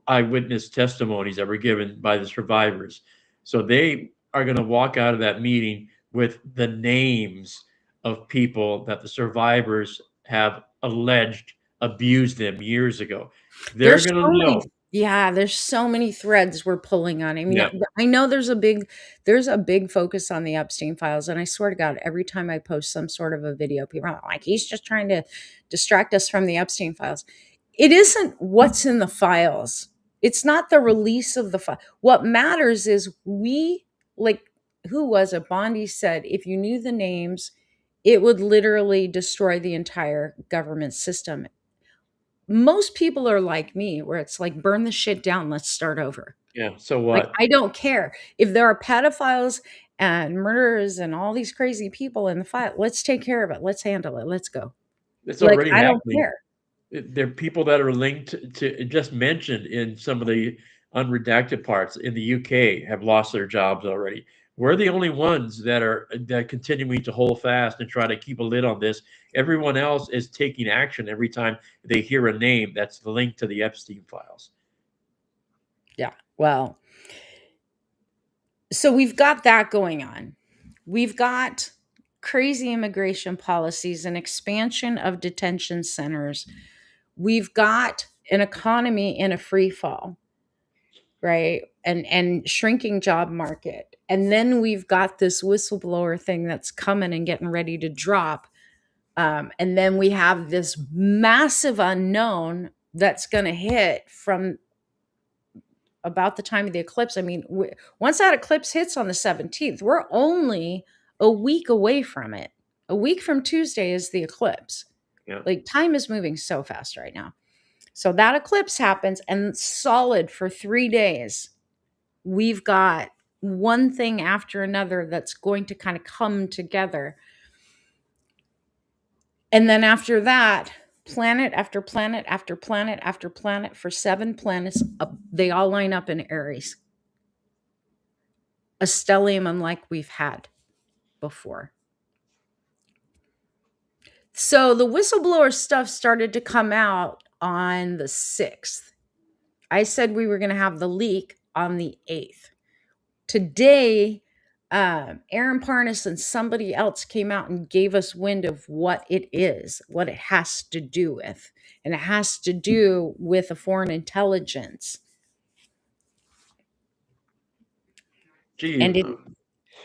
eyewitness testimonies that were given by the survivors. So they are going to walk out of that meeting with the names of people that the survivors have alleged abused them years ago. They're There's going to so many, know. yeah, there's so many threads we're pulling on. I mean, Yeah, I know there's a big focus on the Epstein files, and I swear to God, every time I post some sort of a video, people are like, "He's just trying to distract us from the Epstein files." It isn't what's in the files. It's not the release of the file. What matters is like who was it? Bondi said, if you knew the names, it would literally destroy the entire government system. Most people are like me, where it's like, burn the shit down, let's start over. yeah. So Like, what? I don't care if there are pedophiles and murderers and all these crazy people in the file. Let's take care of it. Let's handle it. Let's go. It's Like, already I don't happening. care. There are people that are linked to just mentioned in some of the unredacted parts in the UK have lost their jobs already. We're the only ones that continuing to hold fast and try to keep a lid on this. Everyone else is taking action every time they hear a name that's linked to the Epstein files. Yeah. Well, so we've got that going on. We've got crazy immigration policies and expansion of detention centers. We've got an economy in a free fall, right? And shrinking job market. And then we've got this whistleblower thing that's coming and getting ready to drop. And then we have this massive unknown that's going to hit from about the time of the eclipse. I mean, once that eclipse hits on the 17th, we're only a week away from it. A week from Tuesday is the eclipse. Yeah. Like, time is moving so fast right now. So that eclipse happens, and solid for 3 days, we've got one thing after another that's going to kind of come together. And then after that, planet after planet after planet after planet for 7 planets, they all line up in Aries. A stellium unlike we've had before. So the whistleblower stuff started to come out on the 6th. I said we were going to have the leak on the 8th. Today, Aaron Parnas and somebody else came out and gave us wind of what it is, what it has to do with. And it has to do with a foreign intelligence. Gee, And it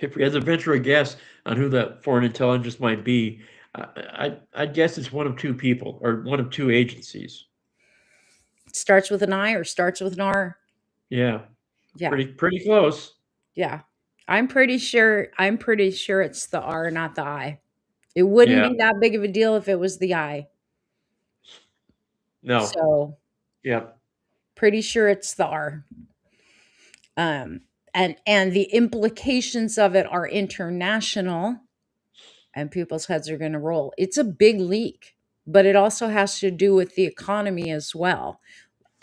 if we had to venture a guess on who that foreign intelligence might be, I'd guess it's one of two people or one of two agencies. starts with an I or starts with an R. Yeah, Yeah. pretty close. Yeah. I'm pretty sure it's the R, not the I. It wouldn't Yeah, be that big of a deal if it was the I. No. So Yep. pretty sure it's the R. Um, and the implications of it are international, and people's heads are going to roll. It's a big leak, but it also has to do with the economy as well.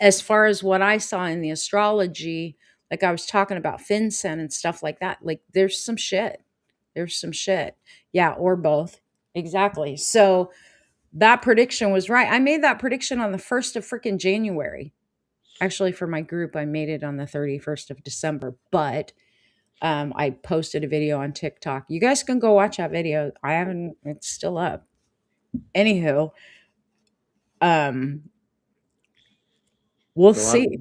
As far as what I saw in the astrology, like I was talking about FinCEN and stuff like that, like there's some shit. There's some shit. Yeah, or both. Exactly. So that prediction was right. I made that prediction on the 1st of freaking January. Actually, for my group, I made it on the 31st of December, but I posted a video on TikTok. You guys can go watch that video. I haven't, it's still up. Anywho, um, we'll A lot of see.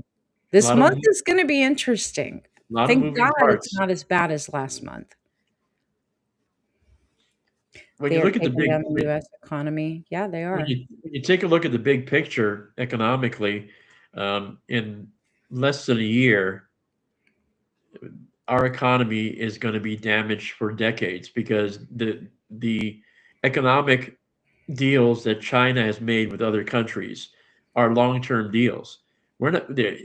This lot of month is going to be interesting. lot of Thank moving God it's parts. not as bad as last month. When They you are look at the taking big down the US economy. Yeah, they are. when you take a look at the big picture economically, in less than a year, our economy is going to be damaged for decades because the economic deals that China has made with other countries are long-term deals. We're not there.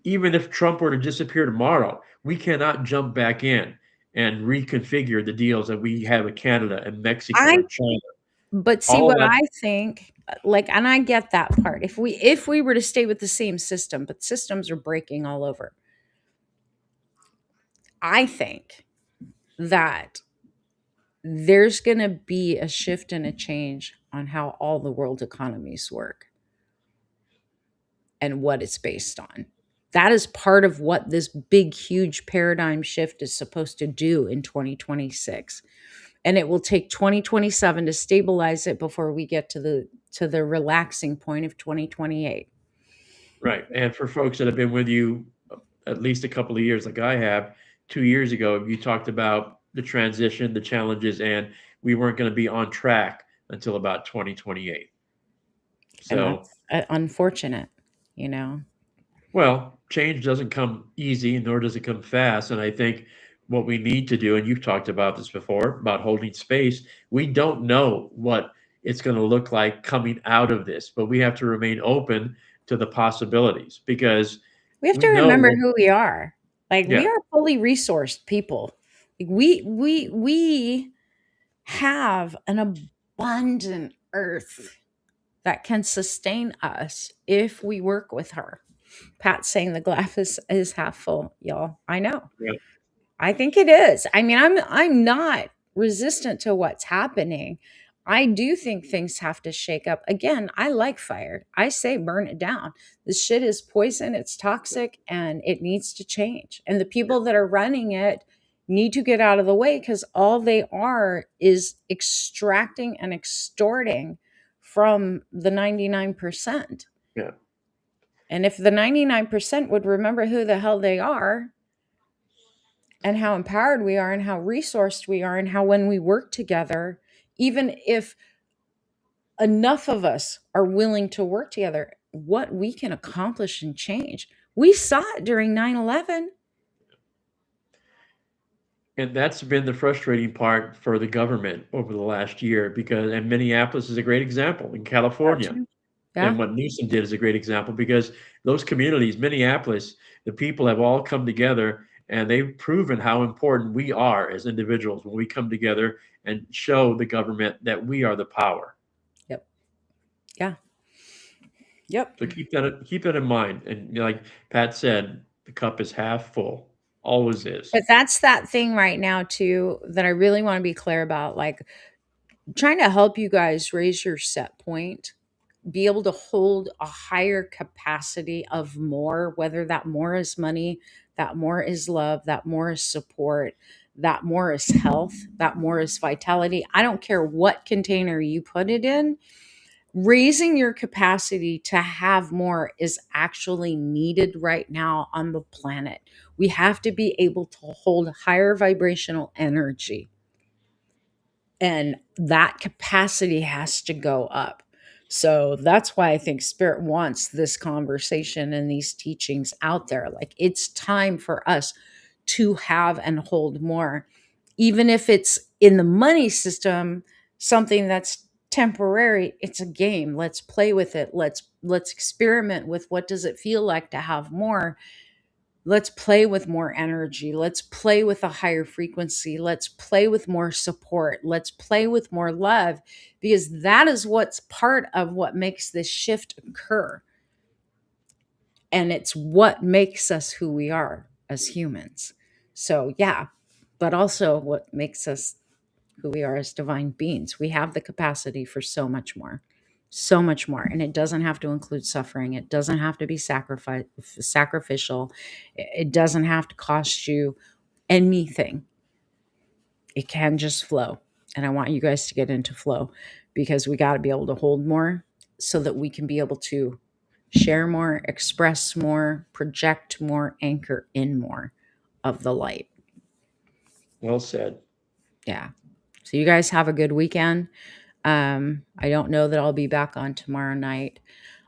Even if Trump were to disappear tomorrow, we cannot jump back in and reconfigure the deals that we have with Canada and Mexico I and China. But see All what that, I think, like, and I get that part. If we were to stay with the same system, but systems are breaking all over. I think that there's going to be a shift and a change on how all the world economies work and what it's based on. That is part of what this big, huge paradigm shift is supposed to do in 2026. And it will take 2027 to stabilize it before we get to the relaxing point of 2028. right. And for folks that have been with you at least a couple of years, like I have, 2 years ago, you talked about the transition, the challenges, and we weren't going to be on track until about 2028. And So, that's unfortunate, you know. well, change doesn't come easy, nor does it come fast. And I think what we need to do, and you've talked about this before, about holding space, we don't know what it's going to look like coming out of this, but we have to remain open to the possibilities because We have to we know remember what, who we are. Like, we yeah, are fully resourced people. Like, we have an abundant earth that can sustain us if we work with her. Pat's saying the glass is half full, y'all. I know. yeah, I think it is. I mean, I'm not resistant to what's happening. I do think things have to shake up. Again, I like fire. I say burn it down. This shit is poison, it's toxic, and it needs to change. And the people that are running it need to get out of the way because all they are is extracting and extorting from the 99%. yeah. And if the 99% would remember who the hell they are, and how empowered we are and how resourced we are and how when we work together, even if enough of us are willing to work together, what we can accomplish and change. We saw it during 9/11. And that's been the frustrating part for the government over the last year because, and Minneapolis is a great example in That California. too. Yeah. And what Newsom did is a great example because those communities, Minneapolis, the people have all come together and they've proven how important we are as individuals when we come together and show the government that we are the power. Yep. Yeah. Yep. So keep that in mind. And like Pat said, the cup is half full, always is. But that's that thing right now too that I really want to be clear about, like trying to help you guys raise your set point, be able to hold a higher capacity of more, whether that more is money, that more is love, that more is support, that more is health, that more is vitality. I don't care what container you put it in. Raising your capacity to have more is actually needed right now on the planet. We have to be able to hold higher vibrational energy, and that capacity has to go up. So that's why I think Spirit wants this conversation and these teachings out there. Like, it's time for us to have and hold more, even if it's in the money system, something that's temporary. It's a game. Let's play with it. Let's experiment with what does it feel like to have more. Let's play with more energy. Let's play with a higher frequency. Let's play with more support. Let's play with more love, because that is what's part of what makes this shift occur. And it's what makes us who we are as humans. So, yeah, but also what makes us who we are as divine beings. We have the capacity for so much more, so much more. And it doesn't have to include suffering. It doesn't have to be sacrificial. It doesn't have to cost you anything. It can just flow. And I want you guys to get into flow, because we got to be able to hold more so that we can be able to share more, express more, project more, anchor in more of the light. Well said. Yeah. So you guys have a good weekend. I don't know that I'll be back on tomorrow night.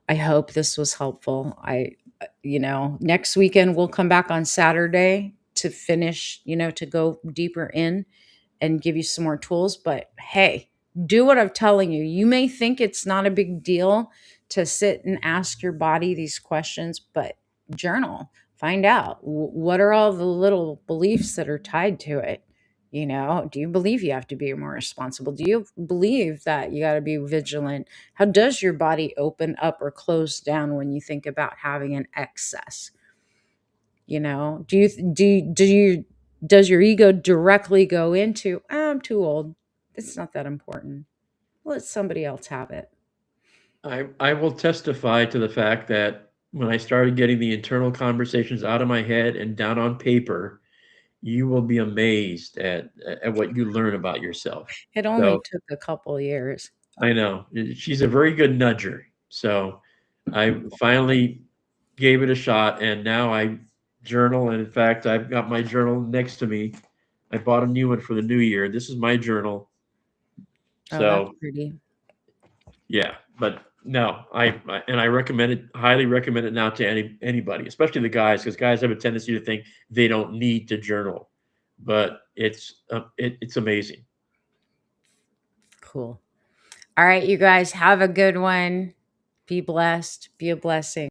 I hope this was helpful. Next weekend we'll come back on Saturday to finish, to go deeper in and give you some more tools. But hey, do what I'm telling you. You may think it's not a big deal to sit and ask your body these questions, but journal, find out what are all the little beliefs that are tied to it. Do you believe you have to be more responsible? Do you believe that you got to be vigilant? How does your body open up or close down when you think about having an excess? Do you does your ego directly go into, I'm too old, it's not that important, let somebody else have it? I will testify to the fact that when I started getting the internal conversations out of my head and down on paper, you will be amazed at what you learn about yourself. It only So took a couple years. I know she's a very good nudger. So I finally gave it a shot, and now I journal. And in fact, I've got my journal next to me. I bought a new one for the new year. This is my journal. Oh, that's So pretty. yeah, but no, I recommend it, highly recommend it now to anybody, especially the guys, because guys have a tendency to think they don't need to journal, but it's amazing. Cool. All right, you guys have a good one. Be blessed, be a blessing.